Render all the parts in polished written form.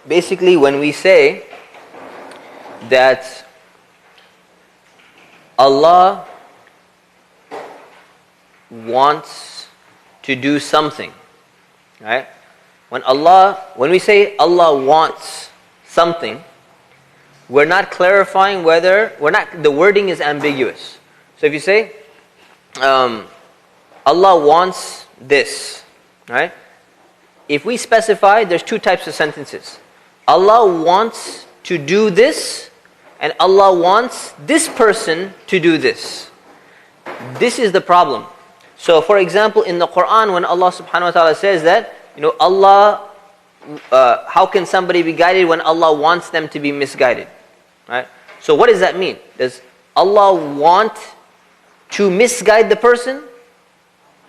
basically when we say that Allah wants to do something, right? When we say Allah wants something, we're not clarifying the wording is ambiguous. So if you say, Allah wants this, right? If we specify, there's two types of sentences. Allah wants to do this, and Allah wants this person to do this. This is the problem. So for example, in the Quran, when Allah subhanahu wa ta'ala says that, Allah, how can somebody be guided when Allah wants them to be misguided? Right? So what does that mean? Does Allah want to misguide the person?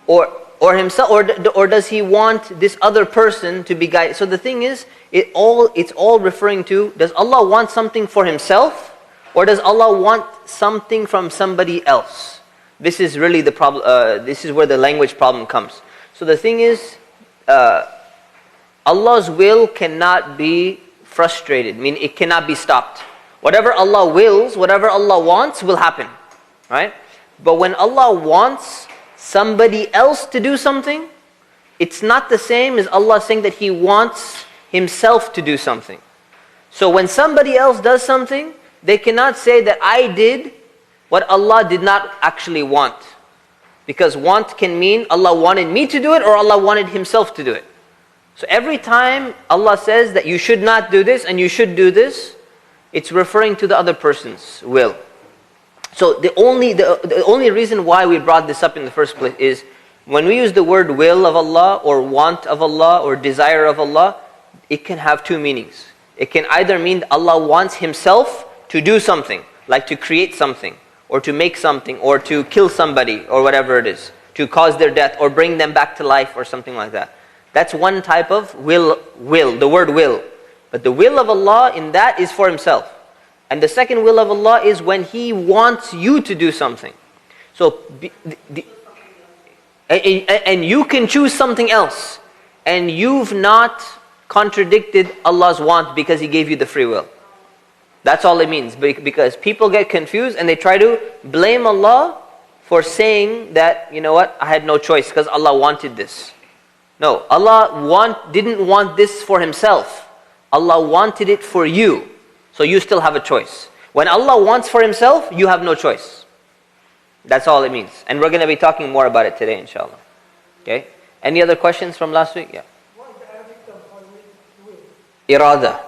Or himself, or does he want this other person to be guided? So the thing is, it's all referring to, does Allah want something for himself, or does Allah want something from somebody else? This is really the problem. This is where the language problem comes. So the thing is, Allah's will cannot be frustrated. I mean, it cannot be stopped. Whatever Allah wills, whatever Allah wants will happen, right? But when Allah wants somebody else to do something, it's not the same as Allah saying that He wants Himself to do something. So when somebody else does something, they cannot say that I did what Allah did not actually want. Because want can mean Allah wanted me to do it or Allah wanted Himself to do it. So every time Allah says that you should not do this and you should do this, it's referring to the other person's will. So the only reason why we brought this up in the first place is when we use the word will of Allah or want of Allah or desire of Allah, it can have two meanings. It can either mean Allah wants Himself to do something, like to create something, or to make something, or to kill somebody, or whatever it is, to cause their death, or bring them back to life, or something like that. That's one type of will, the word will. But the will of Allah in that is for Himself. And the second will of Allah is when He wants you to do something. So, and you can choose something else. And you've not contradicted Allah's want because He gave you the free will. That's all it means. Because people get confused and they try to blame Allah for saying that, you know what, I had no choice because Allah wanted this. No, Allah didn't want this for Himself. Allah wanted it for you. So you still have a choice. When Allah wants for Himself, you have no choice. That's all it means. And we're going to be talking more about it today, inshallah. Okay? Any other questions from last week? Yeah. What is the Arabic term for will? Irada.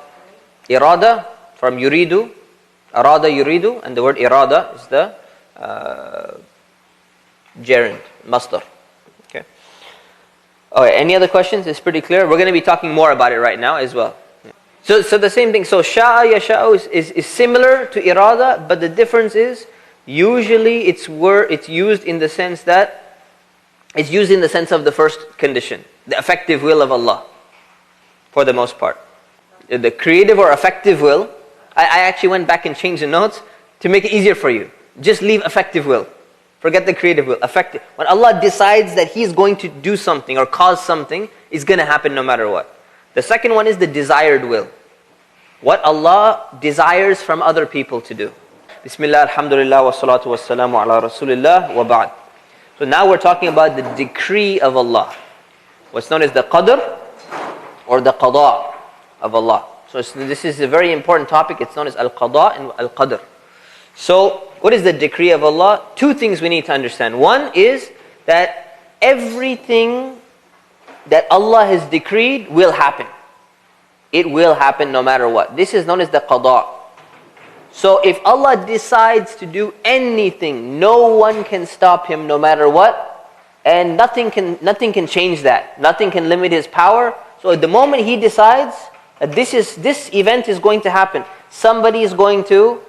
Irada from yuridu. Arada yuridu. And the word irada is the gerund, masdar. Okay. Alright, any other questions? It's pretty clear. We're going to be talking more about it right now as well. So the same thing. So sha'a yasha'u is similar to irada, but the difference is usually it's used in the sense that it's used in the sense of the first condition, the effective will of Allah, for the most part. The creative or effective will, I actually went back and changed the notes to make it easier for you. Just leave effective will. Forget the creative will. Effective. When Allah decides that He is going to do something or cause something, it's going to happen no matter what. The second one is the desired will. What Allah desires from other people to do. Bismillah, alhamdulillah, wa salatu wa salamu ala rasulillah, wa ba'd. So now we're talking about the decree of Allah. What's known as the qadr or the qada of Allah. So this is a very important topic. It's known as al-qada and al-qadr. So what is the decree of Allah? Two things we need to understand. One is that everything that Allah has decreed will happen. It will happen no matter what. This is known as the qada. So if Allah decides to do anything, no one can stop Him no matter what, and nothing can change that. Nothing can limit His power. So at the moment He decides that this event is going to happen, somebody is going to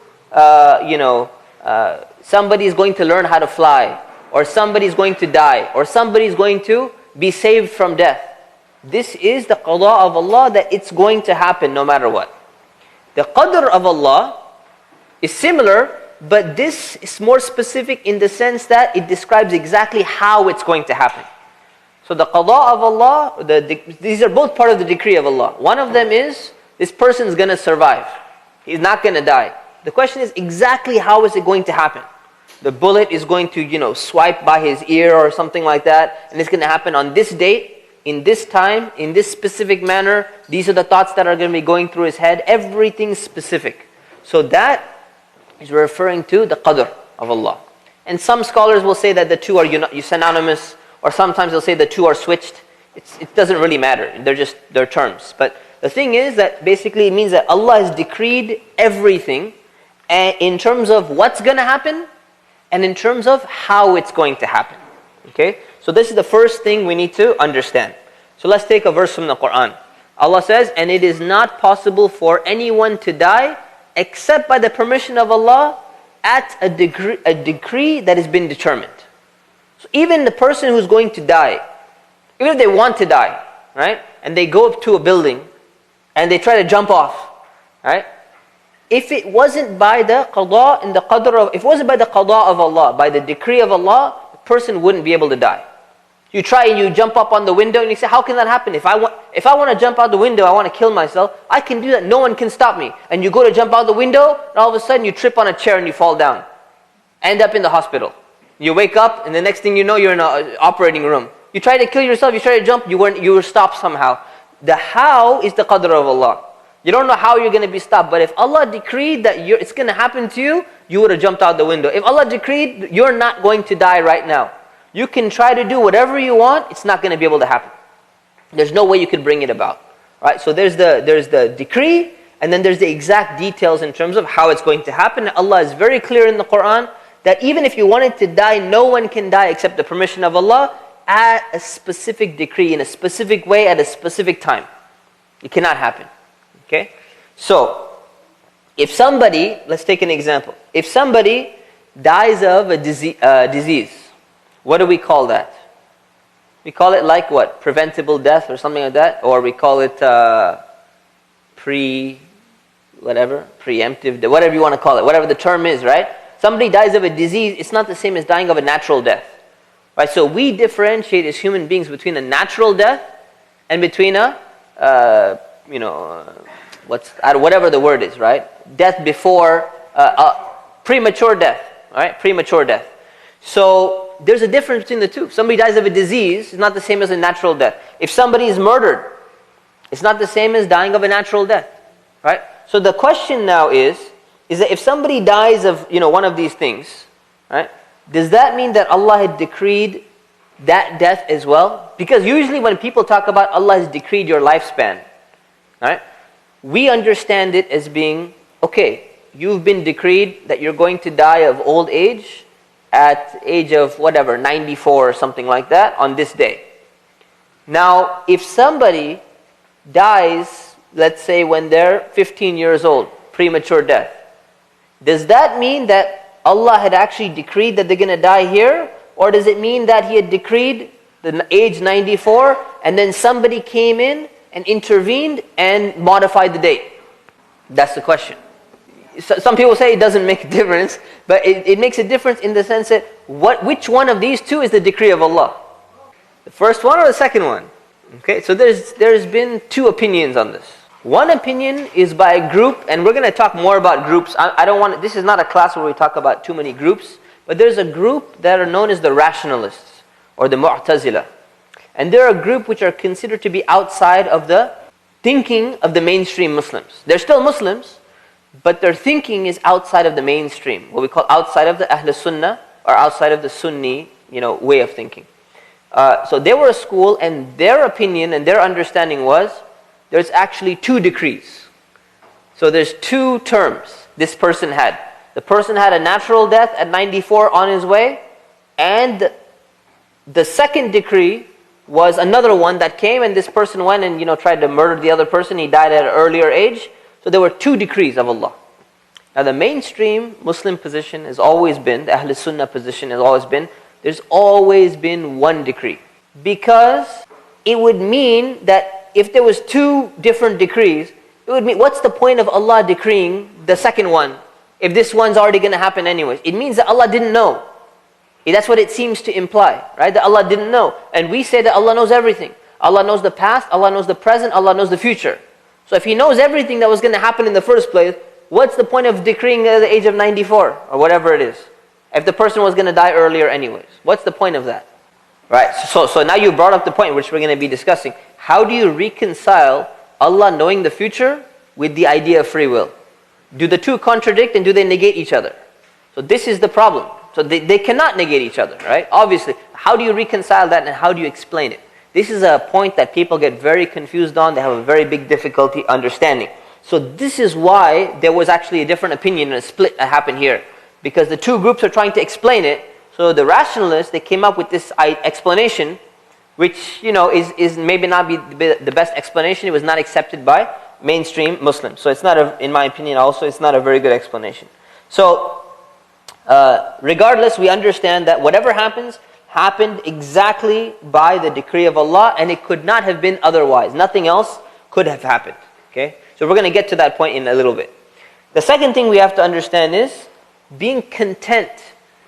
somebody is going to learn how to fly, or somebody is going to die, or somebody is going to be saved from death. This is the qada of Allah, that it's going to happen no matter what. The qadr of Allah is similar, but this is more specific in the sense that it describes exactly how it's going to happen. So the qada of Allah, these are both part of the decree of Allah. One of them is This person's going to survive. He's not going to die. The question is exactly how is it going to happen? The bullet is going to, swipe by his ear or something like that, and it's going to happen on this date, in this time, in this specific manner. These are the thoughts that are going to be going through his head. Everything's specific. So that is referring to the qadr of Allah. And some scholars will say that the two are synonymous, or sometimes they'll say the two are switched. It doesn't really matter. They're terms. But the thing is that basically it means that Allah has decreed everything in terms of what's going to happen and in terms of how it's going to happen. Okay? So this is the first thing we need to understand. So let's take a verse from the Quran. Allah says, "And it is not possible for anyone to die except by the permission of Allah at a decree that has been determined." So even the person who's going to die, even if they want to die, right? And they go up to a building and they try to jump off, right? If it wasn't by the qada and the qadr of, if it wasn't by the qada of Allah, by the decree of Allah, the person wouldn't be able to die. You try and you jump up on the window and you say, how can that happen? If I want to jump out the window, I want to kill myself, I can do that. No one can stop me. And you go to jump out the window, and all of a sudden you trip on a chair and you fall down. End up in the hospital. You wake up and the next thing you know, you're in an operating room. You try to kill yourself, you try to jump, you were stopped somehow. The how is the qadr of Allah. You don't know how you're going to be stopped, but if Allah decreed that it's going to happen to you, you would have jumped out the window. If Allah decreed you're not going to die right now, you can try to do whatever you want, it's not going to be able to happen. There's no way you can bring it about. Right? So there's the decree, and then there's the exact details in terms of how it's going to happen. Allah is very clear in the Quran that even if you wanted to die, no one can die except the permission of Allah at a specific decree, in a specific way, at a specific time. It cannot happen. Okay? So, if somebody, let's take an example. If somebody dies of a disease, what do we call that? We call it like what? Preventable death or something like that? Or we call it preemptive, whatever you want to call it, whatever the term is, right? Somebody dies of a disease, it's not the same as dying of a natural death. Right? So we differentiate as human beings between a natural death and between whatever the word is, right? Death before, premature death, right? Premature death. So there's a difference between the two. If somebody dies of a disease, it's not the same as a natural death. If somebody is murdered, it's not the same as dying of a natural death, right? So the question now is that if somebody dies of, one of these things, right? Does that mean that Allah had decreed that death as well? Because usually when people talk about Allah has decreed your lifespan, right? We understand it as being, okay, you've been decreed that you're going to die of old age at age of 94 or something like that on this day. Now, if somebody dies, let's say when they're 15 years old, premature death, does that mean that Allah had actually decreed that they're going to die here? Or does it mean that He had decreed the age 94 and then somebody came in and intervened and modified the date? That's the question. So, some people say it doesn't make a difference, but it makes a difference in the sense that which one of these two is the decree of Allah? The first one or the second one? Okay, so there's been two opinions on this. One opinion is by a group, and we're going to talk more about groups. I don't want. This is not a class where we talk about too many groups, but there's a group that are known as the rationalists or the Mu'tazila. And they're a group which are considered to be outside of the thinking of the mainstream Muslims. They're still Muslims, but their thinking is outside of the mainstream, what we call outside of the Ahl Sunnah or outside of the Sunni, way of thinking. So they were a school, and their opinion and their understanding was there's actually two decrees. So there's two terms this person had. The person had a natural death at 94 on his way, and the second decree was another one that came, and this person went and tried to murder the other person. He died at an earlier age. So there were two decrees of Allah. Now the mainstream Muslim position has always been, the Ahl Sunnah position has always been, there's always been one decree. Because it would mean that if there was two different decrees, it would mean, what's the point of Allah decreeing the second one if this one's already going to happen anyways? It means that Allah didn't know. That's what it seems to imply, right? That Allah didn't know. And we say that Allah knows everything. Allah knows the past, Allah knows the present, Allah knows the future. So if He knows everything that was going to happen in the first place, what's the point of decreeing at the age of 94 or whatever it is? If the person was going to die earlier anyways, what's the point of that? Right, so now you brought up the point which we're going to be discussing. How do you reconcile Allah knowing the future with the idea of free will? Do the two contradict and do they negate each other? So this is the problem. So they cannot negate each other, right? Obviously, how do you reconcile that and how do you explain it? This is a point that people get very confused on. They have a very big difficulty understanding. So this is why there was actually a different opinion and a split that happened here. Because the two groups are trying to explain it. So the rationalists, they came up with this explanation, which is maybe not be the best explanation. It was not accepted by mainstream Muslims. So it's not, in my opinion also, it's not a very good explanation. So regardless, we understand that whatever happened exactly by the decree of Allah, and it could not have been otherwise. Nothing else could have happened. Okay? So we're going to get to that point in a little bit. The second thing we have to understand is being content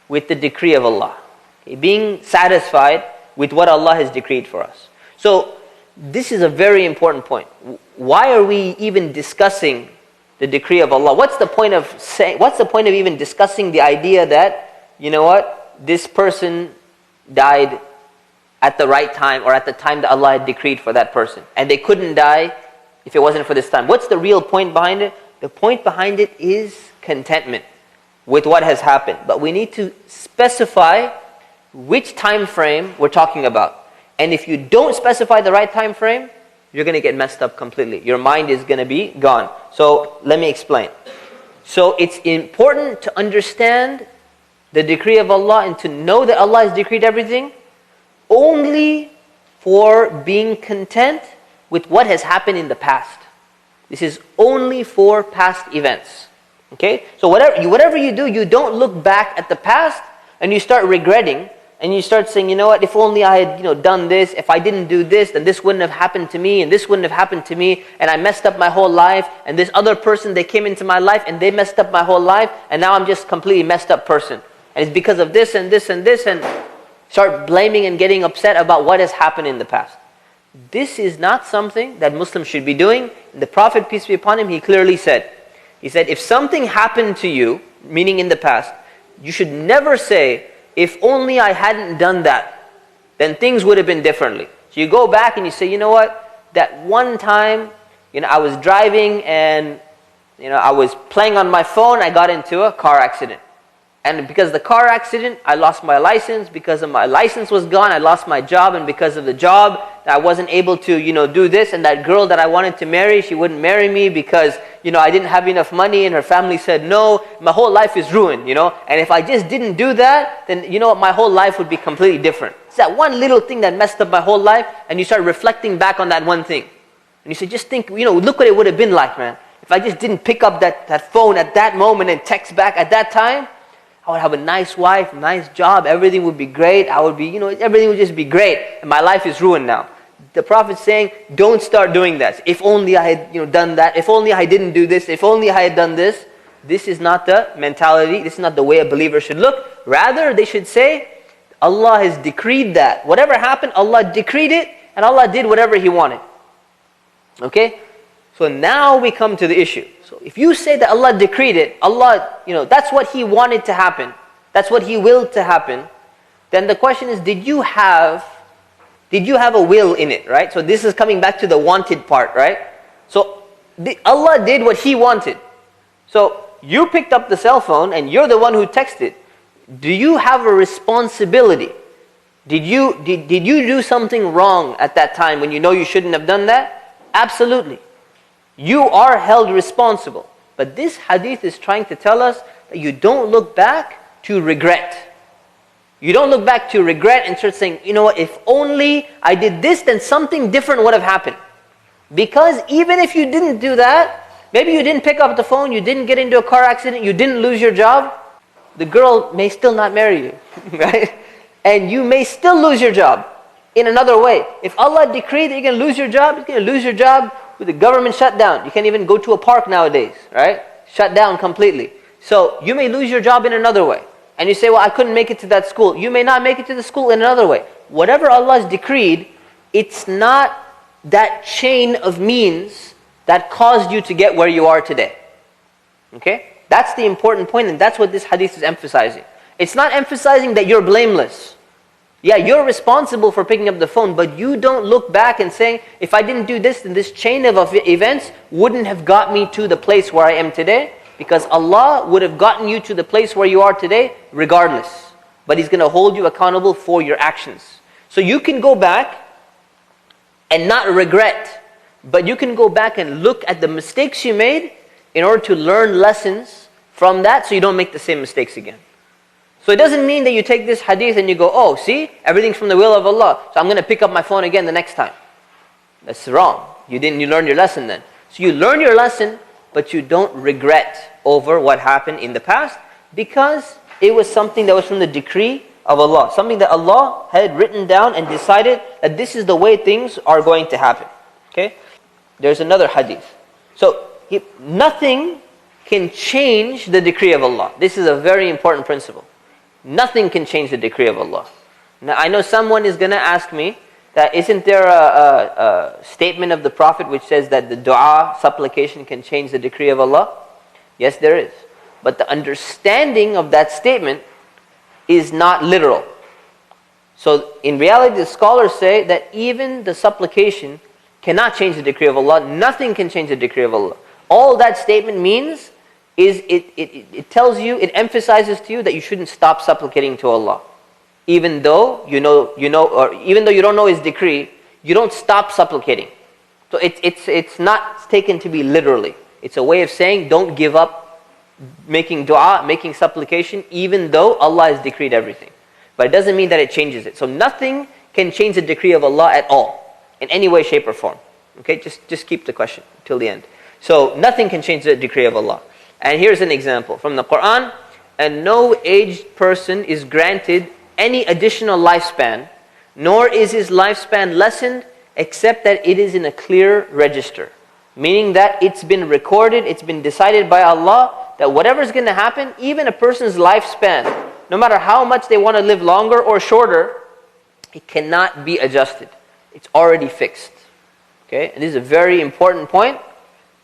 with the decree of Allah. Okay? Being satisfied with what Allah has decreed for us. So this is a very important point. Why are we even discussing the decree of Allah? What's the point of even discussing the idea that, this person died at the right time or at the time that Allah had decreed for that person, and they couldn't die if it wasn't for this time? What's the real point behind it? The point behind it is contentment with what has happened. But we need to specify which time frame we're talking about. And if you don't specify the right time frame, you're going to get messed up completely. Your mind is going to be gone. So let me explain. So it's important to understand the decree of Allah and to know that Allah has decreed everything only for being content with what has happened in the past. This is only for past events. Okay? So whatever you do, you don't look back at the past and you start regretting and you start saying, if only I had done this, if I didn't do this, then this wouldn't have happened to me, and this wouldn't have happened to me, and I messed up my whole life, and this other person, they came into my life and they messed up my whole life, and now I'm just a completely messed up person. And it's because of this and this and this, and start blaming and getting upset about what has happened in the past. This is not something that Muslims should be doing. The Prophet, peace be upon him, he clearly said, if something happened to you, meaning in the past, you should never say, if only I hadn't done that, then things would have been differently. So you go back and you say, that one time, I was driving and, I was playing on my phone, I got into a car accident. And because of the car accident, I lost my license. Because of my license was gone, I lost my job. And because of the job, I wasn't able to, do this. And that girl that I wanted to marry, she wouldn't marry me because, I didn't have enough money and her family said no. My whole life is ruined, And if I just didn't do that, then, my whole life would be completely different. It's that one little thing that messed up my whole life, and you start reflecting back on that one thing. And you say, just think, look what it would have been like, man. If I just didn't pick up that phone at that moment and text back at that time, I would have a nice wife, nice job, everything would be great. I would be, everything would just be great. And my life is ruined now. The Prophet's saying, don't start doing that. If only I had, done that. If only I didn't do this. If only I had done this. This is not the mentality. This is not the way a believer should look. Rather, they should say, Allah has decreed that. Whatever happened, Allah decreed it, and Allah did whatever He wanted. Okay? So now we come to the issue. So if you say that Allah decreed it, Allah, that's what He wanted to happen, that's what He willed to happen, then the question is, did you have a will in it, right? So this is coming back to the wanted part, right? So Allah did what He wanted. So you picked up the cell phone and you're the one who texted. Do you have a responsibility? Did you do something wrong at that time when you shouldn't have done that? Absolutely. You are held responsible. But this hadith is trying to tell us that you don't look back to regret. You don't look back to regret and start saying, if only I did this, then something different would have happened. Because even if you didn't do that, maybe you didn't pick up the phone, you didn't get into a car accident, you didn't lose your job, the girl may still not marry you, right? And you may still lose your job in another way. If Allah decreed that you're going to lose your job, you're going to lose your job with the government shutdown. You can't even go to a park nowadays, right? Shut down completely. So you may lose your job in another way. And you say, well, I couldn't make it to that school. You may not make it to the school in another way. Whatever Allah has decreed, it's not that chain of means that caused you to get where you are today. Okay? That's the important point, and that's what this hadith is emphasizing. It's not emphasizing that you're blameless. Yeah, you're responsible for picking up the phone, but you don't look back and say, if I didn't do this, then this chain of events wouldn't have got me to the place where I am today, because Allah would have gotten you to the place where you are today regardless. But He's going to hold you accountable for your actions. So you can go back and not regret, but you can go back and look at the mistakes you made in order to learn lessons from that so you don't make the same mistakes again. So it doesn't mean that you take this hadith and you go, oh, see, everything's from the will of Allah, so I'm going to pick up my phone again the next time. That's wrong. You learned your lesson then. So you learn your lesson, but you don't regret over what happened in the past, because it was something that was from the decree of Allah. Something that Allah had written down and decided that this is the way things are going to happen. Okay? There's another hadith. So nothing can change the decree of Allah. This is a very important principle. Nothing can change the decree of Allah. Now I know someone is going to ask me that isn't there a statement of the Prophet which says that the dua, supplication, can change the decree of Allah? Yes, there is. But the understanding of that statement is not literal. So in reality, the scholars say that even the supplication cannot change the decree of Allah. Nothing can change the decree of Allah. All that statement means is it tells you, it emphasizes to you that you shouldn't stop supplicating to Allah. Even though you know, or even though you don't know His decree, you don't stop supplicating. So it's not taken to be literally. It's a way of saying don't give up making dua, making supplication, even though Allah has decreed everything. But it doesn't mean that it changes it. So nothing can change the decree of Allah at all, in any way, shape, or form. Okay, just keep the question till the end. So nothing can change the decree of Allah. And here's an example from the Quran. And no aged person is granted any additional lifespan, nor is his lifespan lessened, except that it is in a clear register. Meaning that it's been recorded, it's been decided by Allah, that whatever is going to happen, even a person's lifespan, no matter how much they want to live longer or shorter, it cannot be adjusted. It's already fixed. Okay? And this is a very important point,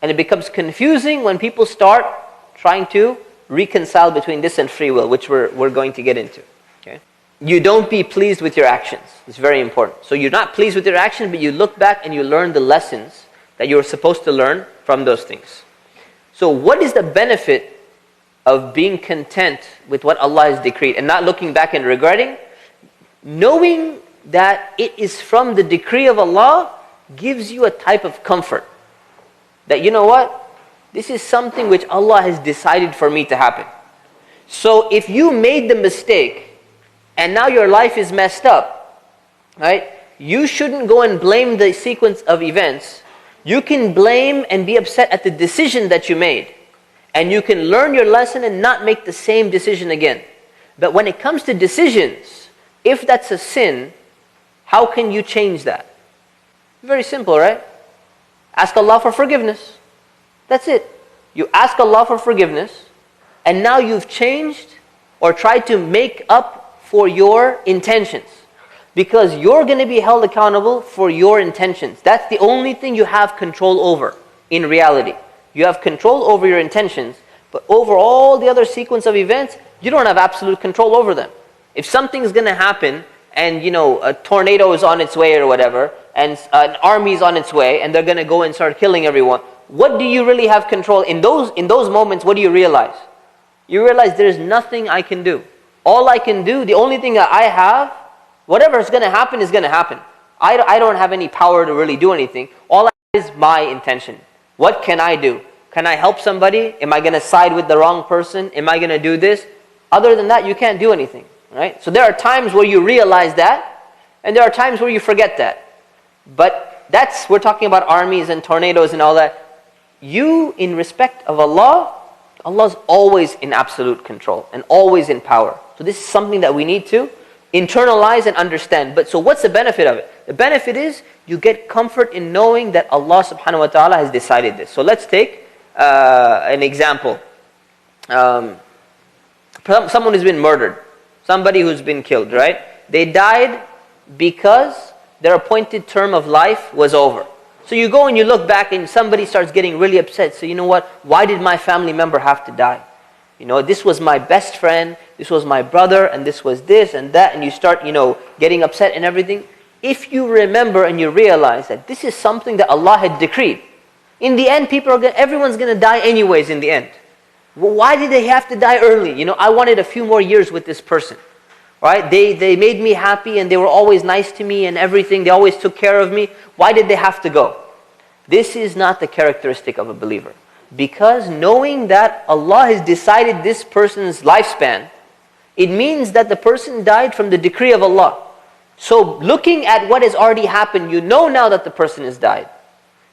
and it becomes confusing when people start trying to reconcile between this and free will, which we're going to get into. Okay? You don't be pleased with your actions. It's very important. So you're not pleased with your actions, but you look back and you learn the lessons that you're supposed to learn from those things. So what is the benefit of being content with what Allah has decreed and not looking back and regretting? Knowing that it is from the decree of Allah gives you a type of comfort. That you know what? This is something which Allah has decided for me to happen. So if you made the mistake and now your life is messed up, right? You shouldn't go and blame the sequence of events. You can blame and be upset at the decision that you made. And you can learn your lesson and not make the same decision again. But when it comes to decisions, if that's a sin, how can you change that? Very simple, right? Ask Allah for forgiveness. That's it. You ask Allah for forgiveness, and now you've changed or tried to make up for your intentions. Because you're going to be held accountable for your intentions. That's the only thing you have control over in reality. You have control over your intentions, but over all the other sequence of events, you don't have absolute control over them. If something's going to happen, and a tornado is on its way or whatever, and an army is on its way, and they're going to go and start killing everyone, what do you really have control? In those moments, what do you realize? You realize there's nothing I can do. All I can do, the only thing that I have, whatever is going to happen is going to happen. I don't have any power to really do anything. All I have is my intention. What can I do? Can I help somebody? Am I going to side with the wrong person? Am I going to do this? Other than that, you can't do anything. Right? So there are times where you realize that, and there are times where you forget that. But we're talking about armies and tornadoes and all that. You, in respect of Allah, Allah's always in absolute control and always in power. So this is something that we need to internalize and understand. But so what's the benefit of it? The benefit is you get comfort in knowing that Allah subhanahu wa ta'ala has decided this. So let's take an example. Someone who's been murdered. Somebody who's been killed, right? They died because their appointed term of life was over. So you go and you look back and somebody starts getting really upset. So you know what? Why did my family member have to die? This was my best friend, this was my brother, and this was this and that, and you start, getting upset and everything. If you remember and you realize that this is something that Allah had decreed, in the end, everyone's going to die anyways in the end. Well, why did they have to die early? I wanted a few more years with this person. Right? They made me happy and they were always nice to me and everything. They always took care of me. Why did they have to go? This is not the characteristic of a believer. Because knowing that Allah has decided this person's lifespan, it means that the person died from the decree of Allah. So looking at what has already happened, you know now that the person has died.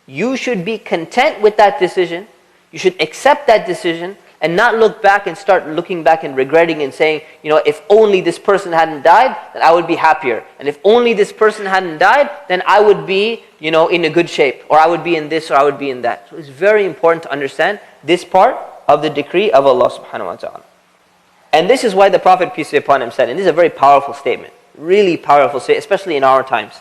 You should be content with that decision. You should accept that decision and not look back and start looking back and regretting and saying, if only this person hadn't died, then I would be happier. And if only this person hadn't died, then I would be, in a good shape. Or I would be in this or I would be in that. So it's very important to understand this part of the decree of Allah subhanahu wa ta'ala. And this is why the Prophet, peace be upon him, said, and this is a very powerful statement, really powerful statement, especially in our times.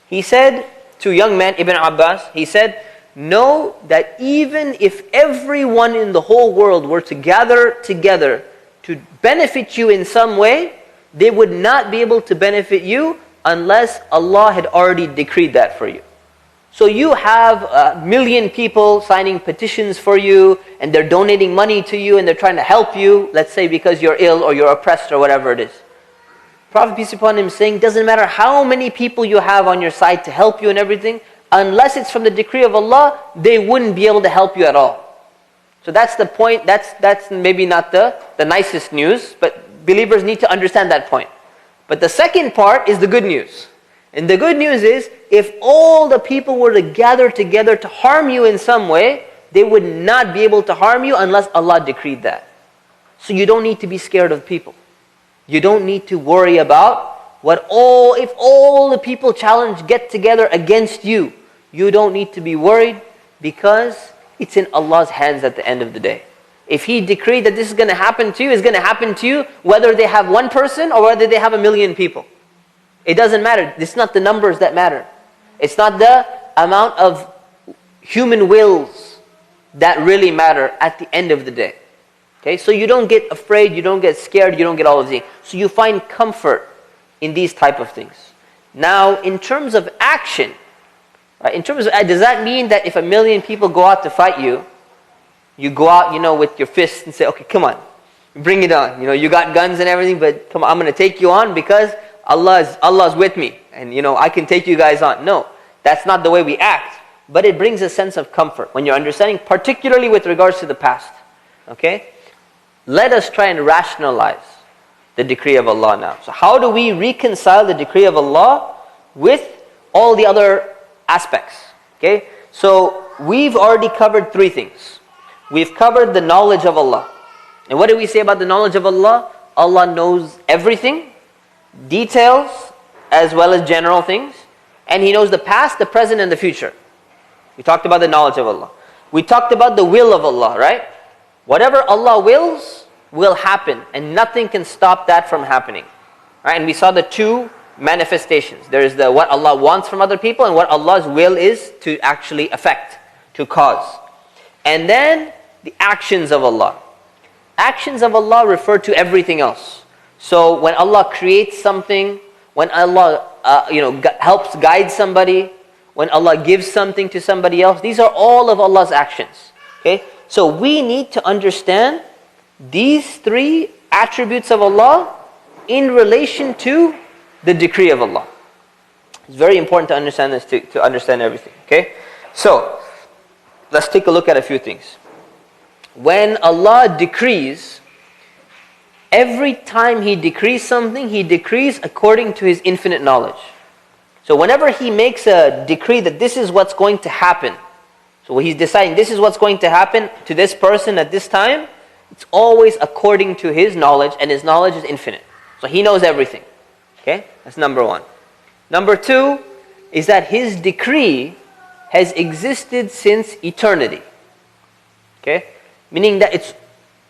He said to young man, Ibn Abbas, he said, know that even if everyone in the whole world were to gather together to benefit you in some way, they would not be able to benefit you unless Allah had already decreed that for you. So you have 1 million people signing petitions for you, and they're donating money to you, and they're trying to help you, let's say because you're ill or you're oppressed or whatever it is. Prophet, peace upon him, saying, doesn't matter how many people you have on your side to help you and everything, unless it's from the decree of Allah, they wouldn't be able to help you at all. So that's the point. That's maybe not the nicest news, but believers need to understand that point. But the second part is the good news. And the good news is, if all the people were to gather together to harm you in some way, they would not be able to harm you unless Allah decreed that. So you don't need to be scared of people. You don't need to worry about if all the people get together against you. You don't need to be worried because it's in Allah's hands at the end of the day. If He decreed that this is going to happen to you, it's going to happen to you whether they have one person or whether they have 1 million people. It doesn't matter. It's not the numbers that matter. It's not the amount of human wills that really matter at the end of the day. Okay, so you don't get afraid, you don't get scared, you don't get all of these. So you find comfort in these type of things. Now, in terms of action, right, does that mean that if 1 million people go out to fight you, you go out, with your fists and say, okay, come on, bring it on. You got guns and everything, but come on, I'm going to take you on because Allah's with me, and I can take you guys on. No, that's not the way we act. But it brings a sense of comfort when you're understanding, particularly with regards to the past. Okay? Let us try and rationalize the decree of Allah now. So how do we reconcile the decree of Allah with all the other aspects? Okay? So we've already covered 3 things. We've covered the knowledge of Allah. And what do we say about the knowledge of Allah? Allah knows everything, details as well as general things. And He knows the past, the present, and the future. We talked about the knowledge of Allah. We talked about the will of Allah, right? Whatever Allah wills will happen, and nothing can stop that from happening. Right? And we saw the 2 manifestations. There is what Allah wants from other people and what Allah's will is to actually affect, to cause. And then the actions of Allah. Actions of Allah refer to everything else. So when Allah creates something, when Allah helps guide somebody, when Allah gives something to somebody else, these are all of Allah's actions. Okay? So we need to understand these 3 attributes of Allah in relation to the decree of Allah. It's very important to understand this, to understand everything. Okay? So, let's take a look at a few things. When Allah decrees, every time He decrees something, He decrees according to His infinite knowledge. So whenever He makes a decree that this is what's going to happen, so He's deciding this is what's going to happen to this person at this time, it's always according to His knowledge, and His knowledge is infinite. So He knows everything. Okay? That's number 1. Number 2 is that His decree has existed since eternity. Okay? Meaning that it's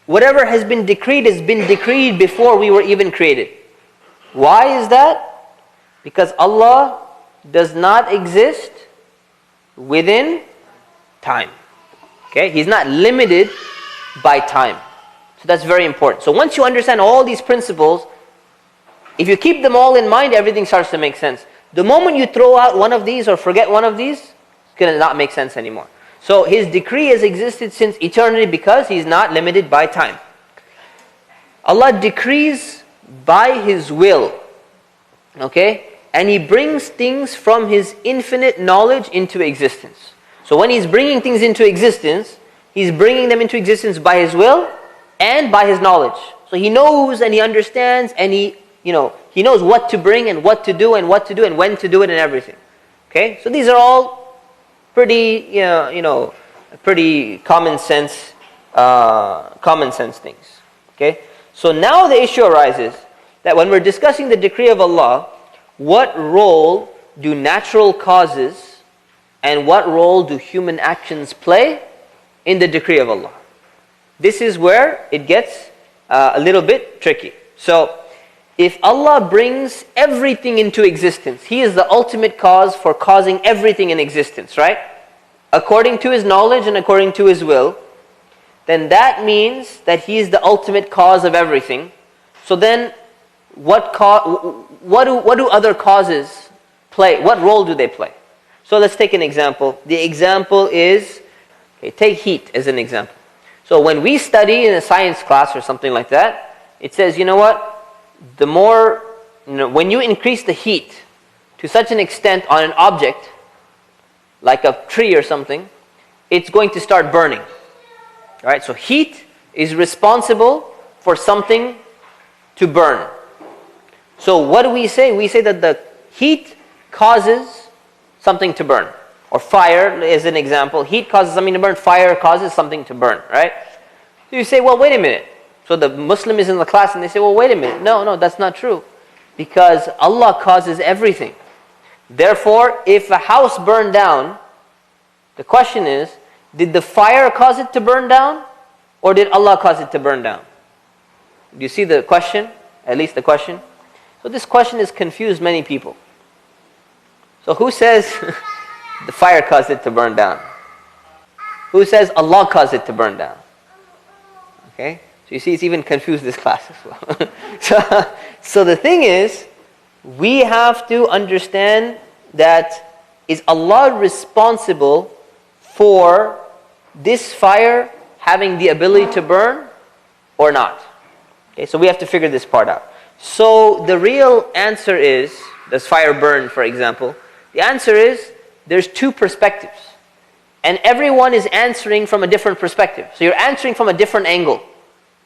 whatever has been decreed before we were even created. Why is that? Because Allah does not exist within time. Okay? He's not limited by time. So that's very important. So once you understand all these principles, if you keep them all in mind, everything starts to make sense. The moment you throw out one of these or forget one of these, it's going to not make sense anymore. So His decree has existed since eternity because He's not limited by time. Allah decrees by His will. Okay? And He brings things from His infinite knowledge into existence. So when He's bringing things into existence, He's bringing them into existence by His will and by His knowledge. So He knows and He understands and He knows what to bring and what to do and when to do it and everything. Okay? So these are all pretty, pretty common sense things. Okay? So now the issue arises that when we're discussing the decree of Allah, what role do natural causes and what role do human actions play in the decree of Allah? This is where it gets a little bit tricky. So, if Allah brings everything into existence, He is the ultimate cause for causing everything in existence, right? According to His knowledge and according to His will, then that means that He is the ultimate cause of everything. So then, what do other causes play? What role do they play? So let's take an example. The example is, take heat as an example. So when we study in a science class or something like that, it says, you know what? The more, when you increase the heat to such an extent on an object, like a tree or something, it's going to start burning. Alright, so heat is responsible for something to burn. So what do we say? We say that the heat causes something to burn. Or fire is an example. Heat causes something to burn, fire causes something to burn, right? So you say, well, wait a minute. So the Muslim is in the class and they say, well, wait a minute. No, that's not true. Because Allah causes everything. Therefore, if a house burned down, the question is, did the fire cause it to burn down? Or did Allah cause it to burn down? Do you see the question? At least the question? So this question has confused many people. So who says the fire caused it to burn down? Who says Allah caused it to burn down? Okay? So you see, it's even confused this class as well. So the thing is, we have to understand that is Allah responsible for this fire having the ability to burn or not? Okay, so we have to figure this part out. So the real answer is, does fire burn, for example? The answer is, there's two perspectives. And everyone is answering from a different perspective. So you're answering from a different angle.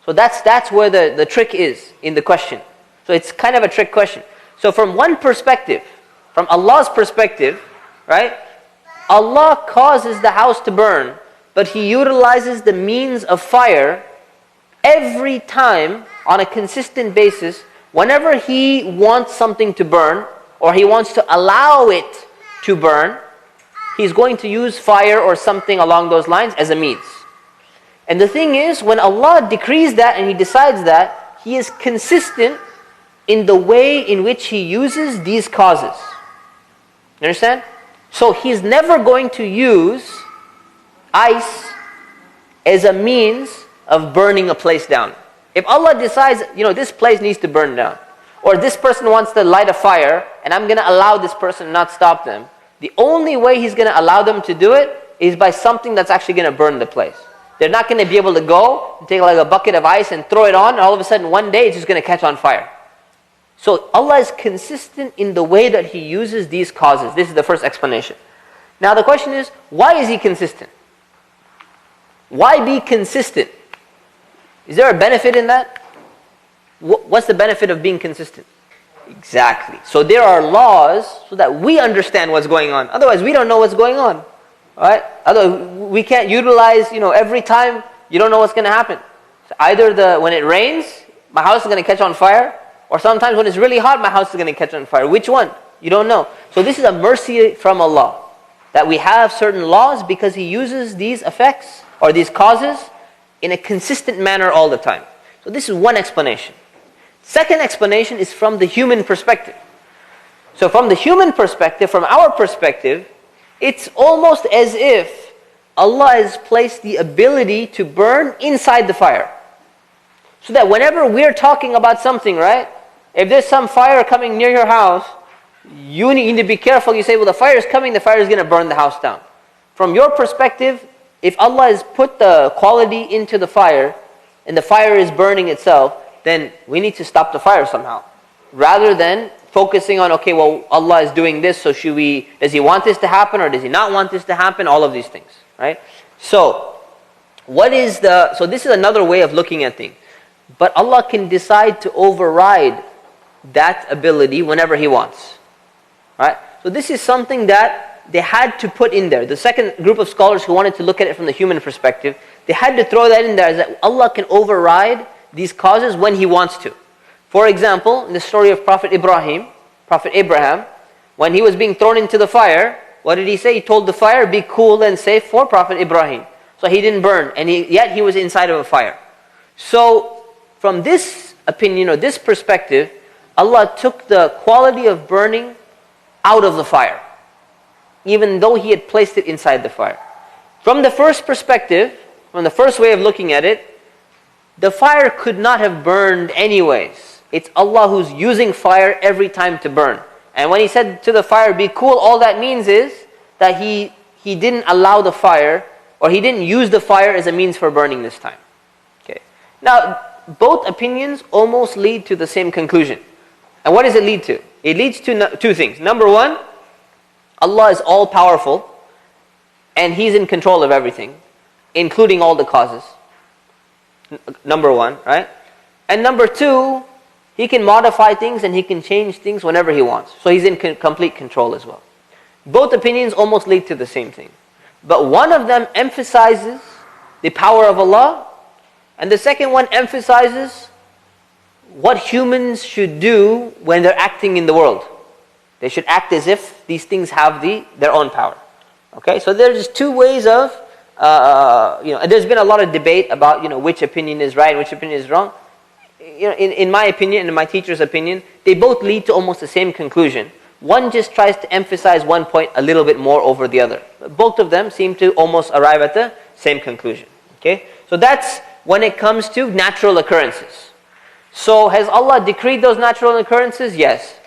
So that's where the trick is in the question. So it's kind of a trick question. So from one perspective, from Allah's perspective, right? Allah causes the house to burn, but He utilizes the means of fire every time on a consistent basis. Whenever He wants something to burn, or He wants to allow it to burn, He's going to use fire or something along those lines as a means. And the thing is, when Allah decrees that and He decides that, He is consistent in the way in which He uses these causes. You understand? So He's never going to use ice as a means of burning a place down. If Allah decides, this place needs to burn down, or this person wants to light a fire, and I'm going to allow this person, not stop them, the only way He's going to allow them to do it is by something that's actually going to burn the place. They're not going to be able to go and take like a bucket of ice and throw it on, and all of a sudden one day it's just going to catch on fire. So Allah is consistent in the way that He uses these causes. This is the first explanation. Now the question is, why is He consistent? Why be consistent? Is there a benefit in that? What's the benefit of being consistent? Exactly. So there are laws so that we understand what's going on. Otherwise we don't know what's going on. Right? Otherwise we can't utilize, every time you don't know what's going to happen. So either when it rains, my house is going to catch on fire, or sometimes when it's really hot, my house is going to catch on fire. Which one? You don't know. So this is a mercy from Allah, that we have certain laws because He uses these effects or these causes in a consistent manner all the time. So this is one explanation. Second explanation is from the human perspective. So from the human perspective, from our perspective, It's almost as if Allah has placed the ability to burn inside the fire. So that whenever we're talking about something, right? If there's some fire coming near your house, you need to be careful. You say, well, the fire is coming, the fire is going to burn the house down. From your perspective, if Allah has put the quality into the fire, and the fire is burning itself, then we need to stop the fire somehow. Rather than focusing on, okay, well, Allah is doing this, so does He want this to happen or does He not want this to happen? All of these things, right? So this is another way of looking at things. But Allah can decide to override that ability whenever He wants, right? So this is something that they had to put in there. The second group of scholars who wanted to look at it from the human perspective, they had to throw that in there, is that Allah can override these causes when He wants to. For example, in the story of Prophet Abraham, when he was being thrown into the fire, what did he say? He told the fire, be cool and safe for Prophet Ibrahim. So he didn't burn, and yet he was inside of a fire. So from this opinion or this perspective, Allah took the quality of burning out of the fire, even though He had placed it inside the fire. From the first perspective, from the first way of looking at it, the fire could not have burned anyways. It's Allah who's using fire every time to burn. And when He said to the fire, be cool, all that means is that He didn't allow the fire, or He didn't use the fire as a means for burning this time. Okay. Now, both opinions almost lead to the same conclusion. And what does it lead to? It leads to two things. Number one, Allah is all-powerful, and He's in control of everything, including all the causes. Number one, right? And number two, He can modify things and He can change things whenever He wants. So He's in complete control as well. Both opinions almost lead to the same thing. But one of them emphasizes the power of Allah, and the second one emphasizes what humans should do when they're acting in the world. They should act as if these things have their own power. Okay, so there's two ways of, and there's been a lot of debate about, which opinion is right and which opinion is wrong. In my opinion and in my teacher's opinion, they both lead to almost the same conclusion. One just tries to emphasize one point a little bit more over the other. Both of them seem to almost arrive at the same conclusion. Okay, so that's when it comes to natural occurrences. So has Allah decreed those natural occurrences? Yes.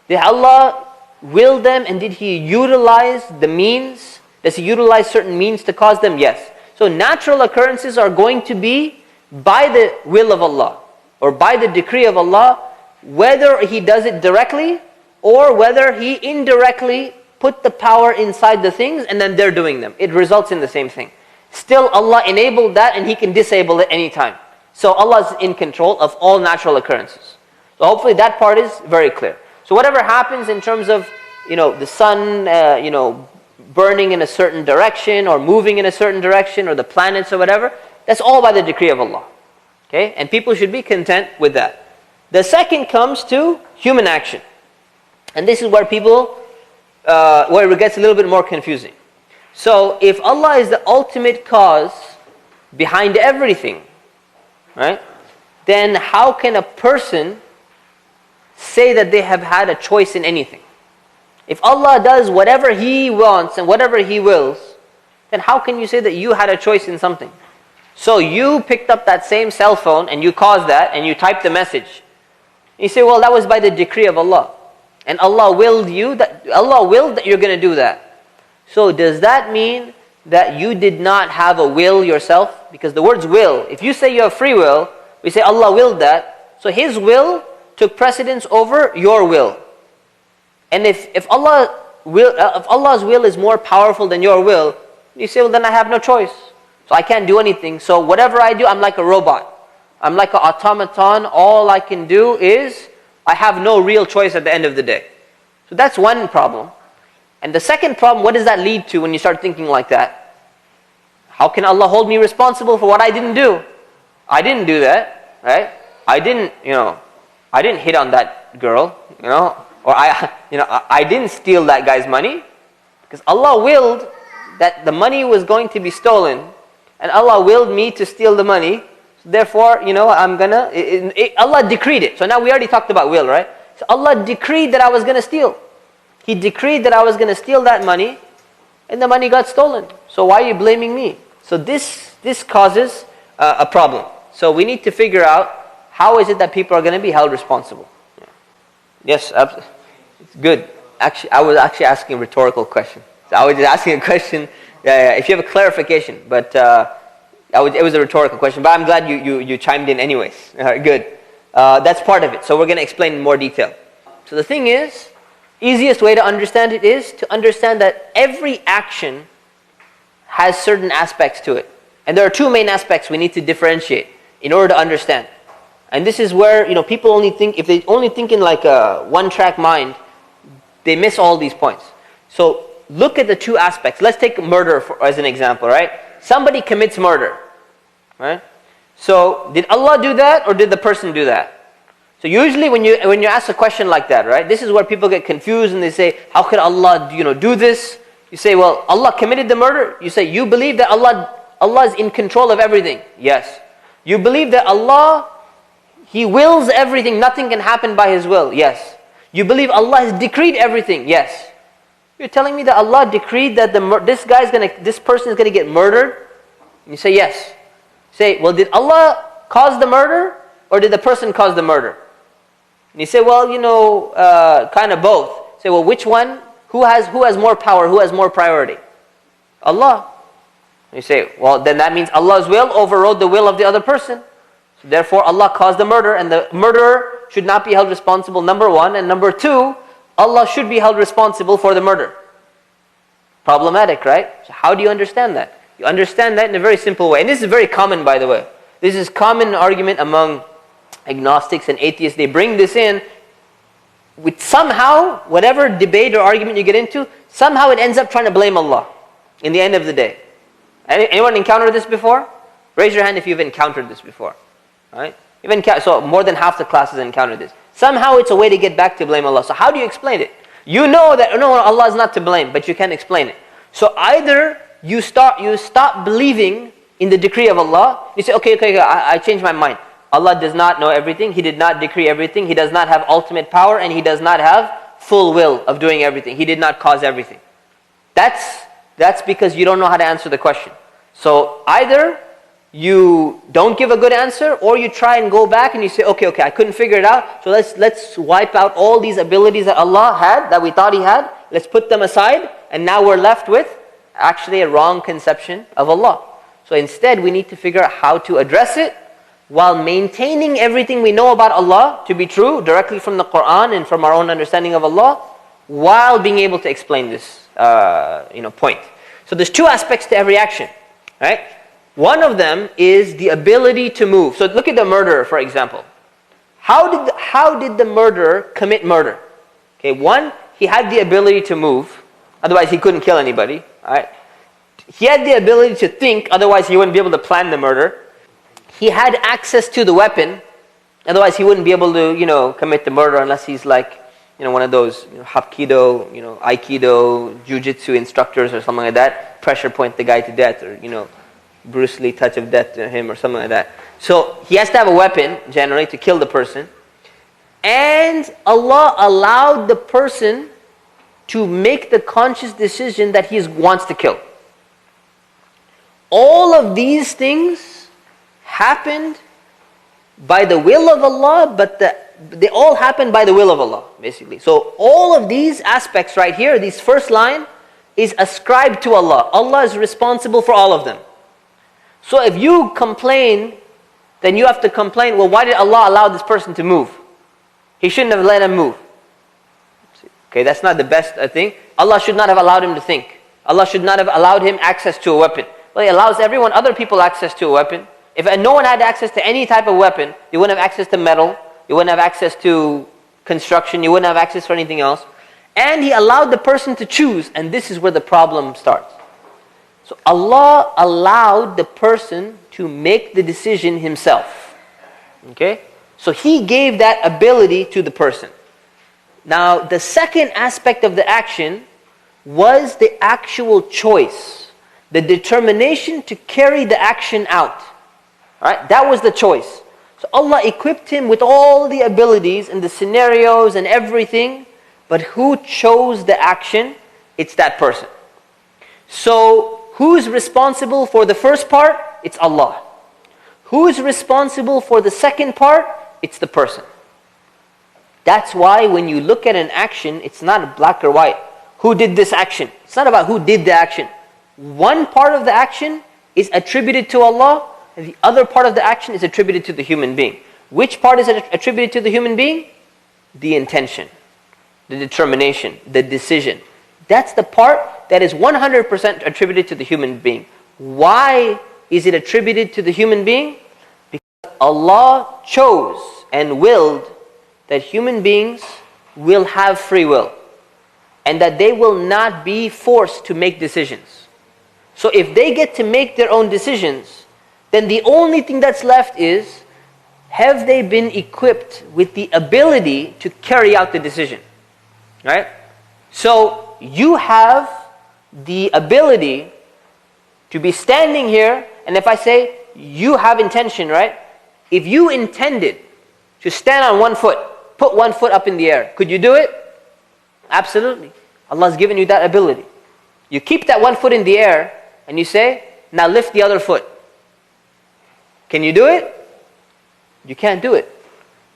Did Allah will them, and did He utilize the means? Does He utilize certain means to cause them? Yes. So natural occurrences are going to be by the will of Allah, or by the decree of Allah, whether He does it directly or whether He indirectly put the power inside the things and then they're doing them. It results in the same thing. Still, Allah enabled that and He can disable it anytime. So Allah is in control of all natural occurrences. So hopefully that part is very clear. So whatever happens in terms of, the sun, burning in a certain direction or moving in a certain direction, or the planets or whatever, that's all by the decree of Allah. Okay? And people should be content with that. The second comes to human action. And this is where where it gets a little bit more confusing. So if Allah is the ultimate cause behind everything, right? Then how can a person say that they have had a choice in anything? If Allah does whatever He wants and whatever He wills, then how can you say that you had a choice in something? So you picked up that same cell phone and you caused that and you typed the message. You say, well, that was by the decree of Allah. And Allah willed that you're going to do that. So does that mean that you did not have a will yourself? Because the words will, if you say you have free will, we say Allah willed that. So His will took precedence over your will. And if Allah's will is more powerful than your will, you say, well, then I have no choice. So I can't do anything. So whatever I do, I'm like a robot. I'm like an automaton. All I can do is, I have no real choice at the end of the day. So that's one problem. And the second problem, what does that lead to when you start thinking like that? How can Allah hold me responsible for what I didn't do? I didn't do that, right? I didn't hit on that girl, or I didn't steal that guy's money, because Allah willed that the money was going to be stolen, and Allah willed me to steal the money. Therefore, Allah decreed it. So now we already talked about will, right? So Allah decreed that I was going to steal. He decreed that I was going to steal that money. and the money got stolen. So why are you blaming me? So this causes a problem. So we need to figure out how is it that people are going to be held responsible. Yes, it's good. Actually, I was actually asking a rhetorical question. So I was just asking a question. If you have a clarification, but it was a rhetorical question. But I'm glad you chimed in anyways. All right, good. That's part of it. So we're going to explain in more detail. So the thing is, easiest way to understand it is to understand that every action has certain aspects to it. And there are two main aspects we need to differentiate in order to understand. And this is where, people only think, if they only think in like a one-track mind, they miss all these points. So look at the two aspects. Let's take murder as an example, right? Somebody commits murder, right? So did Allah do that or did the person do that? So usually when you ask a question like that, right? This is where people get confused and they say, how could Allah do this? You say, well, Allah committed the murder. You say, you believe that Allah is in control of everything. Yes. You believe that Allah, He wills everything. Nothing can happen by His will. Yes. You believe Allah has decreed everything. Yes. You're telling me that Allah decreed that this person is going to get murdered? And you say, yes. Say, well, did Allah cause the murder or did the person cause the murder? And you say, well, kind of both. Say, well, which one? Who has more power? Who has more priority? Allah. And you say, well, then that means Allah's will overrode the will of the other person. So therefore, Allah caused the murder, and the murderer should not be held responsible, number one. And number two, Allah should be held responsible for the murder. Problematic, right? So how do you understand that? You understand that in a very simple way. And this is very common, by the way. This is common argument among agnostics and atheists. They bring this in with somehow, whatever debate or argument you get into, somehow it ends up trying to blame Allah in the end of the day. Anyone encountered this before? Raise your hand if you've encountered this before. All right? So more than half the class has encountered this. Somehow it's a way to get back to blame Allah. So how do you explain it? You know that no, Allah is not to blame, but you can't explain it. So either you stop believing in the decree of Allah. You say, okay, I changed my mind. Allah does not know everything. He did not decree everything. He does not have ultimate power, and He does not have full will of doing everything. He did not cause everything. That's because you don't know how to answer the question. So either you don't give a good answer, or you try and go back and you say, okay, I couldn't figure it out, so let's wipe out all these abilities that Allah had, that we thought He had, let's put them aside, and now we're left with actually a wrong conception of Allah. So instead, we need to figure out how to address it while maintaining everything we know about Allah to be true, directly from the Quran and from our own understanding of Allah, while being able to explain this point. So there's two aspects to every action, right? One of them is the ability to move. So look at the murderer, for example. How did the murderer commit murder? Okay, one, he had the ability to move. Otherwise, he couldn't kill anybody. All right? He had the ability to think. Otherwise, he wouldn't be able to plan the murder. He had access to the weapon. Otherwise, he wouldn't be able to, commit the murder unless he's like, one of those Hapkido, Aikido, Jiu-Jitsu instructors or something like that. Pressure point the guy to death, or Bruce Lee touch of death to him or something like that. So he has to have a weapon, generally, to kill the person. And Allah allowed the person to make the conscious decision that he wants to kill. All of these things happened by the will of Allah, but they all happened by the will of Allah, basically. So all of these aspects right here, this first line, is ascribed to Allah. Allah is responsible for all of them. So if you complain, then you have to complain, well, why did Allah allow this person to move? He shouldn't have let him move. Okay, that's not the best thing. Allah should not have allowed him to think. Allah should not have allowed him access to a weapon. Well, He allows other people access to a weapon. If no one had access to any type of weapon, you wouldn't have access to metal, you wouldn't have access to construction, you wouldn't have access for anything else. And He allowed the person to choose, and this is where the problem starts. So Allah allowed the person to make the decision himself. Okay? So He gave that ability to the person. Now, the second aspect of the action was the actual choice, the determination to carry the action out. Alright? That was the choice. So Allah equipped him with all the abilities and the scenarios and everything, but who chose the action? It's that person. So who's responsible for the first part? It's Allah. Who's responsible for the second part? It's the person. That's why when you look at an action, it's not black or white. Who did this action? It's not about who did the action. One part of the action is attributed to Allah, and the other part of the action is attributed to the human being. Which part is attributed to the human being? The intention, the determination, the decision. That's the part that is 100% attributed to the human being. Why is it attributed to the human being? Because Allah chose and willed that human beings will have free will, and that they will not be forced to make decisions. So if they get to make their own decisions, then the only thing that's left is, have they been equipped with the ability to carry out the decision? Right? So you have the ability to be standing here, and if I say, you have intention, right? If you intended to stand on one foot, put one foot up in the air, could you do it? Absolutely. Allah's given you that ability. You keep that one foot in the air, and you say, now lift the other foot. Can you do it? You can't do it,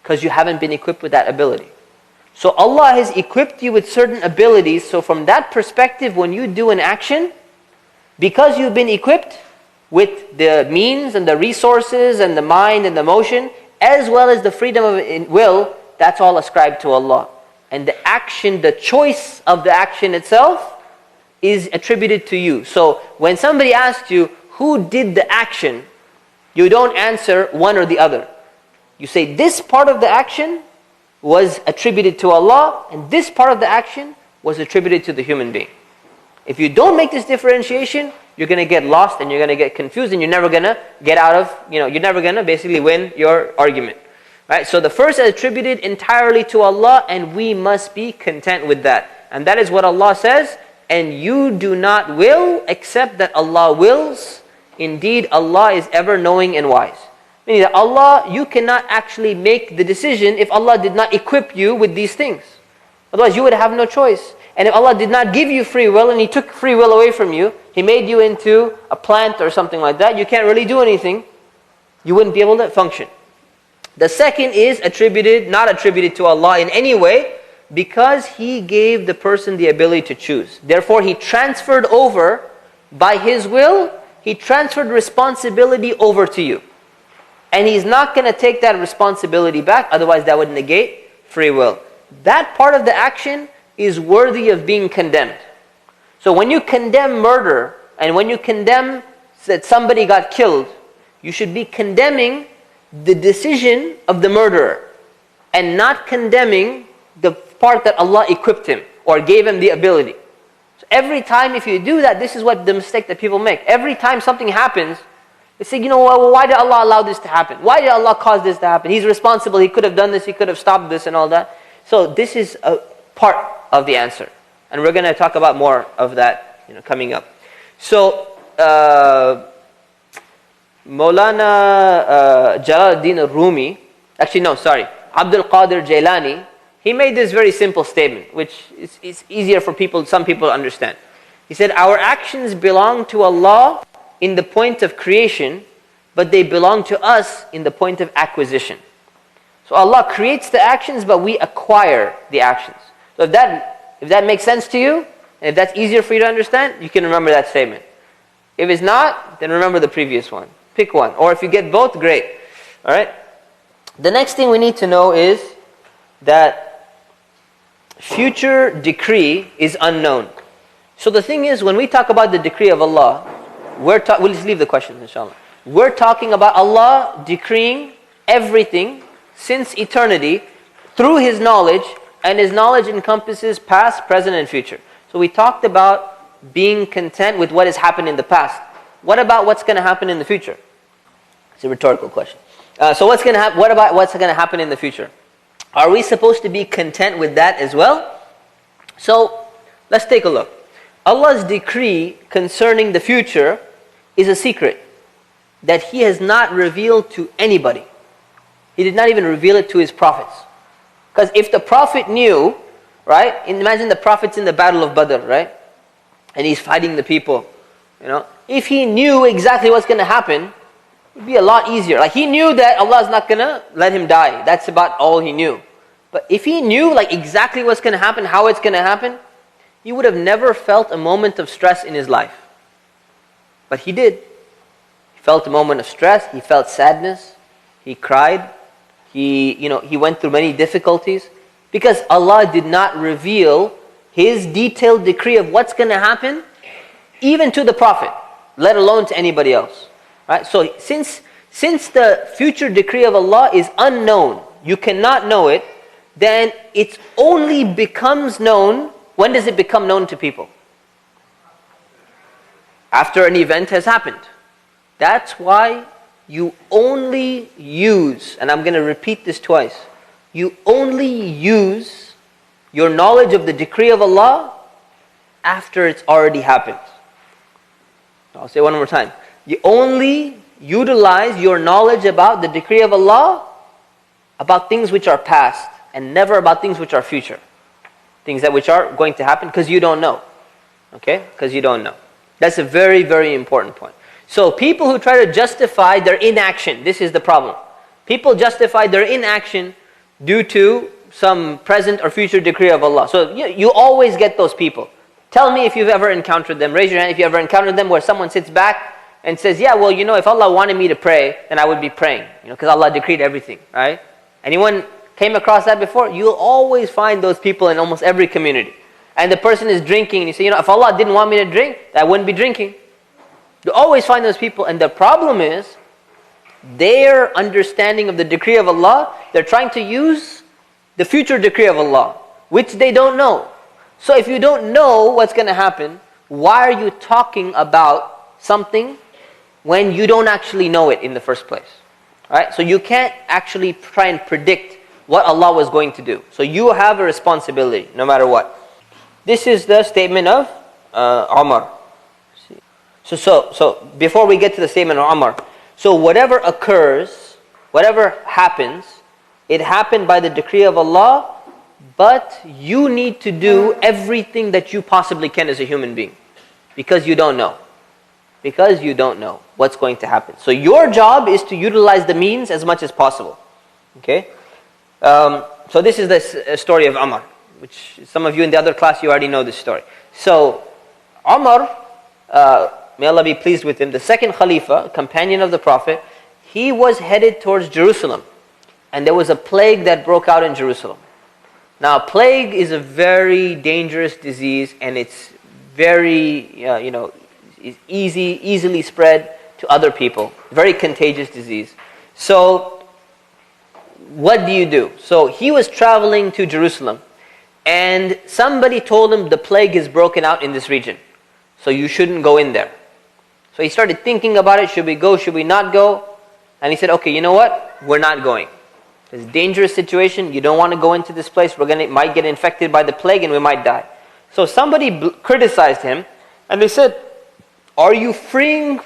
because you haven't been equipped with that ability. So Allah has equipped you with certain abilities, so from that perspective, when you do an action, because you've been equipped with the means and the resources and the mind and the motion, as well as the freedom of will, that's all ascribed to Allah. And the action, the choice of the action itself is attributed to you. So when somebody asks you, who did the action? You don't answer one or the other. You say, this part of the action was attributed to Allah, and this part of the action was attributed to the human being. If you don't make this differentiation, you're going to get lost and you're going to get confused, and you're never going to get out of, you're never going to basically win your argument. Right? So the first is attributed entirely to Allah, and we must be content with that. And that is what Allah says, and you do not will except that Allah wills. Indeed, Allah is ever knowing and wise. Meaning that Allah, you cannot actually make the decision if Allah did not equip you with these things. Otherwise, you would have no choice. And if Allah did not give you free will, and He took free will away from you, He made you into a plant or something like that, you can't really do anything. You wouldn't be able to function. The second is not attributed to Allah in any way, because He gave the person the ability to choose. Therefore, He transferred over, by His will, He transferred responsibility over to you. And He's not going to take that responsibility back, otherwise that would negate free will. That part of the action is worthy of being condemned. So when you condemn murder, and when you condemn that somebody got killed, you should be condemning the decision of the murderer, and not condemning the part that Allah equipped him, or gave him the ability. So every time if you do that, this is what the mistake that people make. Every time something happens, they say, why did Allah allow this to happen? Why did Allah cause this to happen? He's responsible, He could have done this, He could have stopped this and all that. So this is a part of the answer. And we're going to talk about more of that coming up. So, Maulana Jalaluddin Rumi, Abdul Qadir Jailani, he made this very simple statement, which is easier for some people to understand. He said, our actions belong to Allah in the point of creation, but they belong to us in the point of acquisition. So Allah creates the actions, but we acquire the actions. So if that makes sense to you, and if that's easier for you to understand, you can remember that statement. If it's not, then remember the previous one. Pick one. Or if you get both, great. Alright? The next thing we need to know is that future decree is unknown. So the thing is, when we talk about the decree of Allah, we'll just leave the questions, inshallah. We're talking about Allah decreeing everything since eternity through His knowledge, and His knowledge encompasses past, present, and future. So we talked about being content with what has happened in the past. What about what's going to happen in the future? It's a rhetorical question. So what about what's going to happen in the future? Are we supposed to be content with that as well? So let's take a look. Allah's decree concerning the future is a secret that He has not revealed to anybody. He did not even reveal it to His prophets. Because if the prophet knew, right? Imagine the prophets in the battle of Badr, right? and he's fighting the people. If he knew exactly what's going to happen, it would be a lot easier. Like he knew that Allah is not going to let him die. That's about all he knew. But if he knew like exactly what's going to happen, how it's going to happen, he would have never felt a moment of stress in his life. But he did. He felt a moment of stress. He felt sadness. He cried. He went through many difficulties because Allah did not reveal His detailed decree of what's going to happen even to the Prophet, let alone to anybody else. Right? So since the future decree of Allah is unknown, you cannot know it, then it only becomes known. When does it become known to people? After an event has happened. That's why you only use, and I'm going to repeat this twice, you only use your knowledge of the decree of Allah after it's already happened. I'll say it one more time. You only utilize your knowledge about the decree of Allah about things which are past, and never about things which are future. Things which are going to happen because you don't know. Okay? Because you don't know. That's a very, very important point. So people who try to justify their inaction, this is the problem. People justify their inaction due to some present or future decree of Allah. So you always get those people. Tell me if you've ever encountered them. Raise your hand if you ever encountered them where someone sits back and says, yeah, well, if Allah wanted me to pray, then I would be praying. Because Allah decreed everything, right? Anyone came across that before? You'll always find those people in almost every community. And the person is drinking and you say, if Allah didn't want me to drink, I wouldn't be drinking. You always find those people, and the problem is their understanding of the decree of Allah, they're trying to use the future decree of Allah, which they don't know. So if you don't know what's going to happen, why are you talking about something when you don't actually know it in the first place? Right? So you can't actually try and predict what Allah was going to do. So you have a responsibility, no matter what. This is the statement of Umar. So before we get to the statement of Umar, so whatever occurs, whatever happens, it happened by the decree of Allah, but you need to do everything that you possibly can as a human being. Because you don't know. Because you don't know what's going to happen. So your job is to utilize the means as much as possible. Okay? So this is the story of Umar, which some of you in the other class, you already know this story. So Umar, may Allah be pleased with him, the second Khalifa, companion of the Prophet, he was headed towards Jerusalem. And there was a plague that broke out in Jerusalem. Now, plague is a very dangerous disease, and it's very, is easily spread to other people. Very contagious disease. So, what do you do? So, he was traveling to Jerusalem, and somebody told him the plague is broken out in this region. So, you shouldn't go in there. So, he started thinking about it. Should we go? Should we not go? And he said, okay, you know what? We're not going. It's a dangerous situation. You don't want to go into this place. Might get infected by the plague and we might die. So somebody criticized him, and they said, are you fleeing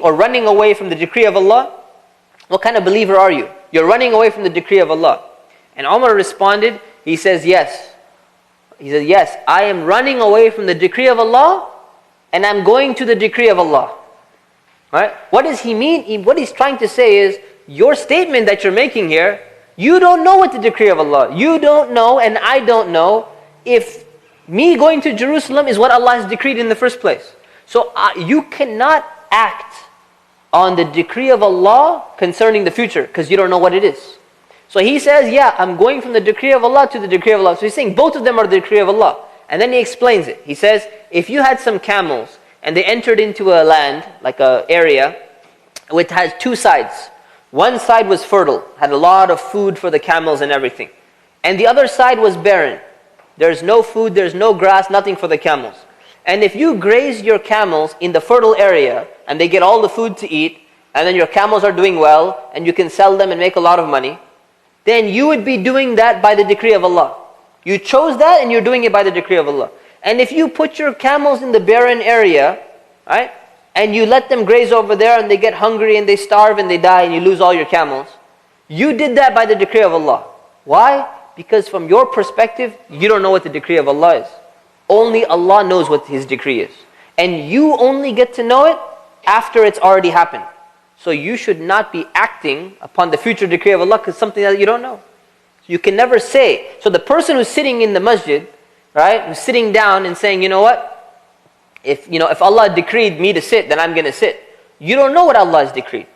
or running away from the decree of Allah? What kind of believer are you? You're running away from the decree of Allah. And Umar responded, he says, yes. He said, yes, I am running away from the decree of Allah, and I'm going to the decree of Allah. Right? What does he mean? What he's trying to say is, your statement that you're making here, you don't know what the decree of Allah. You don't know, and I don't know, if me going to Jerusalem is what Allah has decreed in the first place. So you cannot act on the decree of Allah concerning the future, because you don't know what it is. So he says, yeah, I'm going from the decree of Allah to the decree of Allah. So he's saying both of them are the decree of Allah. And then he explains it. He says, if you had some camels, and they entered into a land, like an area, which has two sides. One side was fertile, had a lot of food for the camels and everything. And the other side was barren. There's no food, there's no grass, nothing for the camels. And if you graze your camels in the fertile area, and they get all the food to eat, and then your camels are doing well, and you can sell them and make a lot of money, then you would be doing that by the decree of Allah. You chose that and you're doing it by the decree of Allah. And if you put your camels in the barren area, right, and you let them graze over there and they get hungry and they starve and they die and you lose all your camels, you did that by the decree of Allah. Why? Because from your perspective, you don't know what the decree of Allah is. Only Allah knows what His decree is. And you only get to know it after it's already happened. So you should not be acting upon the future decree of Allah because something that you don't know. You can never say. So the person who's sitting in the masjid, right, who's sitting down and saying, you know what? If Allah decreed me to sit, then I'm going to sit. You don't know what Allah has decreed.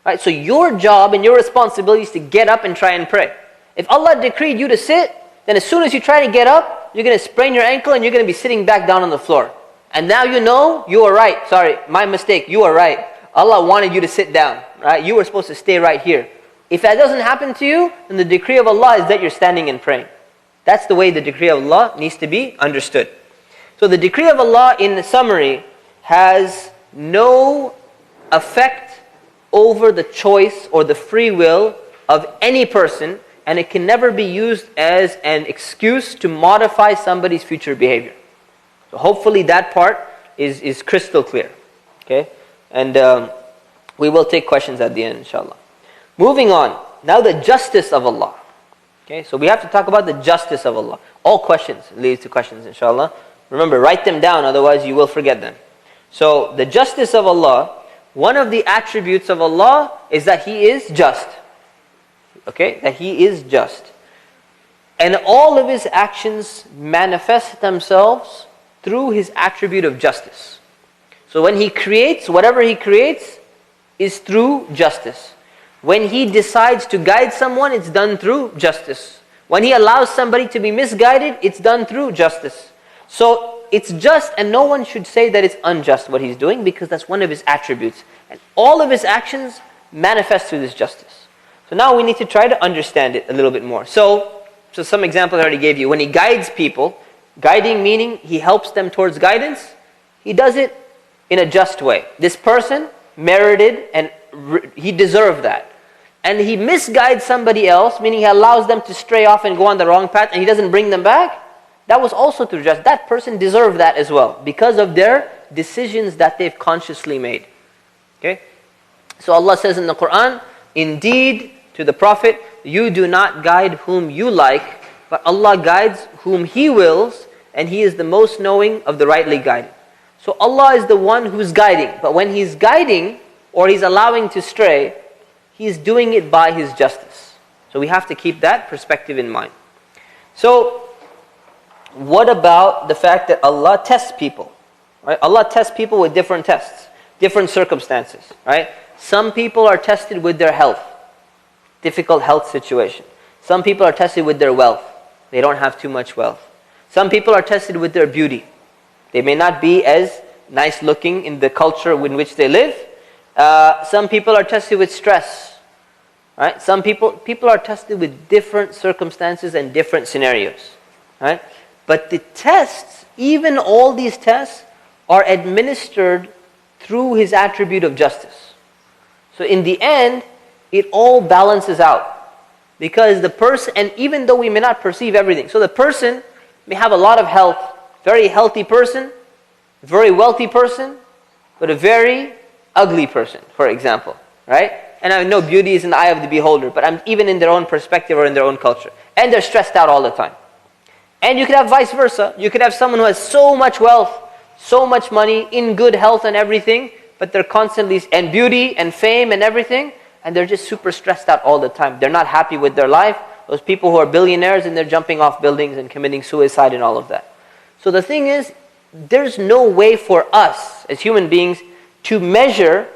Right? So your job and your responsibility is to get up and try and pray. If Allah decreed you to sit, then as soon as you try to get up, you're going to sprain your ankle and you're going to be sitting back down on the floor. And now you know you are right. Sorry, my mistake. You are right. Allah wanted you to sit down. Right? You were supposed to stay right here. If that doesn't happen to you, then the decree of Allah is that you're standing and praying. That's the way the decree of Allah needs to be understood. So the decree of Allah, in summary, has no effect over the choice or the free will of any person, and it can never be used as an excuse to modify somebody's future behavior. So hopefully that part is crystal clear. Okay? And we will take questions at the end, inshallah. Moving on. Now the justice of Allah. Okay? So we have to talk about the justice of Allah. All questions lead to questions, inshallah. Remember, write them down, otherwise you will forget them. So the justice of Allah, one of the attributes of Allah is that He is just. Okay? That He is just. And all of His actions manifest themselves through His attribute of justice. So when He creates, whatever He creates is through justice. When He decides to guide someone, it's done through justice. When He allows somebody to be misguided, it's done through justice. So it's just, and no one should say that it's unjust what He's doing, because that's one of His attributes. And all of His actions manifest through this justice. So now we need to try to understand it a little bit more. So some examples I already gave you. When He guides people, guiding meaning He helps them towards guidance, He does it in a just way. This person merited and he deserved that. And He misguides somebody else, meaning He allows them to stray off and go on the wrong path, and He doesn't bring them back. That was also through justice. That person deserved that as well, because of their decisions that they've consciously made. Okay? So Allah says in the Quran, indeed, to the Prophet, you do not guide whom you like, but Allah guides whom He wills, and He is the most knowing of the rightly guided. So Allah is the one who's guiding, but when He's guiding, or He's allowing to stray, He's doing it by His justice. So we have to keep that perspective in mind. So, what about the fact that Allah tests people? Right? Allah tests people with different tests, different circumstances. Right? Some people are tested with their health, difficult health situation. Some people are tested with their wealth. They don't have too much wealth. Some people are tested with their beauty. They may not be as nice looking in the culture in which they live. Some people are tested with stress. Right? Some people are tested with different circumstances and different scenarios. Right? But the tests, even all these tests, are administered through His attribute of justice. So in the end, it all balances out. Because the person, and even though we may not perceive everything, so the person may have a lot of health, very healthy person, very wealthy person, but a very ugly person, for example. Right? And I know beauty is in the eye of the beholder, but I'm even in their own perspective or in their own culture. And they're stressed out all the time. And you could have vice versa. You could have someone who has so much wealth, so much money, in good health and everything, but they're constantly, and beauty and fame and everything, and they're just super stressed out all the time. They're not happy with their life. Those people who are billionaires and they're jumping off buildings and committing suicide and all of that. So the thing is, there's no way for us as human beings to measure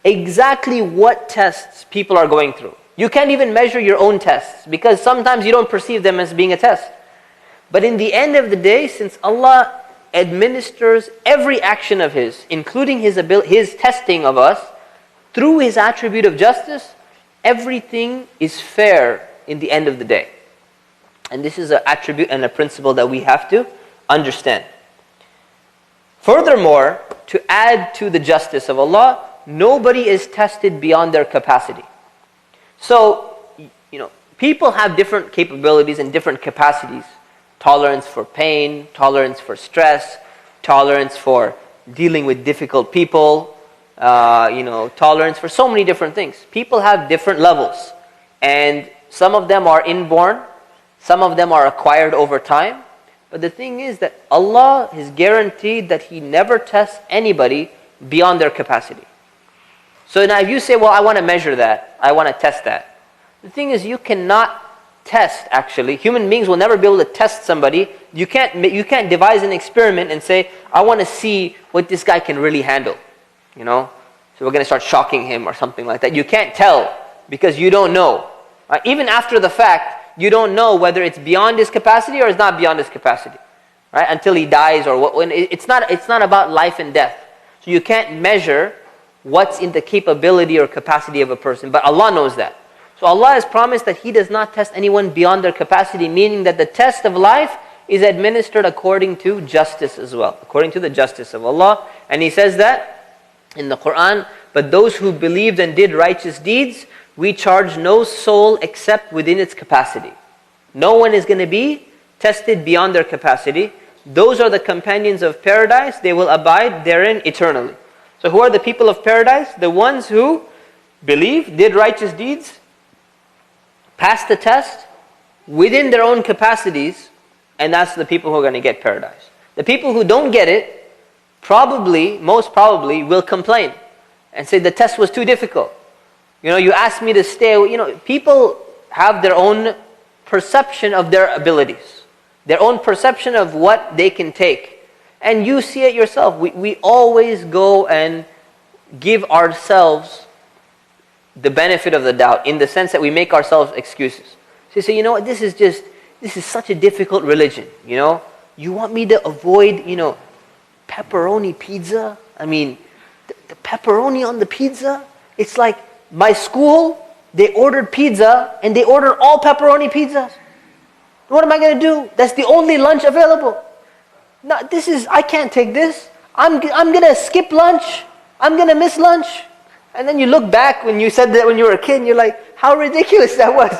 exactly what tests people are going through. You can't even measure your own tests, because sometimes you don't perceive them as being a test. But in the end of the day, since Allah administers every action of His, including His testing of us, through His attribute of justice, everything is fair in the end of the day. And this is an attribute and a principle that we have to understand. Furthermore, to add to the justice of Allah, nobody is tested beyond their capacity. So, people have different capabilities and different capacities. Tolerance for pain, tolerance for stress, tolerance for dealing with difficult people, tolerance for so many different things. People have different levels. And some of them are inborn, some of them are acquired over time, But the thing is that Allah is guaranteed that He never tests anybody beyond their capacity. So now if you say, well, I want to measure that, I want to test that. The thing is, you cannot test, actually. Human beings will never be able to test somebody. You can't devise an experiment and say, I want to see what this guy can really handle. You know? So we're going to start shocking him or something like that. You can't tell because you don't know. Right? Even after the fact, you don't know whether it's beyond his capacity or it's not beyond his capacity. Right? Until he dies or what. It's not about life and death. So you can't measure what's in the capability or capacity of a person. But Allah knows that. So Allah has promised that He does not test anyone beyond their capacity, meaning that the test of life is administered according to justice as well, according to the justice of Allah. And He says that in the Quran, but those who believed and did righteous deeds, we charge no soul except within its capacity. No one is going to be tested beyond their capacity. Those are the companions of paradise. They will abide therein eternally. So who are the people of paradise? The ones who believe, did righteous deeds, passed the test within their own capacities, and that's the people who are going to get paradise. The people who don't get it, most probably, will complain and say the test was too difficult. You know, you asked me to stay. You know, people have their own perception of their abilities, their own perception of what they can take. And you see it yourself. We always go and give ourselves the benefit of the doubt, in the sense that we make ourselves excuses. So you say, you know what, this is such a difficult religion, you know. You want me to avoid, pepperoni pizza? I mean, the pepperoni on the pizza, it's like my school, they ordered pizza and they ordered all pepperoni pizzas. What am I going to do? That's the only lunch available. No, I can't take this. I'm going to skip lunch. I'm going to miss lunch. And then you look back when you said that when you were a kid, and you're like, how ridiculous that was,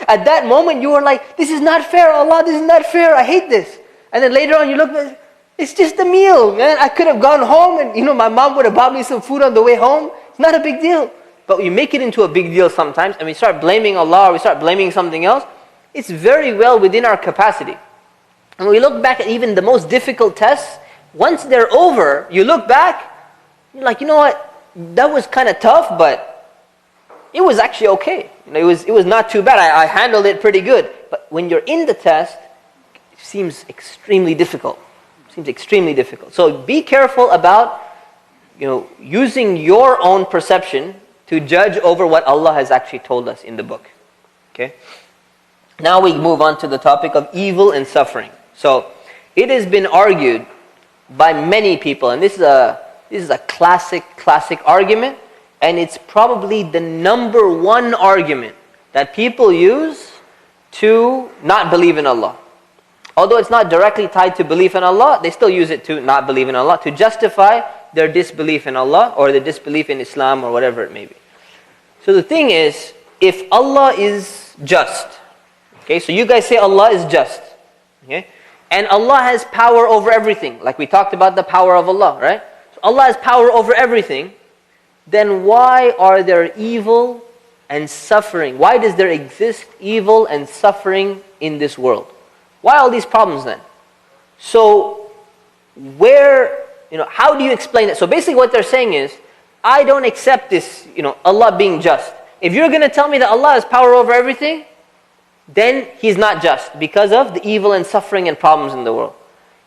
At that moment, you were like, this is not fair, Allah, this is not fair, I hate this. And then later on, you look back, it's just a meal, man. I could have gone home and, my mom would have bought me some food on the way home. It's not a big deal. But we make it into a big deal sometimes, and we start blaming Allah or we start blaming something else. It's very well within our capacity. And when we look back at even the most difficult tests, once they're over, you look back, you're like, you know what? That was kind of tough, but it was actually okay. It was not too bad. I handled it pretty good. But when you're in the test, it seems extremely difficult. So be careful about, using your own perception to judge over what Allah has actually told us in the book. Okay? Now we move on to the topic of evil and suffering. So it has been argued by many people, and this is a classic argument, and it's probably the number one argument that people use to not believe in Allah. Although it's not directly tied to belief in Allah, they still use it to not believe in Allah, to justify their disbelief in Allah or their disbelief in Islam or whatever it may be. So the thing is, if Allah is just, okay, so you guys say Allah is just, okay, and Allah has power over everything, like we talked about the power of Allah, right? So Allah has power over everything, then why are there evil and suffering? Why does there exist evil and suffering in this world? Why all these problems then? So how do you explain it? So basically what they're saying is, I don't accept this, Allah being just. If you're going to tell me that Allah has power over everything, then He's not just because of the evil and suffering and problems in the world.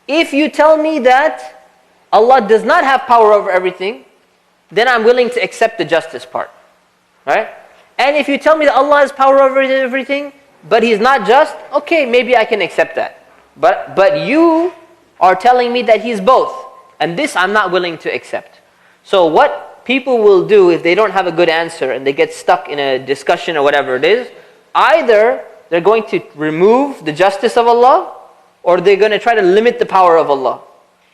If you tell me that Allah does not have power over everything, then I'm willing to accept the justice part. Right? And if you tell me that Allah has power over everything, but He's not just, okay, maybe I can accept that. But you are telling me that He's both. And this I'm not willing to accept. So what people will do if they don't have a good answer and they get stuck in a discussion or whatever it is, either they're going to remove the justice of Allah, or they're going to try to limit the power of Allah.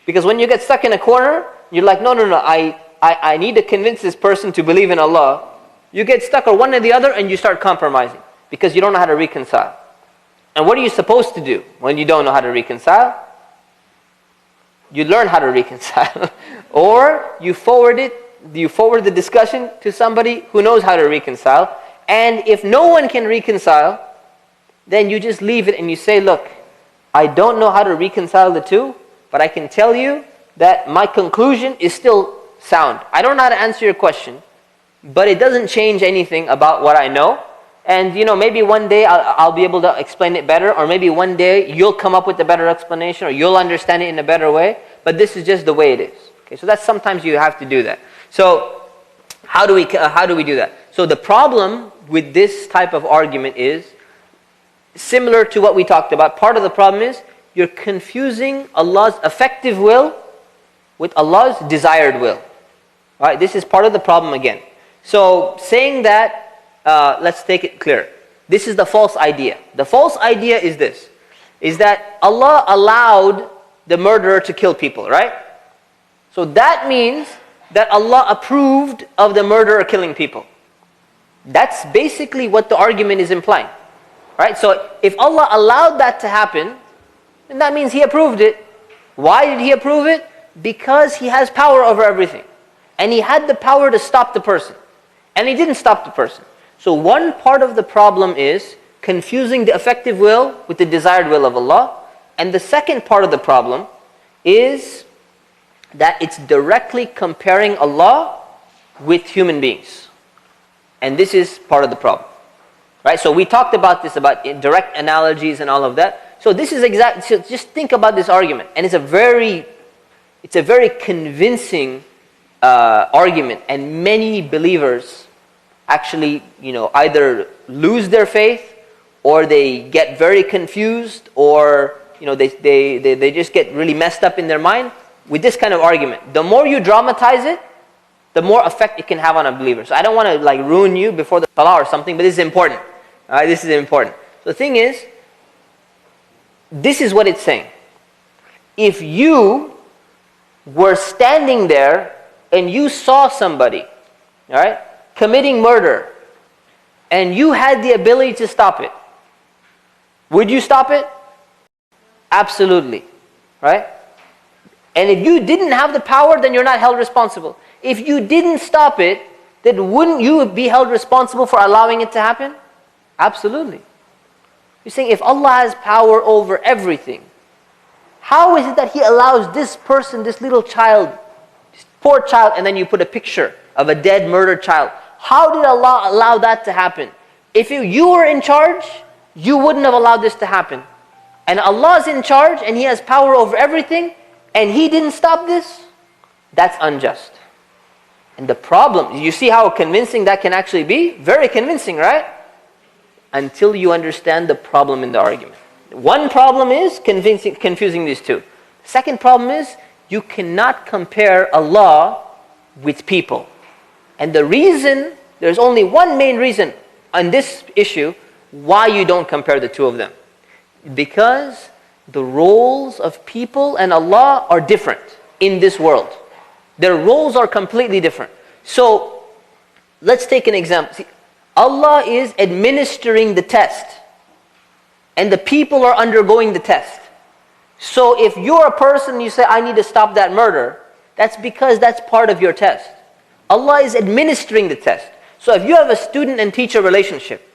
Because when you get stuck in a corner, you're like, no, I need to convince this person to believe in Allah. You get stuck on one or the other and you start compromising because you don't know how to reconcile. And what are you supposed to do when you don't know how to reconcile? You learn how to reconcile. Or you forward the discussion to somebody who knows how to reconcile. And if no one can reconcile, then you just leave it and you say, look, I don't know how to reconcile the two, but I can tell you that my conclusion is still sound. I don't know how to answer your question, but it doesn't change anything about what I know. And maybe one day I'll be able to explain it better, or maybe one day you'll come up with a better explanation, or you'll understand it in a better way. But this is just the way it is. Okay, so that's sometimes you have to do that. So how do we do that? So the problem with this type of argument is similar to what we talked about. Part of the problem is you're confusing Allah's effective will with Allah's desired will. All right, this is part of the problem again. So saying that, let's take it clear. This is the false idea. The false idea is this, is that Allah allowed the murderer to kill people, right? So that means that Allah approved of the murderer killing people. That's basically what the argument is implying. Right? So if Allah allowed that to happen, then that means He approved it. Why did He approve it? Because He has power over everything. And He had the power to stop the person. And He didn't stop the person. So one part of the problem is confusing the effective will with the desired will of Allah. And the second part of the problem is that it's directly comparing Allah with human beings. And this is part of the problem. Right? So we talked about this, about direct analogies and all of that. So this is so just think about this argument. And it's a very convincing argument. And many believers actually, either lose their faith, or they get very confused, or they just get really messed up in their mind with this kind of argument. The more you dramatize it, the more effect it can have on a believer. So I don't want to ruin you before the salah or something, but this is important. All right, this is important. So the thing is, this is what it's saying. If you were standing there and you saw somebody, all right, committing murder, and you had the ability to stop it, would you stop it? Absolutely. Right? And if you didn't have the power, then you're not held responsible. If you didn't stop it, then wouldn't you be held responsible for allowing it to happen? Absolutely. You're saying if Allah has power over everything, how is it that He allows this person, this little child, this poor child, and then you put a picture of a dead, murdered child? How did Allah allow that to happen? If you were in charge, you wouldn't have allowed this to happen. And Allah's in charge and He has power over everything, and He didn't stop this? That's unjust. And the problem, you see how convincing that can actually be? Very convincing, right? Until you understand the problem in the argument. One problem is confusing these two. The second problem is you cannot compare Allah with people. And the reason, there's only one main reason on this issue why you don't compare the two of them. Because the roles of people and Allah are different in this world. Their roles are completely different. So, let's take an example. See, Allah is administering the test, and the people are undergoing the test. So if you're a person, you say, I need to stop that murder, that's because that's part of your test. Allah is administering the test. So if you have a student and teacher relationship,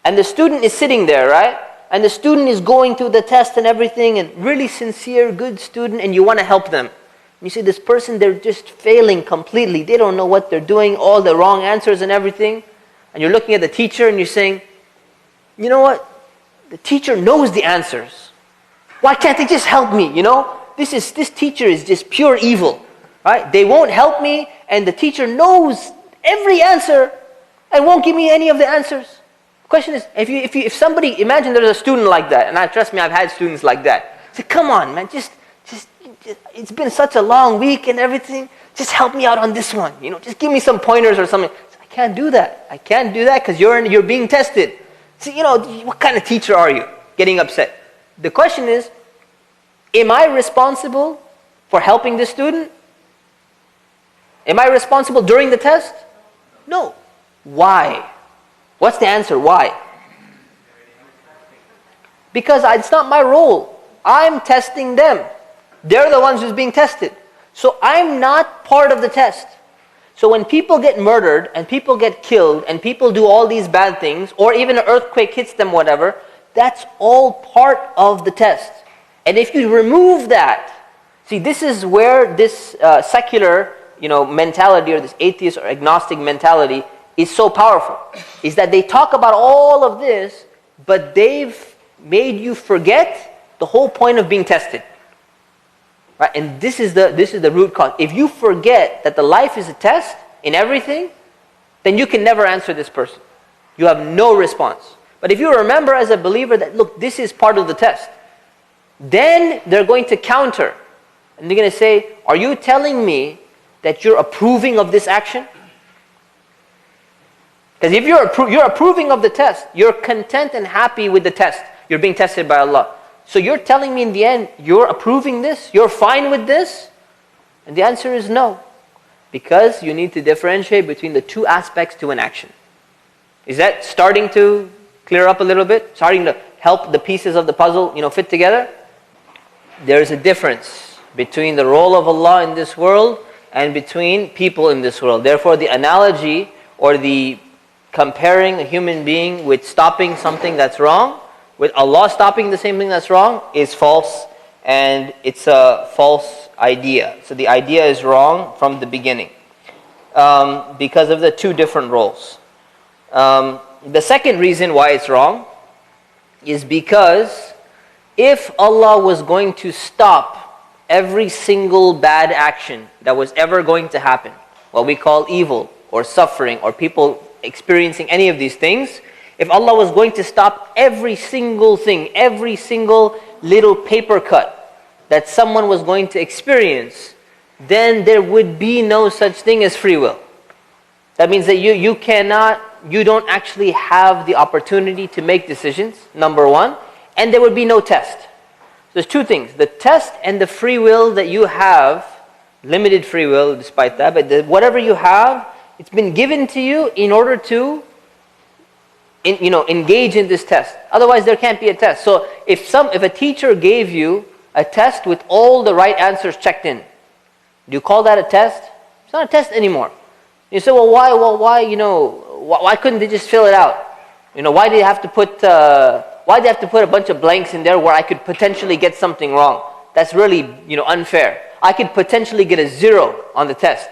and the student is sitting there, right? And the student is going through the test and everything, and really sincere, good student, and you want to help them. You see this person, they're just failing completely. They don't know what they're doing, all the wrong answers and everything. And you're looking at the teacher and you're saying, you know what? The teacher knows the answers. Why can't they just help me, This teacher is just pure evil, right? They won't help me, and the teacher knows every answer and won't give me any of the answers. The question is, if somebody, imagine there's a student like that, and trust me, I've had students like that. Say, come on, man, just it's been such a long week and everything. Just help me out on this one, Just give me some pointers or something. I can't do that. I can't do that because you're being tested. See, what kind of teacher are you? Getting upset. The question is, am I responsible for helping the student? Am I responsible during the test? No. Why? What's the answer? Why? Because it's not my role. I'm testing them. They're the ones who's being tested. So I'm not part of the test. So when people get murdered and people get killed and people do all these bad things, or even an earthquake hits them, whatever, that's all part of the test. And if you remove that, see, this is where this secular, mentality, or this atheist or agnostic mentality is so powerful. Is that they talk about all of this, but they've made you forget the whole point of being tested. Right? And this is the root cause. If you forget that the life is a test in everything, then you can never answer this person. You have no response. But if you remember as a believer that, look, this is part of the test, then they're going to counter. And they're going to say, are you telling me that you're approving of this action? Because if you're approving of the test, you're content and happy with the test. You're being tested by Allah. So you're telling me in the end, you're approving this? You're fine with this? And the answer is no. Because you need to differentiate between the two aspects to an action. Is that starting to clear up a little bit? Starting to help the pieces of the puzzle, fit together? There's a difference between the role of Allah in this world and between people in this world. Therefore, the analogy or the comparing a human being with stopping something that's wrong, with Allah stopping the same thing that's wrong, is false, and it's a false idea. So the idea is wrong from the beginning because of the two different roles. The second reason why it's wrong is because if Allah was going to stop every single bad action that was ever going to happen, what we call evil or suffering or people experiencing any of these things, if Allah was going to stop every single thing, every single little paper cut that someone was going to experience, then there would be no such thing as free will. That means that you don't actually have the opportunity to make decisions, number one, and there would be no test. There's two things, the test and the free will that you have, limited free will despite that, but whatever you have, it's been given to you in order to engage in this test. Otherwise there can't be a test. So if a teacher gave you a test with all the right answers checked in, do you call that a test? It's not a test anymore. You say, well, why? Why couldn't they just fill it out? Why do they have to put a bunch of blanks in there where I could potentially get something wrong? That's really, unfair. I could potentially get a 0 on the test.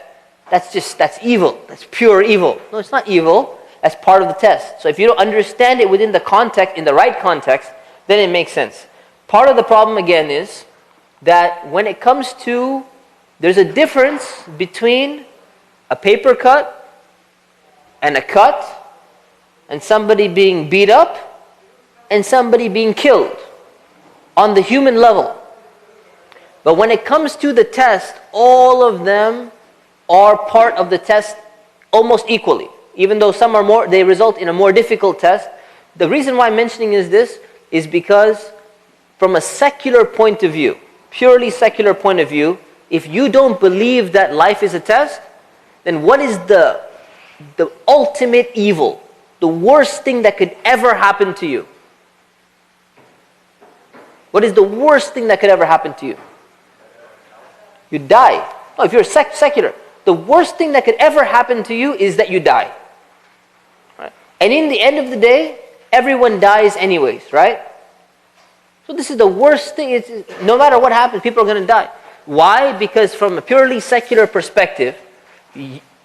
That's evil. That's pure evil. No, it's not evil. That's part of the test. So if you don't understand it within the context, in the right context, then it makes sense. Part of the problem again is that when it comes to, there's a difference between a paper cut and a cut and somebody being beat up and somebody being killed on the human level. But when it comes to the test, all of them are part of the test almost equally. Even though some are more, they result in a more difficult test. The reason why I'm mentioning this is because from a secular point of view, purely secular point of view, if you don't believe that life is a test, then what is the ultimate evil, the worst thing that could ever happen to you? What is the worst thing that could ever happen to you? You die. No, if you're secular, the worst thing that could ever happen to you is that you die. Right? And in the end of the day, everyone dies anyways, right? So this is the worst thing. No matter what happens, people are going to die. Why? Because from a purely secular perspective,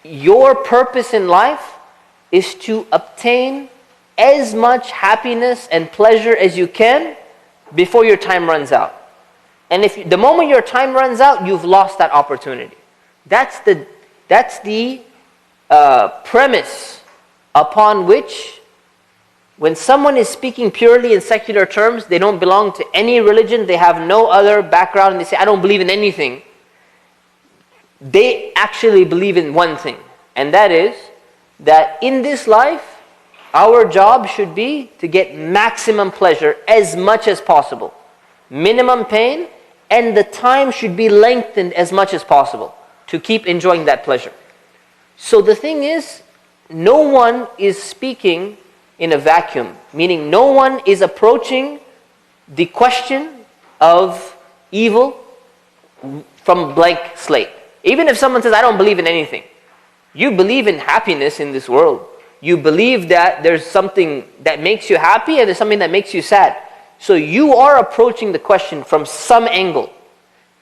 your purpose in life is to obtain as much happiness and pleasure as you can before your time runs out. And if the moment your time runs out, you've lost that opportunity. That's the premise upon which, when someone is speaking purely in secular terms, they don't belong to any religion, they have no other background, and they say, I don't believe in anything. They actually believe in one thing, and that is that in this life, our job should be to get maximum pleasure as much as possible. Minimum pain, and the time should be lengthened as much as possible to keep enjoying that pleasure. So the thing is, no one is speaking in a vacuum, meaning no one is approaching the question of evil from blank slate. Even if someone says, I don't believe in anything, you believe in happiness in this world. You believe that there's something that makes you happy and there's something that makes you sad. So you are approaching the question from some angle.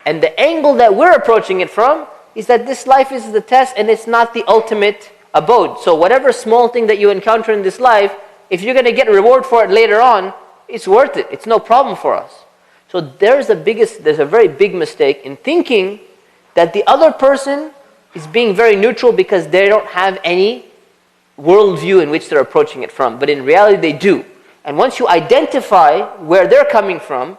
And the angle that we're approaching it from is that this life is the test and it's not the ultimate abode. So whatever small thing that you encounter in this life, if you're going to get reward for it later on, it's worth it. It's no problem for us. So there's a very big mistake in thinking that the other person is being very neutral because they don't have any worldview in which they're approaching it from. But in reality, they do. And once you identify where they're coming from,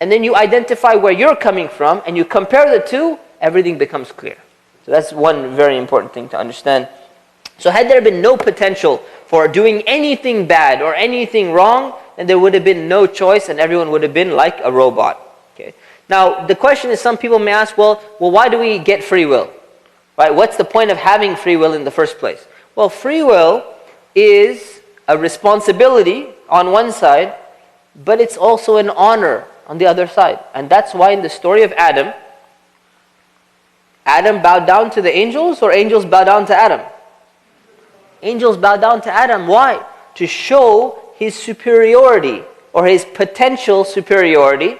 and then you identify where you're coming from, and you compare the two, everything becomes clear. So that's one very important thing to understand. So had there been no potential for doing anything bad or anything wrong, then there would have been no choice and everyone would have been like a robot. Okay. Now, the question is, some people may ask, well, why do we get free will? Right? What's the point of having free will in the first place? Well, free will is a responsibility on one side, but it's also an honor on the other side. And that's why in the story of Adam bowed down to the angels, or angels bowed down to Adam? Angels bowed down to Adam. Why? To show his superiority, or his potential superiority,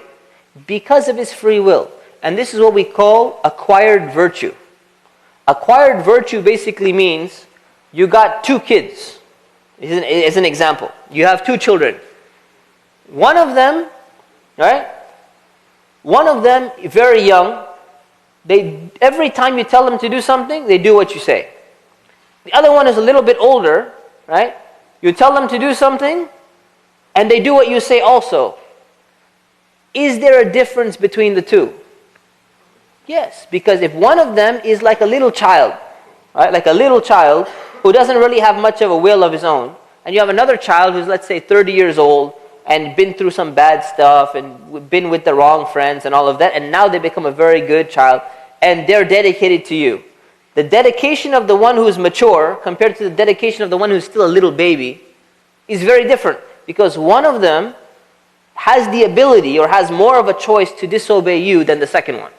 because of his free will. And this is what we call acquired virtue. Acquired virtue basically means you got 2 kids. As an example, you have 2 children. One of them, right? One of them, very young, every time you tell them to do something, they do what you say. The other one is a little bit older, right? You tell them to do something, and they do what you say also. Is there a difference between the two? Yes, because if one of them is like a little child, right? Like a little child who doesn't really have much of a will of his own, and you have another child who's, let's say, 30 years old, and been through some bad stuff, and been with the wrong friends and all of that, and now they become a very good child, and they're dedicated to you. The dedication of the one who is mature compared to the dedication of the one who's still a little baby is very different, because one of them has the ability or has more of a choice to disobey you than the second one.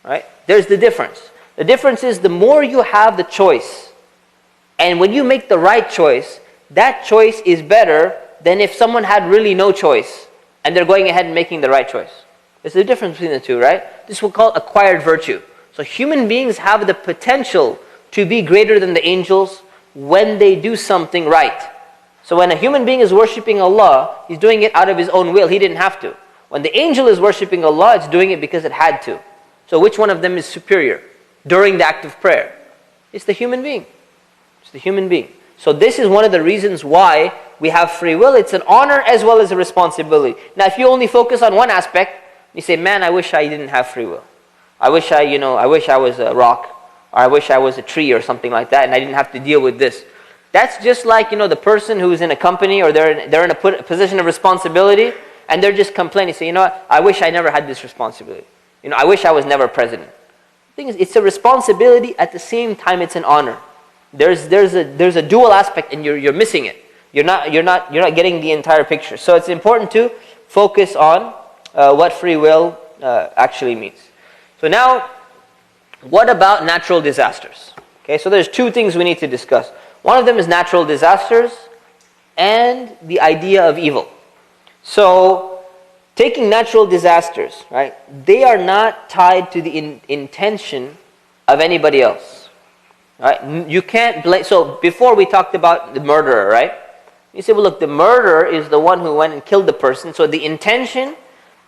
Right? There's the difference. The difference is the more you have the choice, and when you make the right choice, that choice is better than if someone had really no choice and they're going ahead and making the right choice. There's a difference between the two, right? This we call acquired virtue. So human beings have the potential to be greater than the angels when they do something right. So when a human being is worshipping Allah, he's doing it out of his own will. He didn't have to. When the angel is worshipping Allah, it's doing it because it had to. So which one of them is superior during the act of prayer? It's the human being. It's the human being. So this is one of the reasons why we have free will. It's an honor as well as a responsibility. Now if you only focus on one aspect, you say, man, I wish I didn't have free will. I wish I was a rock, or I wish I was a tree or something like that, and I didn't have to deal with this. That's just like, the person who's in a company, or they're in a position of responsibility, and they're just complaining. Say, I wish I never had this responsibility. I wish I was never president. The thing is, it's a responsibility, at the same time it's an honor. There's a dual aspect, and you're missing it. You're not getting the entire picture. So it's important to focus on what free will actually means. So now, what about natural disasters? Okay, so there's 2 things we need to discuss. One of them is natural disasters and the idea of evil. So, taking natural disasters, right? They are not tied to the intention of anybody else. Right? You can't blame. So before we talked about the murderer, right? You say, well, look, the murderer is the one who went and killed the person. So the intention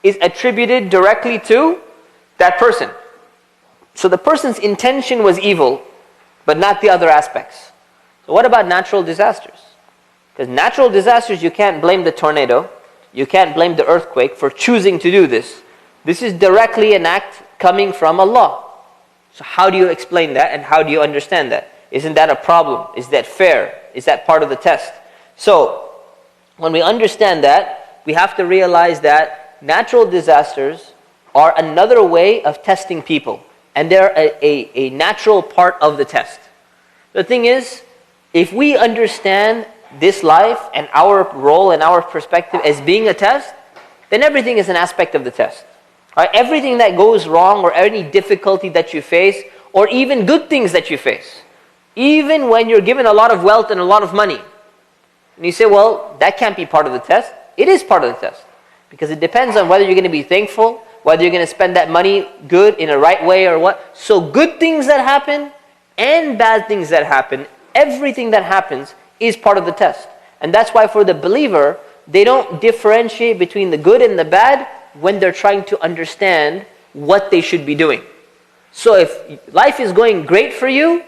is attributed directly to that person. So the person's intention was evil, but not the other aspects. So what about natural disasters? Because natural disasters, you can't blame the tornado. You can't blame the earthquake for choosing to do this. This is directly an act coming from Allah. So how do you explain that, and how do you understand that? Isn't that a problem? Is that fair? Is that part of the test? So, when we understand that, we have to realize that natural disasters are another way of testing people. And they're a natural part of the test. The thing is, if we understand this life and our role and our perspective as being a test, then everything is an aspect of the test. Right? Everything that goes wrong, or any difficulty that you face, or even good things that you face, even when you're given a lot of wealth and a lot of money, and you say, well, that can't be part of the test. It is part of the test. Because it depends on whether you're going to be thankful, whether you're going to spend that money good in a right way or what. So good things that happen and bad things that happen, everything that happens is part of the test. And that's why for the believer, they don't differentiate between the good and the bad when they're trying to understand what they should be doing. So if life is going great for you,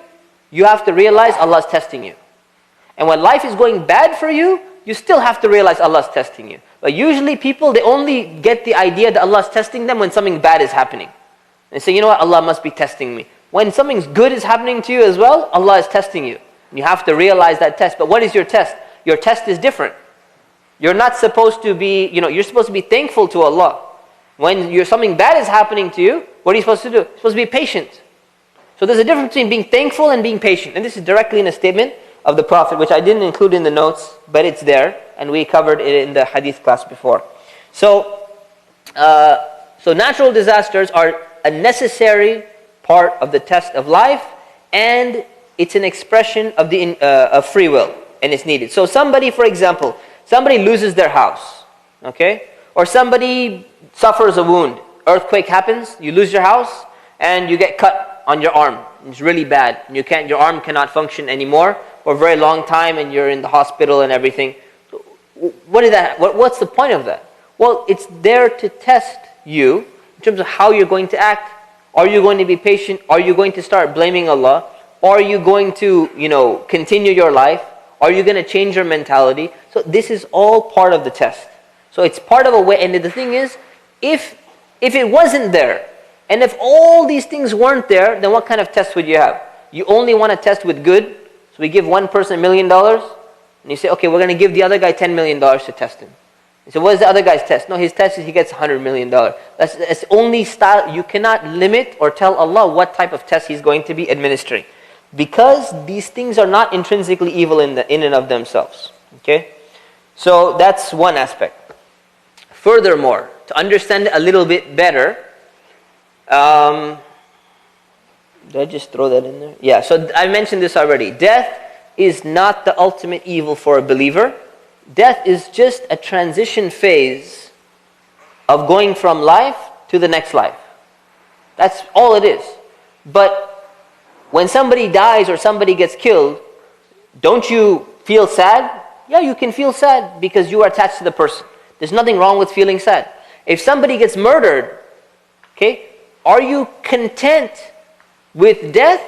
you have to realize Allah's testing you. And when life is going bad for you, you still have to realize Allah's testing you. But usually people, they only get the idea that Allah's testing them when something bad is happening. They say, you know what, Allah must be testing me. When something good is happening to you as well, Allah is testing you. You have to realize that test. But what is your test? Your test is different. You're not supposed to be, you're supposed to be thankful to Allah. When something bad is happening to you, what are you supposed to do? You're supposed to be patient. So there's a difference between being thankful and being patient. And this is directly in a statement of the Prophet, which I didn't include in the notes, but it's there, and we covered it in the hadith class before. So natural disasters are a necessary part of the test of life, and it's an expression of of free will, and it's needed. So somebody, for example, somebody loses their house, okay? Or somebody suffers a wound. Earthquake happens, you lose your house, and you get cut on your arm. It's really bad. Your arm cannot function anymore for a very long time, and you're in the hospital and everything. What's the point of that? Well, it's there to test you in terms of how you're going to act. Are you going to be patient? Are you going to start blaming Allah? Are you going to, continue your life? Are you going to change your mentality? So this is all part of the test. So it's part of a way. And the thing is, if it wasn't there, and if all these things weren't there, then what kind of test would you have? You only want to test with good. So we give one person $1 million, and you say, okay, we're going to give the other guy $10 million to test him. You say, what is the other guy's test? No, his test is he gets $100 million. That's only style. You cannot limit or tell Allah what type of test He's going to be administering. Because these things are not intrinsically evil in and of themselves. Okay? So that's one aspect. Furthermore, to understand it a little bit better, did I just throw that in there? Yeah, so I mentioned this already. Death is not the ultimate evil for a believer. Death is just a transition phase of going from life to the next life. That's all it is. But when somebody dies or somebody gets killed, don't you feel sad? Yeah, you can feel sad because you are attached to the person. There's nothing wrong with feeling sad. If somebody gets murdered, okay, are you content with death,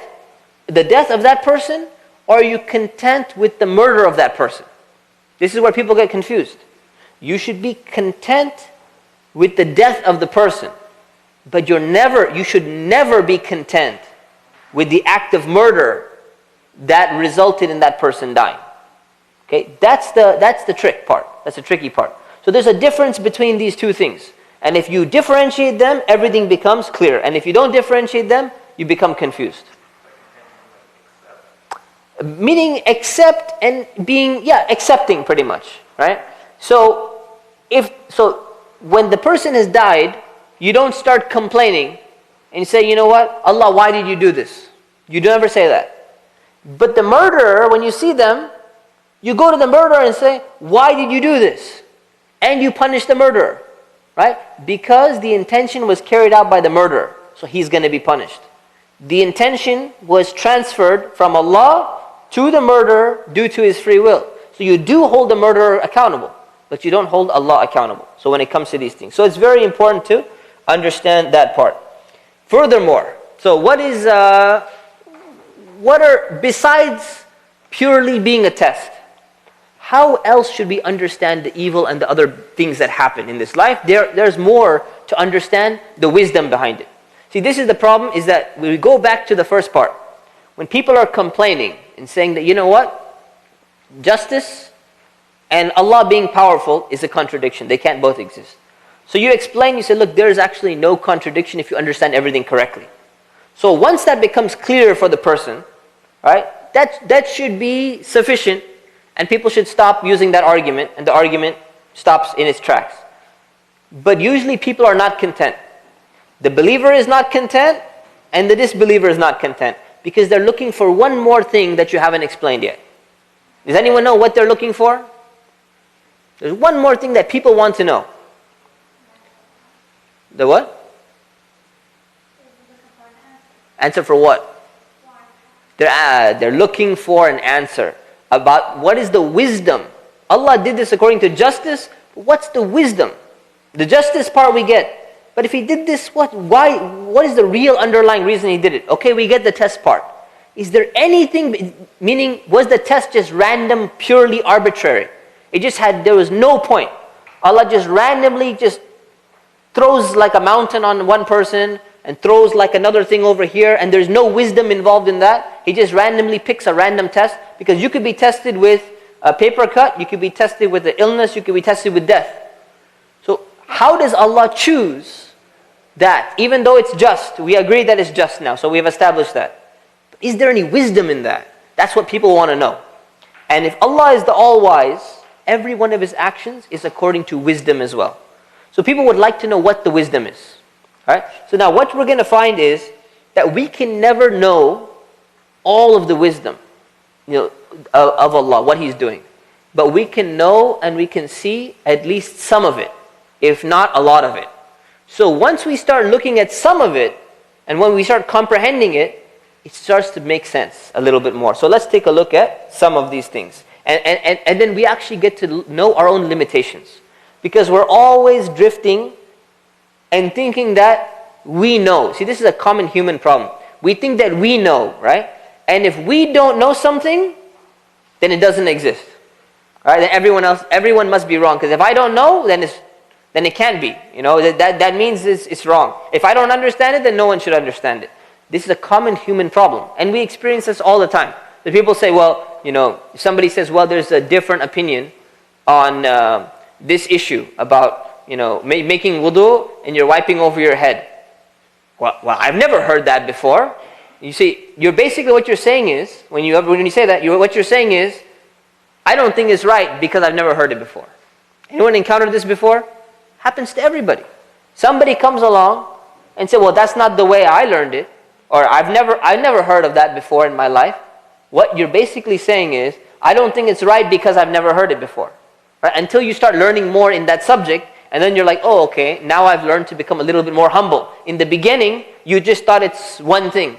the death of that person, or are you content with the murder of that person? This is where people get confused. You should be content with the death of the person, but you should never be content with the act of murder that resulted in that person dying. Okay, that's the trick part. That's the tricky part. So there's a difference between these two things. And if you differentiate them, everything becomes clear. And if you don't differentiate them, you become confused. Meaning accept and accepting pretty much, right? So when the person has died, you don't start complaining and you say, you know what, Allah, why did you do this? You don't ever say that. But the murderer, when you see them, you go to the murderer and say, why did you do this? And you punish the murderer, right? Because the intention was carried out by the murderer, so he's going to be punished. The intention was transferred from Allah to the murderer due to his free will. So you do hold the murderer accountable, but you don't hold Allah accountable. So when it comes to these things. So it's very important to understand that part. Furthermore, so besides purely being a test, how else should we understand the evil and the other things that happen in this life? There's more to understand the wisdom behind it. See, this is the problem, is that we go back to the first part. When people are complaining and saying that, you know what, justice and Allah being powerful is a contradiction. They can't both exist. So you explain, you say, look, there is actually no contradiction if you understand everything correctly. So once that becomes clear for the person, right, that should be sufficient, and people should stop using that argument, and the argument stops in its tracks. But usually people are not content. The believer is not content, and the disbeliever is not content, because they're looking for one more thing that you haven't explained yet. Does anyone know what they're looking for? There's one more thing that people want to know. The what? Answer for what? They're looking for an answer about what is the wisdom. Allah did this according to justice, but what's the wisdom? The justice part we get. But if He did this, why? What is the real underlying reason He did it? Okay, we get the test part. Is there anything, meaning, was the test just random, purely arbitrary? There was no point. Allah just randomly just throws like a mountain on one person and throws like another thing over here, and there's no wisdom involved in that. He just randomly picks a random test, because you could be tested with a paper cut, you could be tested with the illness, you could be tested with death. So how does Allah choose that? Even though it's just, we agree that it's just now, so we have established that. Is there any wisdom in that? That's what people want to know. And if Allah is the all-wise, every one of His actions is according to wisdom as well. So people would like to know what the wisdom is. Right? So now what we're going to find is that we can never know all of the wisdom, of Allah, what He's doing. But we can know and we can see at least some of it, if not a lot of it. So once we start looking at some of it, and when we start comprehending it, it starts to make sense a little bit more. So let's take a look at some of these things. And then we actually get to know our own limitations. Because we're always drifting and thinking that we know. See, this is a common human problem. We think that we know, right? And if we don't know something, then it doesn't exist. Right? Then everyone must be wrong. Because if I don't know, then it can't be. That means it's wrong. If I don't understand it, then no one should understand it. This is a common human problem. And we experience this all the time. The people say, well, if somebody says, well, there's a different opinion on this issue about, making wudu and you're wiping over your head. Well, I've never heard that before. You see, what you're saying is, when you say that, what you're saying is, I don't think it's right because I've never heard it before. Anyone encountered this before? Happens to everybody. Somebody comes along and says, well, that's not the way I learned it. Or I've never heard of that before in my life. What you're basically saying is, I don't think it's right because I've never heard it before. Right? Until you start learning more in that subject, and then you're like, oh, okay, now I've learned to become a little bit more humble. In the beginning, you just thought it's one thing.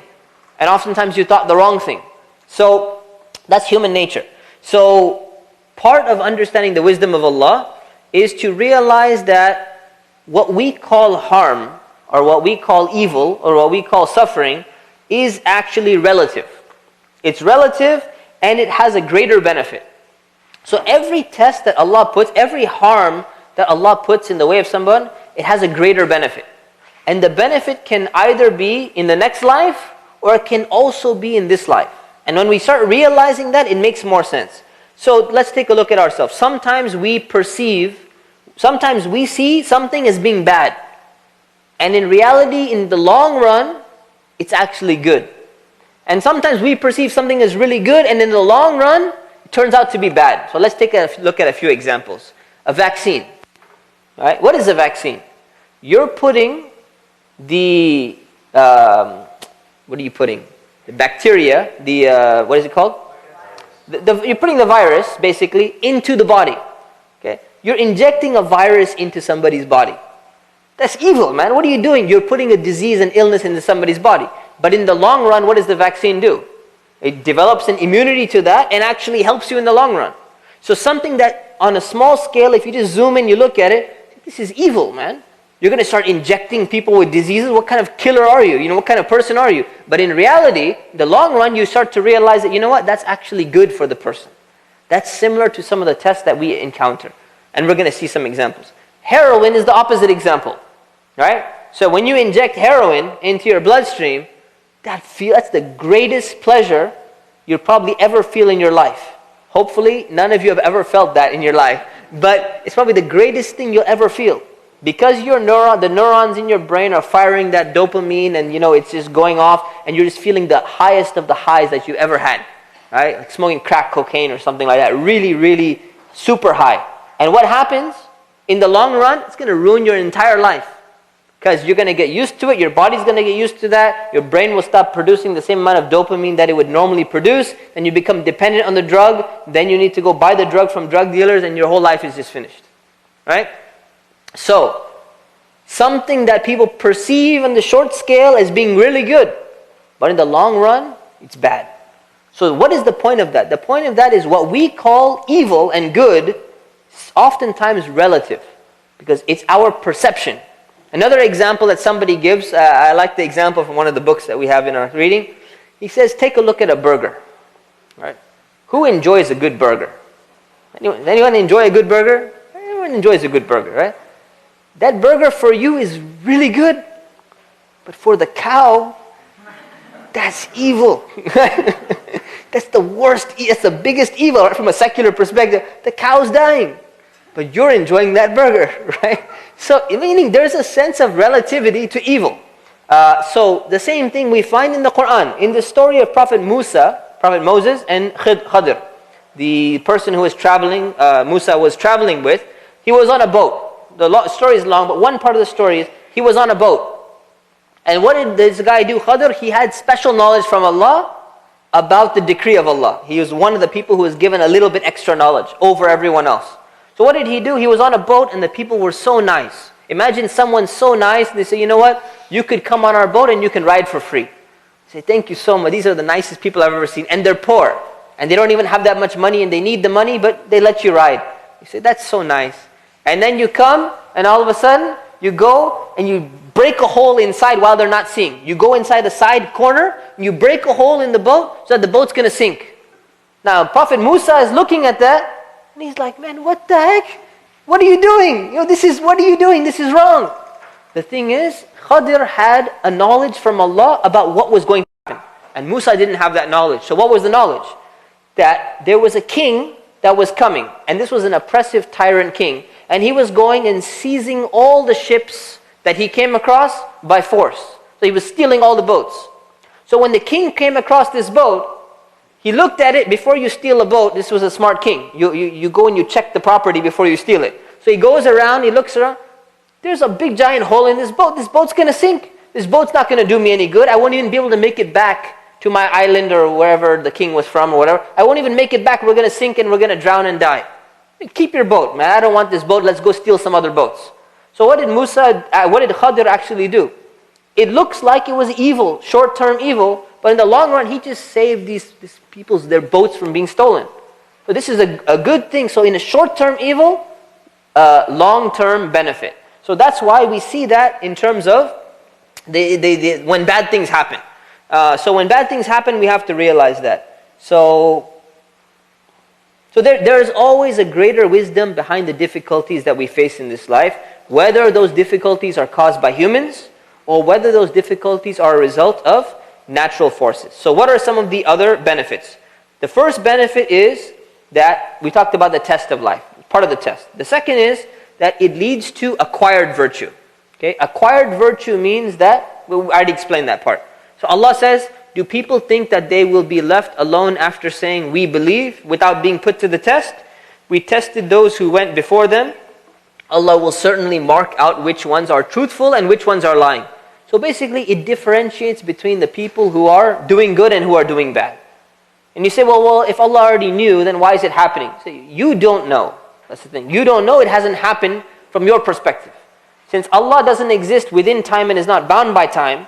And oftentimes you thought the wrong thing. So that's human nature. So part of understanding the wisdom of Allah is to realize that what we call harm, or what we call evil, or what we call suffering, is actually relative. It's relative, and it has a greater benefit. So every test that Allah puts, every harm that Allah puts in the way of someone, it has a greater benefit. And the benefit can either be in the next life, or it can also be in this life. And when we start realizing that, it makes more sense. So let's take a look at ourselves. Sometimes we see something as being bad. And in reality, in the long run, it's actually good. And sometimes we perceive something as really good, and in the long run, it turns out to be bad. So let's take a look at a few examples. A vaccine. Right? What is a vaccine? You're putting the, what are you putting? The bacteria, what is it called? You're putting the virus, basically, into the body. Okay? You're injecting a virus into somebody's body. That's evil, man. What are you doing? You're putting a disease and illness into somebody's body. But in the long run, what does the vaccine do? It develops an immunity to that and actually helps you in the long run. So something that on a small scale, if you just zoom in, you look at it, this is evil, man. You're going to start injecting people with diseases. What kind of killer are you? What kind of person are you? But in reality, the long run, you start to realize that, that's actually good for the person. That's similar to some of the tests that we encounter. And we're going to see some examples. Heroin is the opposite example. Right? So when you inject heroin into your bloodstream, that's the greatest pleasure you'll probably ever feel in your life. Hopefully, none of you have ever felt that in your life. But it's probably the greatest thing you'll ever feel. Because the neurons in your brain are firing that dopamine, and it's just going off, and you're just feeling the highest of the highs that you ever had. Right? Like smoking crack cocaine or something like that. Really, really super high. And what happens? In the long run, it's going to ruin your entire life. Because you're going to get used to it, your body's going to get used to that, your brain will stop producing the same amount of dopamine that it would normally produce, then you become dependent on the drug, then you need to go buy the drug from drug dealers, and your whole life is just finished. Right? So, Something that people perceive on the short scale as being really good. But in the long run, it's bad. So what is the point of that? The point of that is what we call evil and good is oftentimes relative. Because it's our perception. Another example that somebody gives, I like the example from one of the books that we have in our reading. He says, take a look at a burger. Right? Who enjoys a good burger? Anyone enjoy a good burger? Everyone enjoys a good burger, right? That burger for you is really good. But for the cow, that's evil. That's the worst, that's the biggest evil, right? From a secular perspective. The cow's dying. But you're enjoying that burger, right? So, meaning there's a sense of relativity to evil. So, the same thing we find in the Quran. In the story of Prophet Moses and Khidr, the person who was traveling, Musa was traveling with, he was on a boat. The story is long, but one part of the story is, he was on a boat. And what did this guy do, Khidr? He had special knowledge from Allah about the decree of Allah. He was one of the people who was given a little bit extra knowledge over everyone else. So what did he do? He was on a boat and the people were so nice. Imagine someone so nice, and they say, you know what? You could come on our boat and you can ride for free. Say, thank you so much. These are the nicest people I've ever seen. And they're poor. And they don't even have that much money and they need the money, but they let you ride. You say, that's so nice. And then you come and all of a sudden, you go and you break a hole inside while they're not seeing. You go inside the side corner, and you break a hole in the boat so that the boat's going to sink. Now, Prophet Musa is looking at that, and he's like, man, what the heck? What are you doing? What are you doing? This is wrong. The thing is, Khidr had a knowledge from Allah about what was going to happen. And Musa didn't have that knowledge. So what was the knowledge? That there was a king that was coming. And this was an oppressive tyrant king. And he was going and seizing all the ships that he came across by force. So he was stealing all the boats. So when the king came across this boat, he looked at it. Before you steal a boat, this was a smart king. You go and you check the property before you steal it. So he goes around, he looks around. There's a big giant hole in this boat. This boat's going to sink. This boat's not going to do me any good. I won't even be able to make it back to my island or wherever the king was from or whatever. I won't even make it back. We're going to sink and we're going to drown and die. Keep your boat, man. I don't want this boat. Let's go steal some other boats. So what did Khidr actually do? It looks like it was evil, short-term evil, but in the long run, he just saved these their boats from being stolen. So this is a good thing. So in a short-term evil, long-term benefit. So that's why we see that in terms of when bad things happen. So when bad things happen, we have to realize that. So there is always a greater wisdom behind the difficulties that we face in this life, whether those difficulties are caused by humans or whether those difficulties are a result of natural forces. So what are some of the other benefits? The first benefit is that we talked about the test of life, part of the test. The second is that it leads to acquired virtue. Okay? Acquired virtue means that, I already explained that part. So Allah says, do people think that they will be left alone after saying, we believe, without being put to the test? We tested those who went before them. Allah will certainly mark out which ones are truthful and which ones are lying. So basically, it differentiates between the people who are doing good and who are doing bad. And you say, well, if Allah already knew, then why is it happening? So you don't know. That's the thing. You don't know. It hasn't happened from your perspective. Since Allah doesn't exist within time and is not bound by time,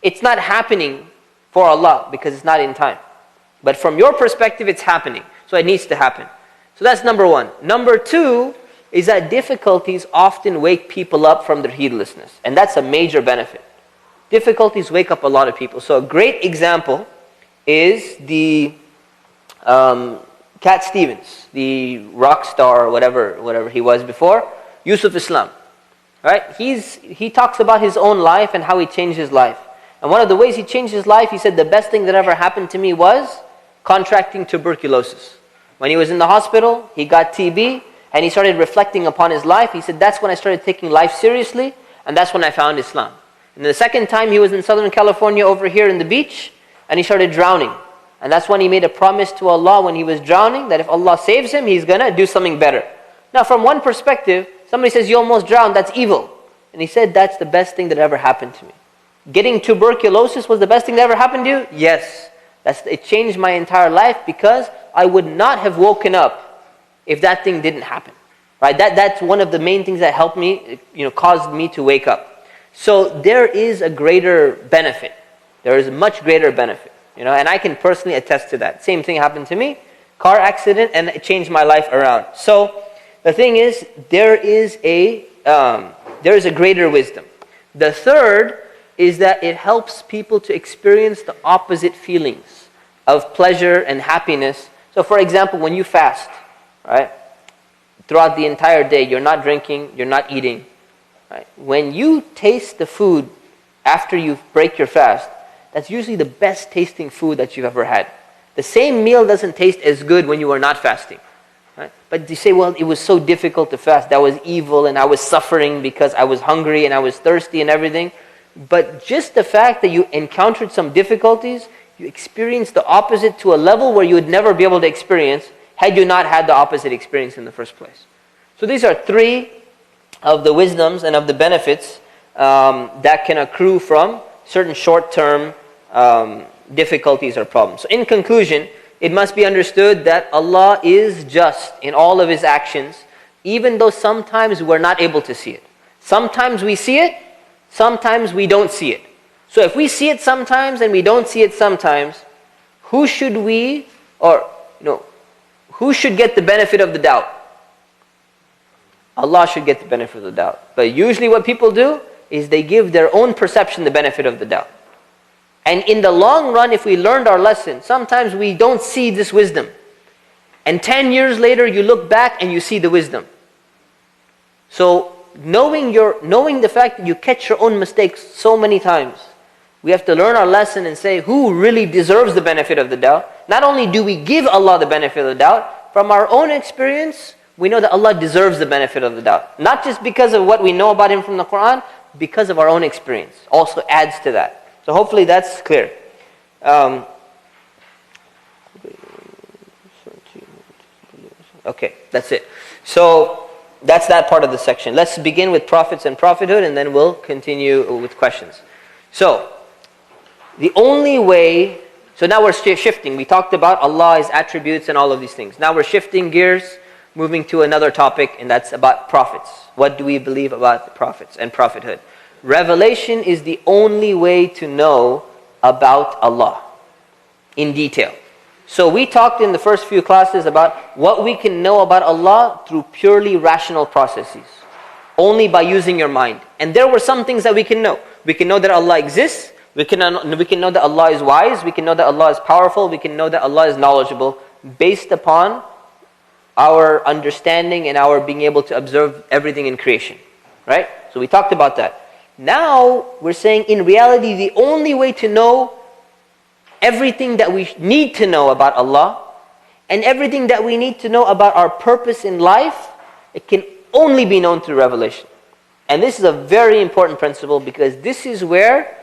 it's not happening for Allah because it's not in time. But from your perspective, it's happening. So it needs to happen. So that's number one. Number two is that difficulties often wake people up from their heedlessness. And that's a major benefit. Difficulties wake up a lot of people. So a great example is the Cat Stevens, the rock star or whatever he was before, Yusuf Islam. Right? He talks about his own life and how he changed his life. And one of the ways he changed his life, he said, the best thing that ever happened to me was contracting tuberculosis. When he was in the hospital, he got TB, and he started reflecting upon his life. He said, that's when I started taking life seriously, and that's when I found Islam. And the second time, he was in Southern California over here in the beach, and he started drowning. And that's when he made a promise to Allah when he was drowning, that if Allah saves him, he's going to do something better. Now, from one perspective, somebody says, you almost drowned, that's evil. And he said, that's the best thing that ever happened to me. Getting tuberculosis was the best thing that ever happened to you? Yes. It changed my entire life because I would not have woken up if that thing didn't happen. Right? That's one of the main things that helped me, caused me to wake up. So there is a greater benefit. There is a much greater benefit. And I can personally attest to that. Same thing happened to me, car accident, and it changed my life around. So the thing is, there is a greater wisdom. The third is that it helps people to experience the opposite feelings of pleasure and happiness. So for example, when you fast, right? Throughout the entire day, you're not drinking, you're not eating. Right? When you taste the food after you break your fast, that's usually the best tasting food that you've ever had. The same meal doesn't taste as good when you are not fasting. Right? But you say, well, it was so difficult to fast, that was evil, and I was suffering because I was hungry and I was thirsty and everything. But just the fact that you encountered some difficulties, you experienced the opposite to a level where you would never be able to experience had you not had the opposite experience in the first place. So these are three of the wisdoms and of the benefits that can accrue from certain short-term difficulties or problems. So in conclusion, it must be understood that Allah is just in all of His actions, even though sometimes we're not able to see it. Sometimes we see it, sometimes we don't see it. So if we see it sometimes and we don't see it sometimes, who should get the benefit of the doubt? Allah should get the benefit of the doubt. But usually what people do is they give their own perception the benefit of the doubt. And in the long run, if we learned our lesson, sometimes we don't see this wisdom. And 10 years later, you look back and you see the wisdom. So knowing the fact that you catch your own mistakes so many times, we have to learn our lesson and say, who really deserves the benefit of the doubt? Not only do we give Allah the benefit of the doubt, from our own experience, we know that Allah deserves the benefit of the doubt. Not just because of what we know about Him from the Quran, because of our own experience. Also adds to that. So hopefully that's clear. Okay, that's it. So that's that part of the section. Let's begin with prophets and prophethood, and then we'll continue with questions. So, the only way... So now we're shifting. We talked about Allah, His attributes, and all of these things. Now we're shifting gears, moving to another topic, and that's about prophets. What do we believe about the prophets and prophethood? Revelation is the only way to know about Allah in detail. So we talked in the first few classes about what we can know about Allah through purely rational processes, only by using your mind. And there were some things that we can know. We can know that Allah exists. We can know that Allah is wise. We can know that Allah is powerful. We can know that Allah is knowledgeable based upon our understanding and our being able to observe everything in creation. Right? So we talked about that. Now we're saying in reality the only way to know everything that we need to know about Allah and everything that we need to know about our purpose in life, it can only be known through revelation. And this is a very important principle because this is where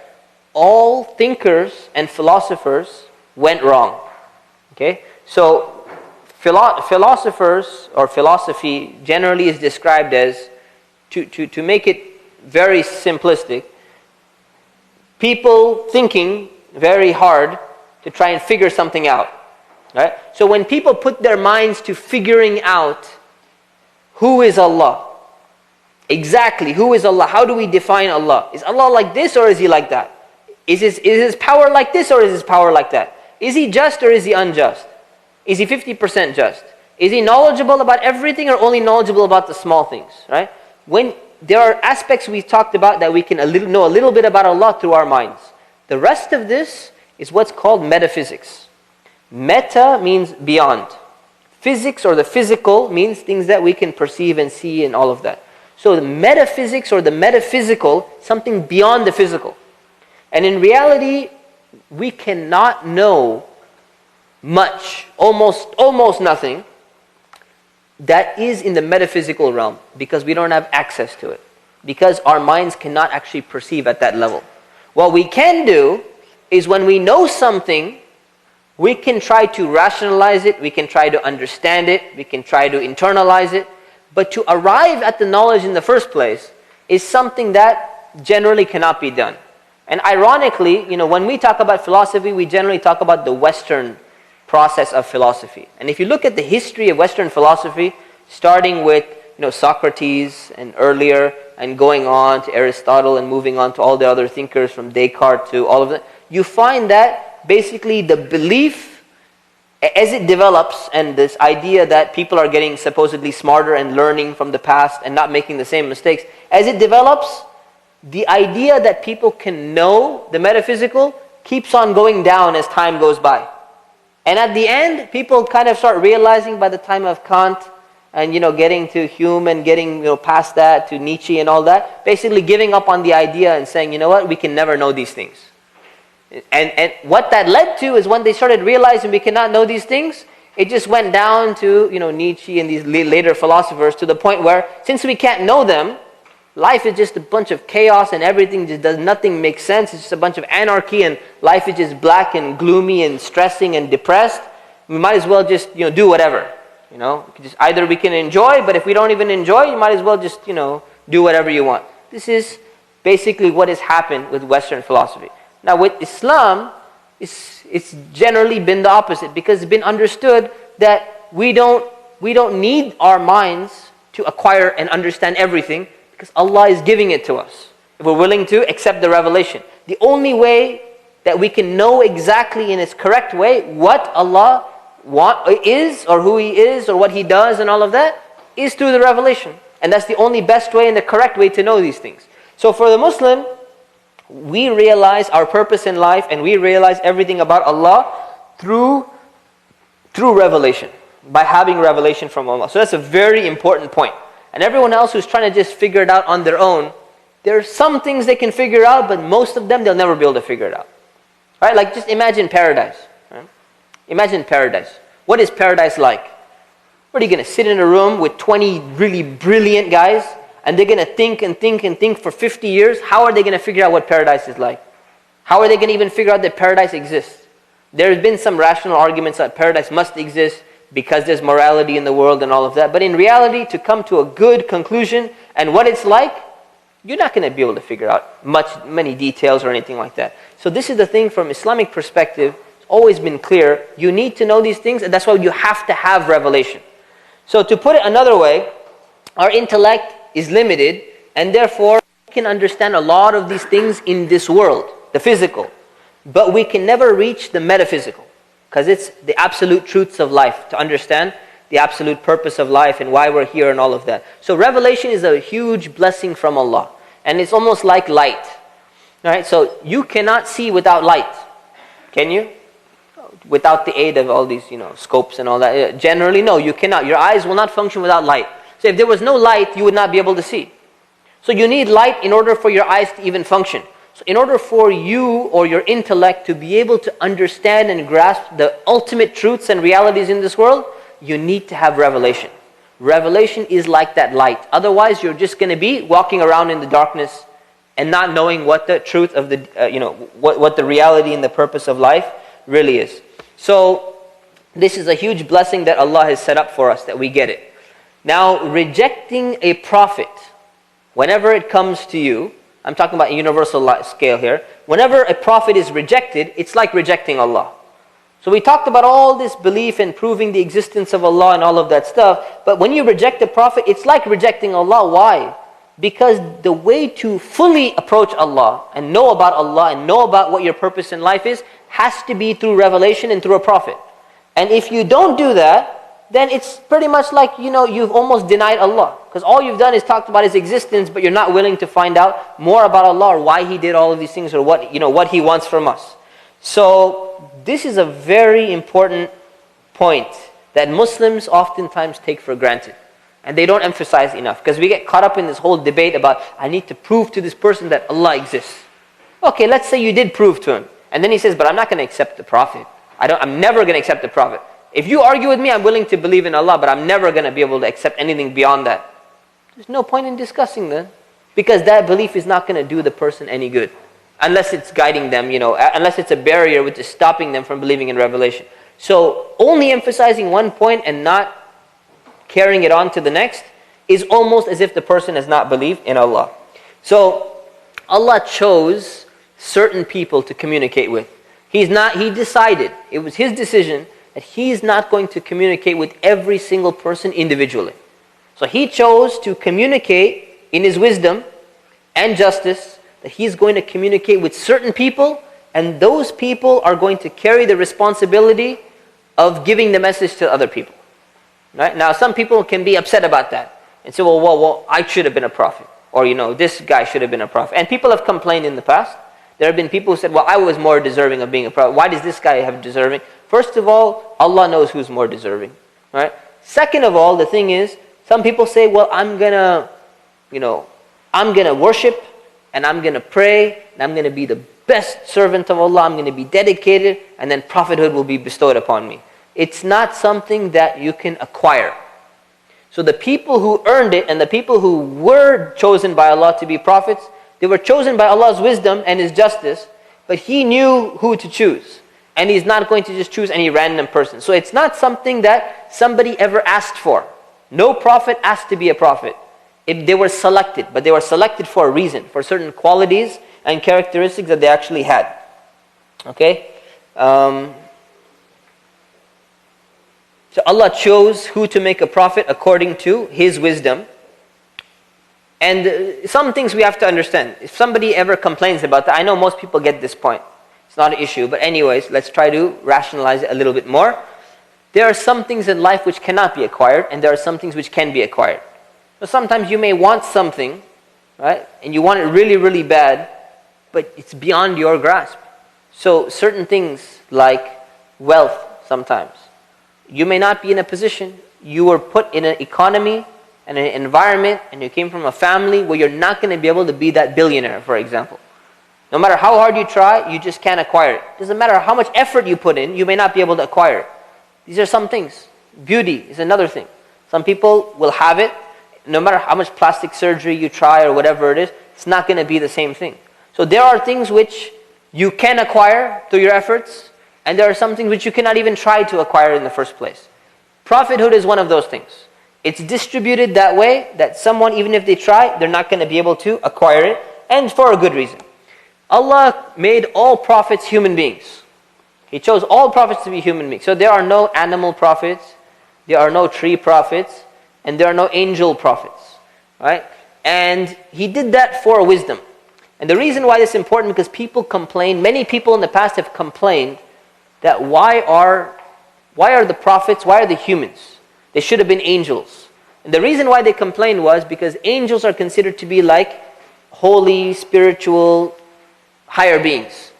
all thinkers and philosophers went wrong. Okay? So philosophers or philosophy generally is described as, to make it very simplistic, people thinking very hard to try and figure something out. Right? So when people put their minds to figuring out who is Allah, exactly who is Allah, how do we define Allah? Is Allah like this or is He like that? Is His power like this or is His power like that? Is He just or is He unjust? Is He 50% just? Is He knowledgeable about everything or only knowledgeable about the small things? Right? When there are aspects we talked about that we can know a little bit about Allah through our minds. The rest of this is what's called metaphysics. Meta means beyond. Physics or the physical means things that we can perceive and see and all of that. So the metaphysics or the metaphysical, something beyond the physical. And in reality, we cannot know much, almost nothing, that is in the metaphysical realm because we don't have access to it. Because our minds cannot actually perceive at that level. What we can do is when we know something, we can try to rationalize it, we can try to understand it, we can try to internalize it. But to arrive at the knowledge in the first place is something that generally cannot be done. And ironically, when we talk about philosophy, we generally talk about the Western process of philosophy. And if you look at the history of Western philosophy, starting with Socrates and earlier, and going on to Aristotle and moving on to all the other thinkers from Descartes to all of that, you find that basically the belief, as it develops, and this idea that people are getting supposedly smarter and learning from the past and not making the same mistakes, as it develops, the idea that people can know the metaphysical keeps on going down as time goes by. And at the end, people kind of start realizing by the time of Kant and getting to Hume and getting past that to Nietzsche and all that, basically giving up on the idea and saying, you know what, we can never know these things. And what that led to is when they started realizing we cannot know these things, it just went down to Nietzsche and these later philosophers, to the point where since we can't know them, life is just a bunch of chaos and everything just does nothing make sense. It's just a bunch of anarchy and life is just black and gloomy and stressing and depressed. We might as well just do whatever. Just either we can enjoy, but if we don't even enjoy, you might as well just do whatever you want. This is basically what has happened with Western philosophy. Now with Islam, it's generally been the opposite, because it's been understood that we don't need our minds to acquire and understand everything, because Allah is giving it to us. If we're willing to accept the revelation. The only way that we can know exactly in its correct way what Allah is, or who He is, or what He does and all of that, is through the revelation. And that's the only best way and the correct way to know these things. So for the Muslim, we realize our purpose in life and we realize everything about Allah through revelation, by having revelation from Allah. So that's a very important point. And everyone else who's trying to just figure it out on their own, there are some things they can figure out, but most of them they'll never be able to figure it out. Right? Like just imagine paradise. Right? Imagine paradise. What is paradise like? What are you going to sit in a room with 20 really brilliant guys, and they're going to think and think and think for 50 years? How are they going to figure out what paradise is like? How are they going to even figure out that paradise exists? There have been some rational arguments that paradise must exist because there's morality in the world and all of that. But in reality, to come to a good conclusion and what it's like, you're not going to be able to figure out many details or anything like that. So this is the thing from Islamic perspective. It's always been clear. You need to know these things, and that's why you have to have revelation. So to put it another way, our intellect is limited, and therefore we can understand a lot of these things in this world, the physical. But we can never reach the metaphysical, because it's the absolute truths of life, to understand the absolute purpose of life and why we're here and all of that. So revelation is a huge blessing from Allah. And it's almost like light. Right? So you cannot see without light. Can you? Without the aid of all these, scopes and all that. Generally, no, you cannot. Your eyes will not function without light. So if there was no light, you would not be able to see. So you need light in order for your eyes to even function. So in order for you or your intellect to be able to understand and grasp the ultimate truths and realities in this world, you need to have revelation. Revelation is like that light. Otherwise, you're just going to be walking around in the darkness and not knowing what the truth of the, what the reality and the purpose of life really is. So this is a huge blessing that Allah has set up for us, that we get it. Now, rejecting a prophet, whenever it comes to you, I'm talking about a universal scale here. Whenever a prophet is rejected, it's like rejecting Allah. So we talked about all this belief and proving the existence of Allah and all of that stuff. But when you reject a prophet, it's like rejecting Allah. Why? Because the way to fully approach Allah and know about Allah and know about what your purpose in life is has to be through revelation and through a prophet. And if you don't do that, then it's pretty much like, you've almost denied Allah. Because all you've done is talked about His existence, but you're not willing to find out more about Allah or why He did all of these things or what He wants from us. So this is a very important point that Muslims oftentimes take for granted. And they don't emphasize enough. Because we get caught up in this whole debate about, I need to prove to this person that Allah exists. Okay, let's say you did prove to him. And then he says, but I'm not going to accept the Prophet. I'm never going to accept the Prophet. If you argue with me, I'm willing to believe in Allah, but I'm never going to be able to accept anything beyond that. There's no point in discussing that. Because that belief is not going to do the person any good. Unless it's guiding them, unless it's a barrier which is stopping them from believing in revelation. So only emphasizing one point and not carrying it on to the next is almost as if the person has not believed in Allah. So Allah chose certain people to communicate with. He decided, it was His decision, that He's not going to communicate with every single person individually. So he chose to communicate in his wisdom and justice that he's going to communicate with certain people, and those people are going to carry the responsibility of giving the message to other people. Right? Now some people can be upset about that and say, well, I should have been a prophet. Or this guy should have been a prophet. And people have complained in the past. There have been people who said, well, I was more deserving of being a prophet. Why does this guy have deserving? First of all, Allah knows who's more deserving. Right? Second of all, the thing is, some people say, well, I'm gonna worship and I'm gonna pray and I'm gonna be the best servant of Allah. I'm gonna be dedicated, and then prophethood will be bestowed upon me. It's not something that you can acquire. So the people who earned it and the people who were chosen by Allah to be prophets, they were chosen by Allah's wisdom and His justice, but He knew who to choose. And He's not going to just choose any random person. So it's not something that somebody ever asked for. No prophet asked to be a prophet. They were selected, but they were selected for a reason, for certain qualities and characteristics that they actually had. Okay? So Allah chose who to make a prophet according to His wisdom. And some things we have to understand. If somebody ever complains about that, I know most people get this point. It's not an issue. But anyways, let's try to rationalize it a little bit more. There are some things in life which cannot be acquired, and there are some things which can be acquired. So sometimes you may want something, right? And you want it really, really bad, but it's beyond your grasp. So certain things like wealth sometimes. You may not be in a position, you were put in an economy and an environment, and you came from a family where you're not going to be able to be that billionaire, for example. No matter how hard you try, you just can't acquire it. Doesn't matter how much effort you put in, you may not be able to acquire it. These are some things. Beauty is another thing. Some people will have it, no matter how much plastic surgery you try or whatever it is, it's not going to be the same thing. So there are things which you can acquire through your efforts, and there are some things which you cannot even try to acquire in the first place. Prophethood is one of those things. It's distributed that way that someone, even if they try, they're not going to be able to acquire it, and for a good reason. Allah made all prophets human beings. He chose all prophets to be human beings. So there are no animal prophets, there are no tree prophets, and there are no angel prophets. Right? And He did that for wisdom. And the reason why this is important, because people complain, many people in the past have complained that why are the prophets, why are the humans? They should have been angels. And the reason why they complained was because angels are considered to be like holy, spiritual, higher beings.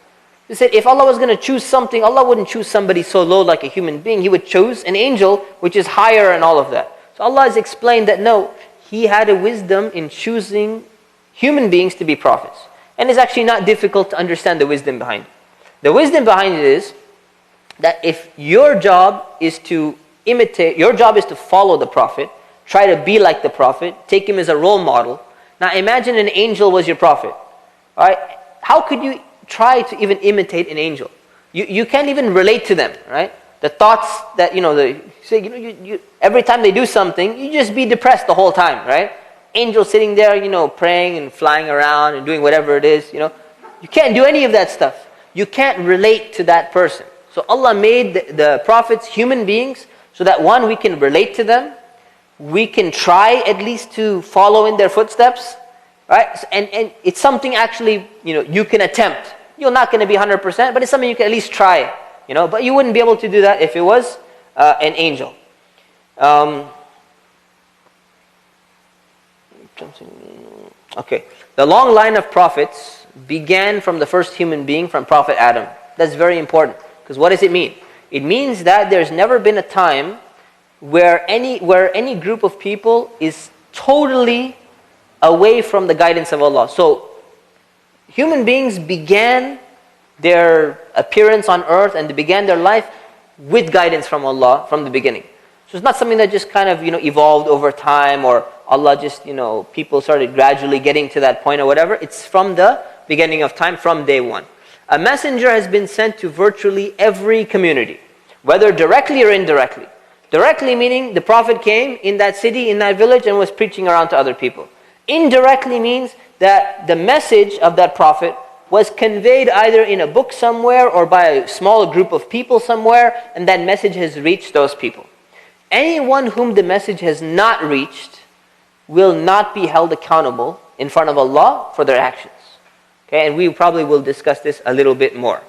They said if Allah was going to choose something, Allah wouldn't choose somebody so low like a human being. He would choose an angel which is higher and all of that. So Allah has explained that no, He had a wisdom in choosing human beings to be prophets. And it's actually not difficult to understand the wisdom behind it. The wisdom behind it is that if your job is to imitate, your job is to follow the prophet, try to be like the prophet, take him as a role model. Now imagine an angel was your prophet. All right? How could you try to even imitate an angel? You can't even relate to them, right? The thoughts that, every time they do something, you just be depressed the whole time, right? Angel sitting there, praying and flying around and doing whatever it is, You can't do any of that stuff. You can't relate to that person. So Allah made the prophets human beings so that one, we can relate to them. We can try at least to follow in their footsteps. Right? And it's something actually, you can attempt. You're not going to be 100%, but it's something you can at least try. But you wouldn't be able to do that if it was an angel. Okay. The long line of prophets began from the first human being, from Prophet Adam. That's very important. Because what does it mean? It means that there's never been a time where any group of people is totally away from the guidance of Allah. So, human beings began their appearance on earth and they began their life with guidance from Allah from the beginning. So it's not something that just kind of evolved over time, or Allah just people started gradually getting to that point or whatever. It's from the beginning of time, from day one. A messenger has been sent to virtually every community, whether directly or indirectly. Directly meaning the Prophet came in that city, in that village, and was preaching around to other people. Indirectly means that the message of that Prophet was conveyed either in a book somewhere or by a small group of people somewhere, and that message has reached those people. Anyone whom the message has not reached, will not be held accountable in front of Allah for their actions. Okay, and we probably will discuss this a little bit more.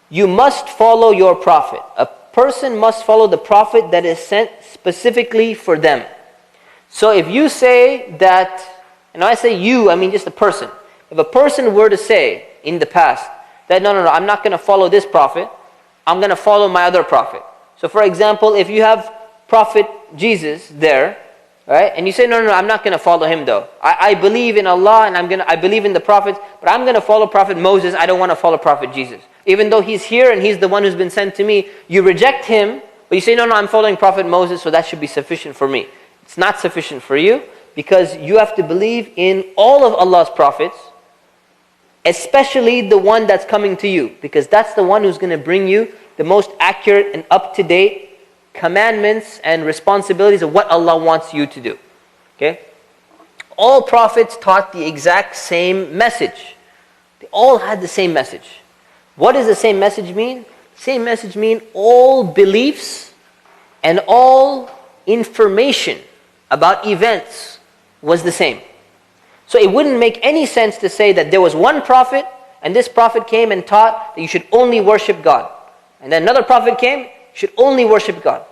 You must follow your prophet. A person must follow the prophet that is sent specifically for them. So if you say that, and when I say you, I mean just a person. If a person were to say in the past that no, I'm not going to follow this prophet, I'm going to follow my other prophet. So for example, if you have Prophet Jesus there, right, and you say no, I'm not going to follow him though. I believe in Allah and I believe in the prophets, but I'm going to follow Prophet Moses. I don't want to follow Prophet Jesus. Even though he's here and he's the one who's been sent to me, you reject him, but you say no, I'm following Prophet Moses, so that should be sufficient for me. It's not sufficient for you because you have to believe in all of Allah's prophets, especially the one that's coming to you, because that's the one who's going to bring you the most accurate and up-to-date commandments and responsibilities of what Allah wants you to do. Okay? All prophets taught the exact same message. They all had the same message. What does the same message mean? Same message mean all beliefs and all information about events was the same. So it wouldn't make any sense to say that there was one prophet and this prophet came and taught that you should only worship God. And then another prophet came, you should only worship God.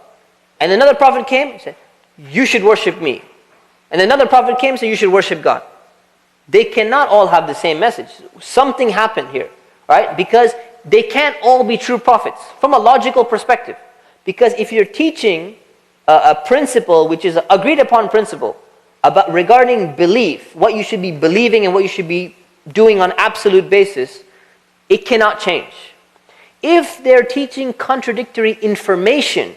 And another prophet came and said, you should worship me. And another prophet came and said, you should worship God. They cannot all have the same message. Something happened here, right? Because they can't all be true prophets from a logical perspective. Because if you're teaching a principle, which is an agreed upon principle, about regarding belief, what you should be believing and what you should be doing on absolute basis, it cannot change. If they're teaching contradictory information,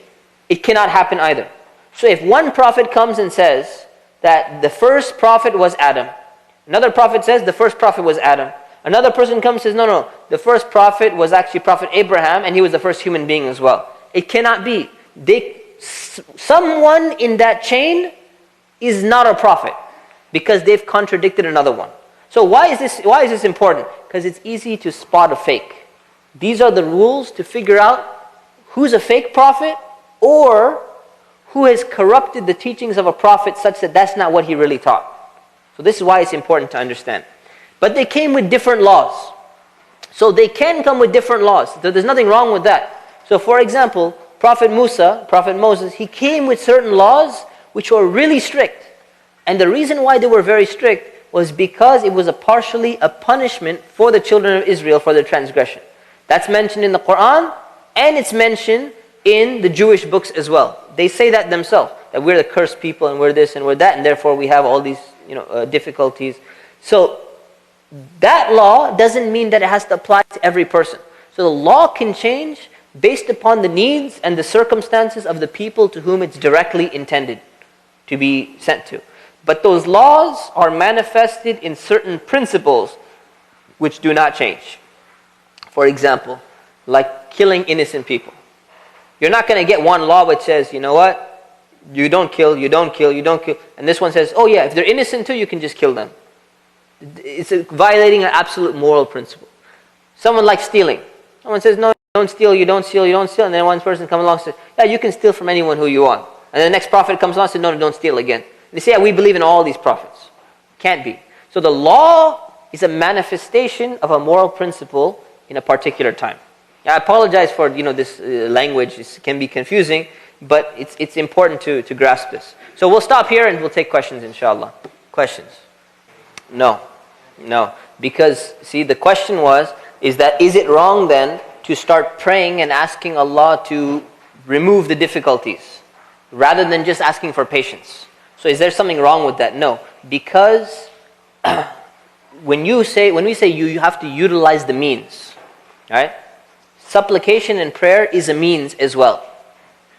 it cannot happen either. So if one prophet comes and says that the first prophet was Adam, another prophet says the first prophet was Adam, another person comes and says no, the first prophet was actually Prophet Abraham and he was the first human being as well. It cannot be. Someone in that chain is not a prophet because they've contradicted another one. So why is this important? Because it's easy to spot a fake. These are the rules to figure out who's a fake prophet or who has corrupted the teachings of a prophet such that that's not what he really taught. So this is why it's important to understand. But they came with different laws. So they can come with different laws. So there's nothing wrong with that. So for example, Prophet Moses, he came with certain laws which were really strict. And the reason why they were very strict was because it was partially a punishment for the children of Israel for their transgression. That's mentioned in the Quran and it's mentioned in the Jewish books as well. They say that themselves, that we're the cursed people and we're this and we're that, and therefore we have all these difficulties. So that law doesn't mean that it has to apply to every person. So the law can change based upon the needs and the circumstances of the people to whom it's directly intended to be sent to. But those laws are manifested in certain principles which do not change. For example, like killing innocent people. You're not going to get one law which says, you know what, you don't kill, you don't kill, you don't kill. And this one says, oh yeah, if they're innocent too, you can just kill them. It's violating an absolute moral principle. Someone like stealing. Someone says, no, don't steal, you don't steal, you don't steal. And then one person comes along and says, yeah, you can steal from anyone who you want. And then the next prophet comes along and says, no, don't steal again. And they say, yeah, we believe in all these prophets. Can't be. So the law is a manifestation of a moral principle in a particular time. I apologize for this language. It can be confusing, but it's important to grasp this. So we'll stop here and we'll take questions, inshallah. Questions? No. Because, see, the question is it wrong then to start praying and asking Allah to remove the difficulties rather than just asking for patience? So is there something wrong with that? No. Because when we say you have to utilize the means, right? Supplication and prayer is a means as well.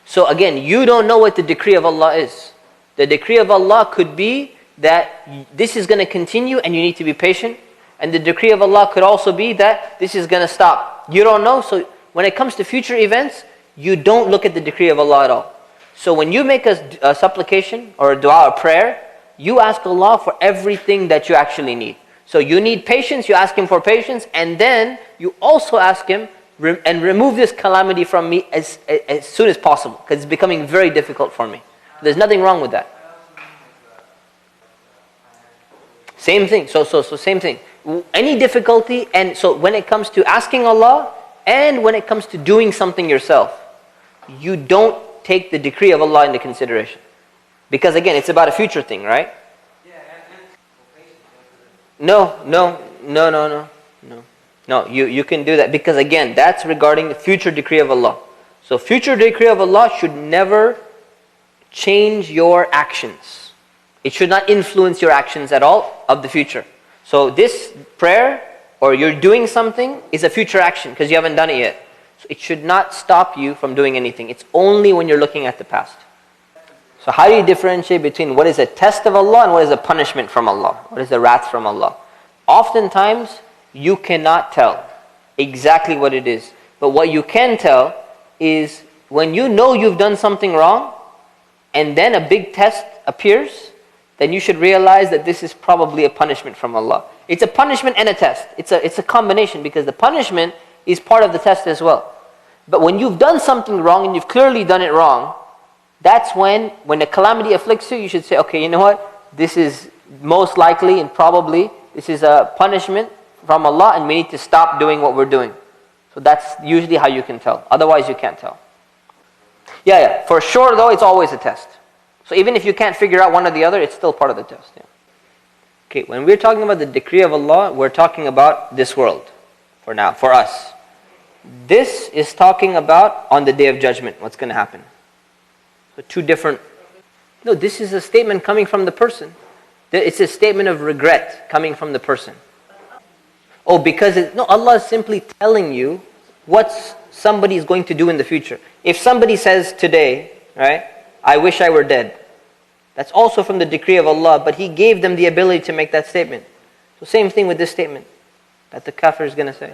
So again, you don't know what the decree of Allah is. The decree of Allah could be that this is going to continue and you need to be patient. And the decree of Allah could also be that this is going to stop. You don't know. So when it comes to future events, you don't look at the decree of Allah at all. So when you make a supplication or a dua or prayer, you ask Allah for everything that you actually need. So you need patience, you ask Him for patience, and then you also ask Him, and remove this calamity from me as soon as possible, because it's becoming very difficult for me. There's nothing wrong with that. Same thing. So same thing. Any difficulty, and so when it comes to asking Allah, and when it comes to doing something yourself, you don't take the decree of Allah into consideration. Because again, it's about a future thing, right? No, you can do that because again, that's regarding the future decree of Allah. So future decree of Allah should never change your actions. It should not influence your actions at all of the future. So this prayer, or you're doing something, is a future action because you haven't done it yet. So it should not stop you from doing anything. It's only when you're looking at the past. So how do you differentiate between what is a test of Allah and what is a punishment from Allah? What is a wrath from Allah? Oftentimes, you cannot tell exactly what it is. But what you can tell is when you know you've done something wrong and then a big test appears, then you should realize that this is probably a punishment from Allah. It's a punishment and a test. It's a combination because the punishment is part of the test as well. But when you've done something wrong and you've clearly done it wrong, that's when the calamity afflicts you, you should say, okay, you know what? This is most likely and probably, this is a punishment from Allah and we need to stop doing what we're doing. So that's usually how you can tell. Otherwise you can't tell. Yeah. For sure though, it's always a test. So even if you can't figure out one or the other, it's still part of the test. Yeah. Okay, when we're talking about the decree of Allah, we're talking about this world for now, for us. This is talking about on the Day of Judgment, what's going to happen. So two different... No, this is a statement coming from the person. It's a statement of regret coming from the person. Oh, because... Allah is simply telling you what somebody is going to do in the future. If somebody says today, right, I wish I were dead. That's also from the decree of Allah, but He gave them the ability to make that statement. So same thing with this statement that the kafir is going to say.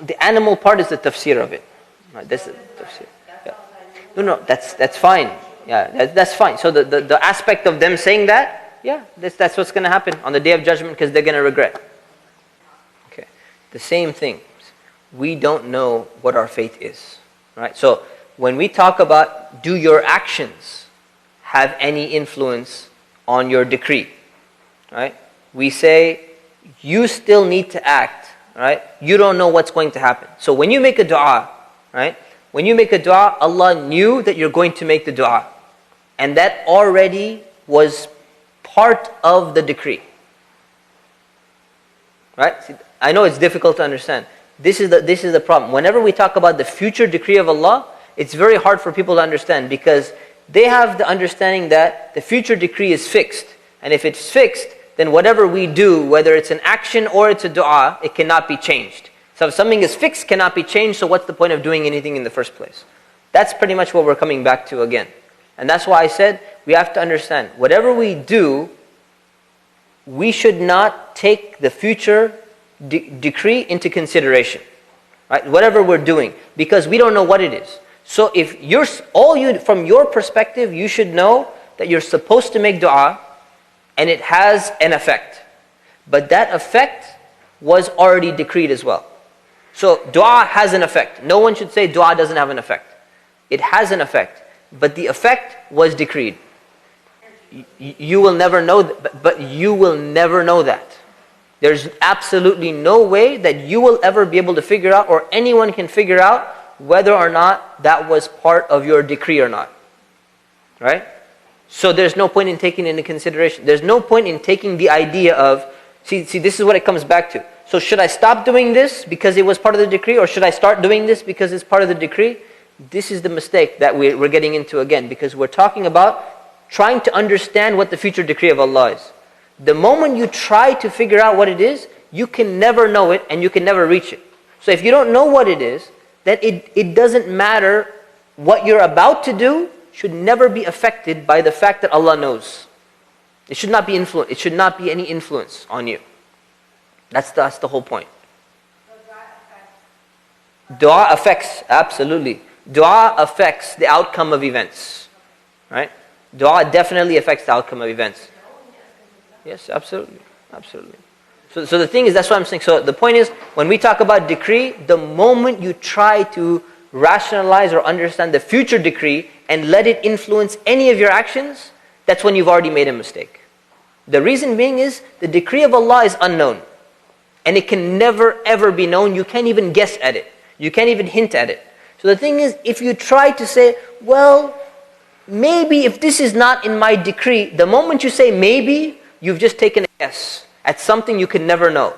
The animal part is the tafsir of it. Right, this is the tafsir. Yeah. No, that's fine. Yeah, that's fine. So the aspect of them saying that, yeah, that's what's going to happen on the Day of Judgment because they're going to regret. Okay, the same thing. We don't know what our fate is. Right? So when we talk about do your actions have any influence on your decree, right? We say you still need to act, right? You don't know what's going to happen. So when you make a dua, right? When you make a dua, Allah knew that you're going to make the dua. And that already was part of the decree. Right? See, I know it's difficult to understand. This is the problem. Whenever we talk about the future decree of Allah, it's very hard for people to understand because they have the understanding that the future decree is fixed. And if it's fixed, then whatever we do, whether it's an action or it's a dua, it cannot be changed. So if something is fixed, cannot be changed, so what's the point of doing anything in the first place? That's pretty much what we're coming back to again. And that's why I said we have to understand, whatever we do, we should not take the future decree into consideration. Right? Whatever we're doing, because we don't know what it is. So if from your perspective, you should know that you're supposed to make dua and it has an effect. But that effect was already decreed as well. So dua has an effect. No one should say dua doesn't have an effect. It has an effect, but the effect was decreed. You will never know, but you will never know that. There's absolutely no way that you will ever be able to figure out, or anyone can figure out, whether or not that was part of your decree or not. Right? So there's no point in taking it into consideration. There's no point in taking the idea of, see, this is what it comes back to. So should I stop doing this because it was part of the decree, or should I start doing this because it's part of the decree? This is the mistake that we're getting into again, because we're talking about trying to understand what the future decree of Allah is. The moment you try to figure out what it is, you can never know it and you can never reach it. So if you don't know what it is, then it doesn't matter what you're about to do, should never be affected by the fact that Allah knows. It should not be influence. It should not be any influence on you. That's the whole point. Dua affects, absolutely. Dua affects the outcome of events. Right? Dua definitely affects the outcome of events. Yes, absolutely. Absolutely. So the thing is, that's what I'm saying. So the point is, when we talk about decree, the moment you try to rationalize or understand the future decree and let it influence any of your actions, that's when you've already made a mistake. The reason being is the decree of Allah is unknown. And it can never ever be known. You can't even guess at it. You can't even hint at it. So the thing is, if you try to say, well, maybe if this is not in my decree, the moment you say maybe, you've just taken a guess at something you can never know.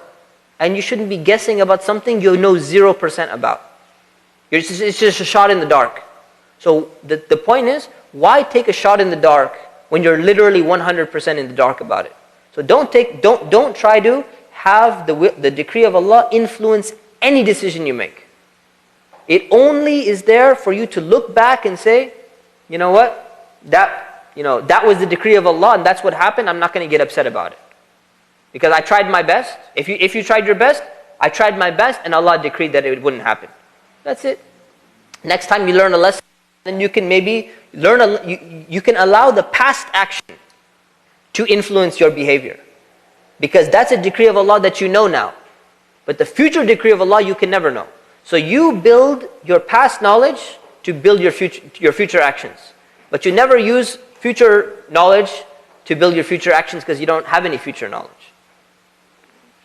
And you shouldn't be guessing about something you know 0% about. It's just a shot in the dark. So the point is, why take a shot in the dark when you're literally 100% in the dark about it? So don't try to have the decree of Allah influence any decision you make. It only is there for you to look back and say, you know what, that was the decree of Allah and that's what happened. I'm not going to get upset about it. Because I tried my best. If you tried your best, I tried my best and Allah decreed that it wouldn't happen. That's it. Next time you learn a lesson, then you can maybe you can allow the past action to influence your behavior. Because that's a decree of Allah that you know now. But the future decree of Allah you can never know. So you build your past knowledge to build your future actions. But you never use future knowledge to build your future actions because you don't have any future knowledge.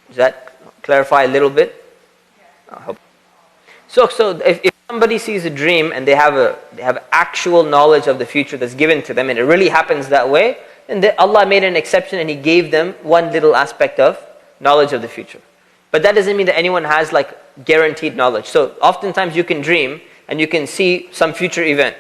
Does that clarify a little bit? I hope. So if somebody sees a dream and they have actual knowledge of the future that's given to them and it really happens that way, then Allah made an exception and He gave them one little aspect of knowledge of the future. But that doesn't mean that anyone has like guaranteed knowledge. So oftentimes you can dream and you can see some future event.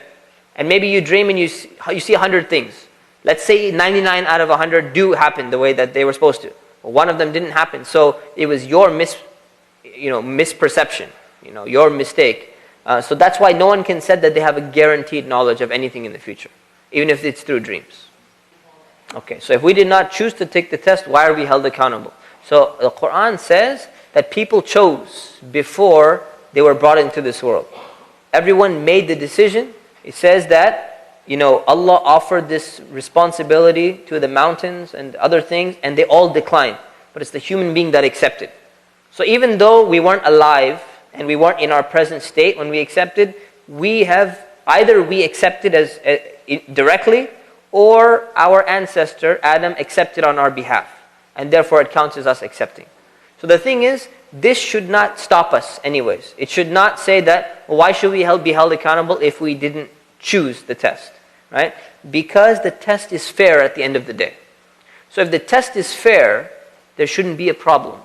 And maybe you dream and you see 100 things. Let's say 99 out of 100 do happen the way that they were supposed to. Well, one of them didn't happen. So it was your misperception, your mistake. So that's why no one can say that they have a guaranteed knowledge of anything in the future, even if it's through dreams. Okay, so if we did not choose to take the test, why are we held accountable? So the Quran says that people chose before they were brought into this world. Everyone made the decision. It says that Allah offered this responsibility to the mountains and other things, and they all declined. But it's the human being that accepted. So even though we weren't alive and we weren't in our present state when we accepted, we accepted as directly, or our ancestor Adam accepted on our behalf, and therefore it counts as us accepting. So the thing is, this should not stop us anyways. It should not say that, well, why should we be held accountable if we didn't choose the test, right? Because the test is fair at the end of the day. So if the test is fair, there shouldn't be a problem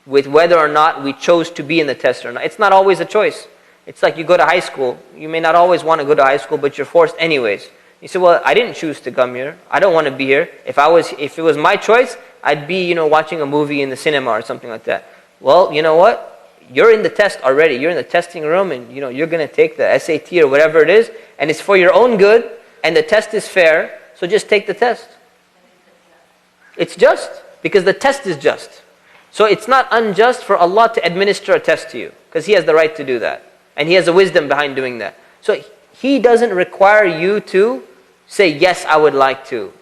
with whether or not we chose to be in the test or not. It's not always a choice. It's like you go to high school. You may not always want to go to high school, but you're forced anyways. You say, well, I didn't choose to come here. I don't want to be here. If it was my choice, I'd be, watching a movie in the cinema or something like that. Well, you know what? You're in the test already. You're in the testing room and, you're going to take the SAT or whatever it is, and it's for your own good, and the test is fair, so just take the test. It's just, because the test is just. So it's not unjust for Allah to administer a test to you, because He has the right to do that. And He has the wisdom behind doing that. So He doesn't require you to say, yes, I would like to,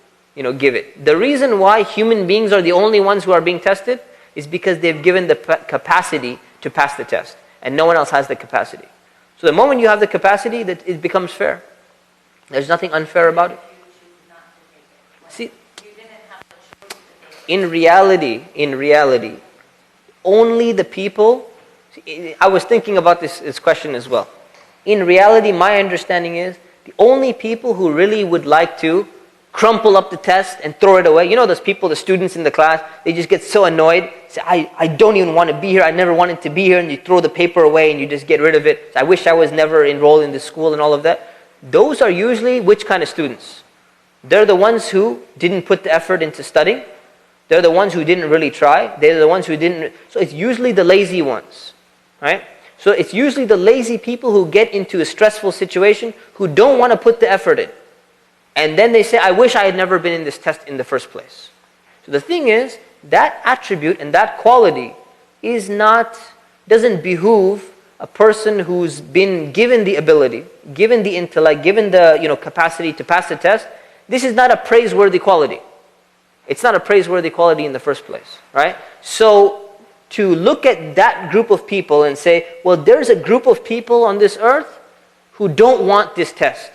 give it. The reason why human beings are the only ones who are being tested is because they've given the capacity to pass the test. And no one else has the capacity. So the moment you have the capacity, that it becomes fair. There's nothing unfair about it. See, in reality, only the people, I was thinking about this question as well. In reality, my understanding is, the only people who really would like to crumple up the test and throw it away, those people, the students in the class, they just get so annoyed, say, I don't even want to be here, I never wanted to be here, and you throw the paper away and you just get rid of it. I wish I was never enrolled in this school and all of that. Those are usually which kind of students? They're the ones who didn't put the effort into studying. They're the ones who didn't really try. They're the ones who didn't. So it's usually the lazy ones, right? So it's usually the lazy people who get into a stressful situation, who don't want to put the effort in. And then they say, I wish I had never been in this test in the first place. So the thing is, that attribute and that quality doesn't behoove a person who's been given the ability, given the intellect, given the capacity to pass the test. This is not a praiseworthy quality. It's not a praiseworthy quality in the first place, right? So to look at that group of people and say, well, there's a group of people on this earth who don't want this test.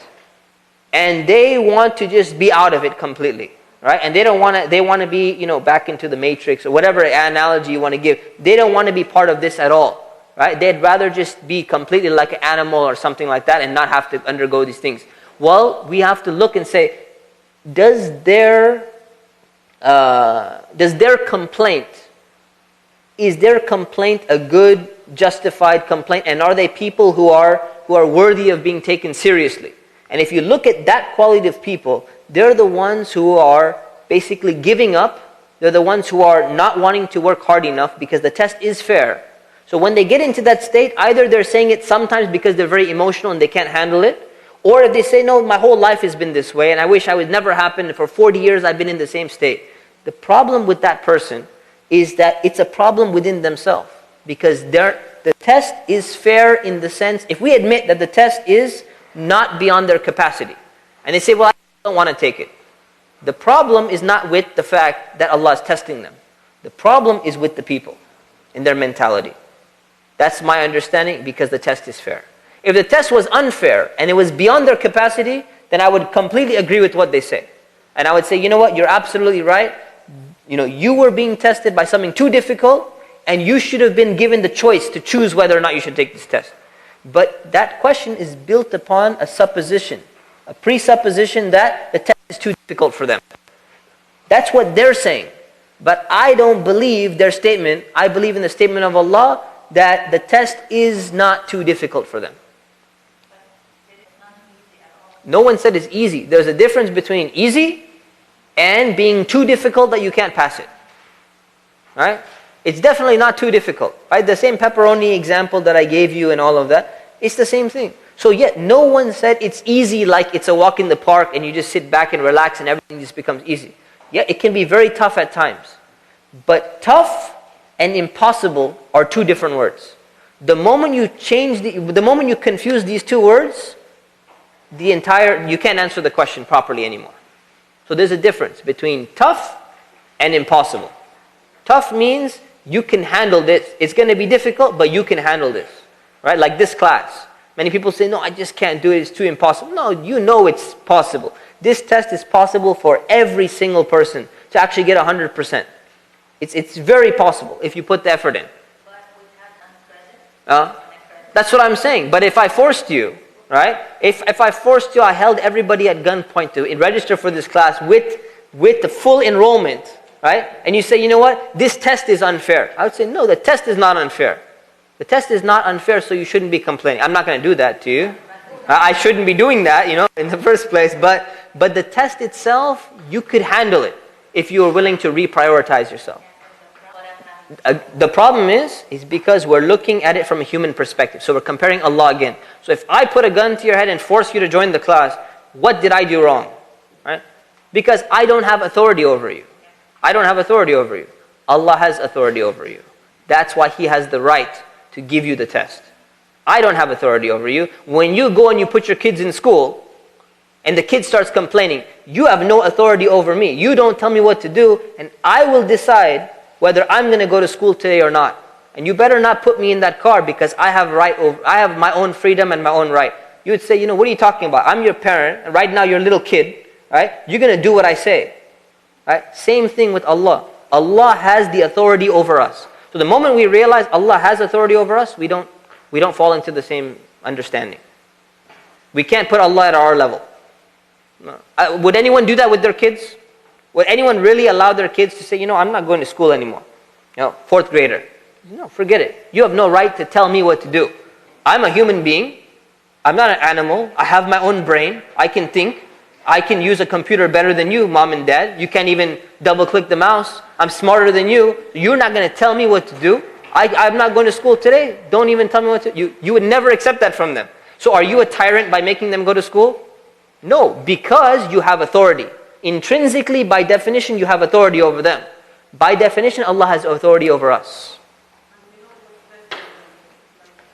And they want to just be out of it completely. right? And they want to be, back into the matrix or whatever analogy you want to give. They don't want to be part of this at all, right? They'd rather just be completely like an animal or something like that and not have to undergo these things. Well, we have to look and say, does their complaint, is their complaint a good, justified complaint? And are they people who are worthy of being taken seriously? And if you look at that quality of people, they're the ones who are basically giving up. They're the ones who are not wanting to work hard enough because the test is fair. So when they get into that state, either they're saying it sometimes because they're very emotional and they can't handle it, or if they say, no, my whole life has been this way and I wish I would never happen. For 40 years I've been in the same state. The problem with that person is that it's a problem within themselves, because the test is fair in the sense, if we admit that the test is not beyond their capacity, and they say, well, I don't want to take it. The problem is not with the fact that Allah is testing them. The problem is with the people, in their mentality. That's my understanding, because the test is fair. If the test was unfair and it was beyond their capacity, then I would completely agree with what they say. And I would say, you know what, you're absolutely right. You were being tested by something too difficult, and you should have been given the choice to choose whether or not you should take this test. But that question is built upon a supposition, a presupposition that the test is too difficult for them. That's what they're saying. But I don't believe their statement. I believe in the statement of Allah that the test is not too difficult for them. No one said it's easy. There's a difference between easy and being too difficult that you can't pass it. Right? It's definitely not too difficult. Right? The same pepperoni example that I gave you and all of that, it's the same thing. So yet no one said it's easy like it's a walk in the park and you just sit back and relax and everything just becomes easy. Yeah, it can be very tough at times. But tough and impossible are two different words. The moment you confuse these two words, you can't answer the question properly anymore. So there's a difference between tough and impossible. Tough means you can handle this. It's going to be difficult, but you can handle this. Right? Like this class. Many people say, no, I just can't do it. It's too impossible. No, you know it's possible. This test is possible for every single person to actually get 100%. It's very possible if you put the effort in. That's what I'm saying. But if I forced you, right? If I forced you, I held everybody at gunpoint to register for this class with the full enrollment, right? And you say, you know what? This test is unfair. I would say, no, the test is not unfair. The test is not unfair, so you shouldn't be complaining. I'm not going to do that to you. I shouldn't be doing that, in the first place. But the test itself, you could handle it if you were willing to reprioritize yourself. The problem is because we're looking at it from a human perspective. So we're comparing Allah again. So if I put a gun to your head and force you to join the class, what did I do wrong? Right? Because I don't have authority over you. I don't have authority over you. Allah has authority over you. That's why He has the right to give you the test. I don't have authority over you. When you go and you put your kids in school, and the kid starts complaining, you have no authority over me. You don't tell me what to do, and I will decide whether I'm going to go to school today or not. And you better not put me in that car because I have my own freedom and my own right. You would say, what are you talking about? I'm your parent, and right now you're a little kid, right? You're going to do what I say. Right? Same thing with Allah. Allah has the authority over us. So the moment we realize Allah has authority over us, we don't fall into the same understanding. We can't put Allah at our level. Would anyone do that with their kids? Would anyone really allow their kids to say, I'm not going to school anymore? Fourth grader. No, forget it. You have no right to tell me what to do. I'm a human being. I'm not an animal. I have my own brain. I can think. I can use a computer better than you, mom and dad. You can't even double click the mouse. I'm smarter than you. You're not going to tell me what to do. I'm not going to school today. Don't even tell me what to do. You would never accept that from them. So are you a tyrant by making them go to school? No, because you have authority. Intrinsically, by definition, you have authority over them. By definition, Allah has authority over us.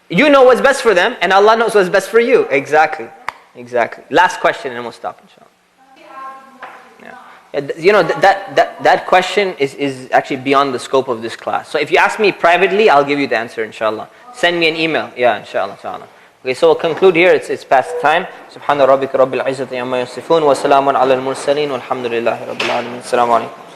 You know what's best for them, and Allah knows what's best for you. Exactly. Last question, and we'll stop, inshallah. That question is actually beyond the scope of this class. So if you ask me privately, I'll give you the answer, inshallah. Send me an email. Yeah, inshallah. Okay, so we'll conclude here. It's past time. Subhana rabbika rabbil izzati amma yasifun wa salamun ala al-mursaleen walhamdulillahi rabbil alamin. Assalamu alaikum.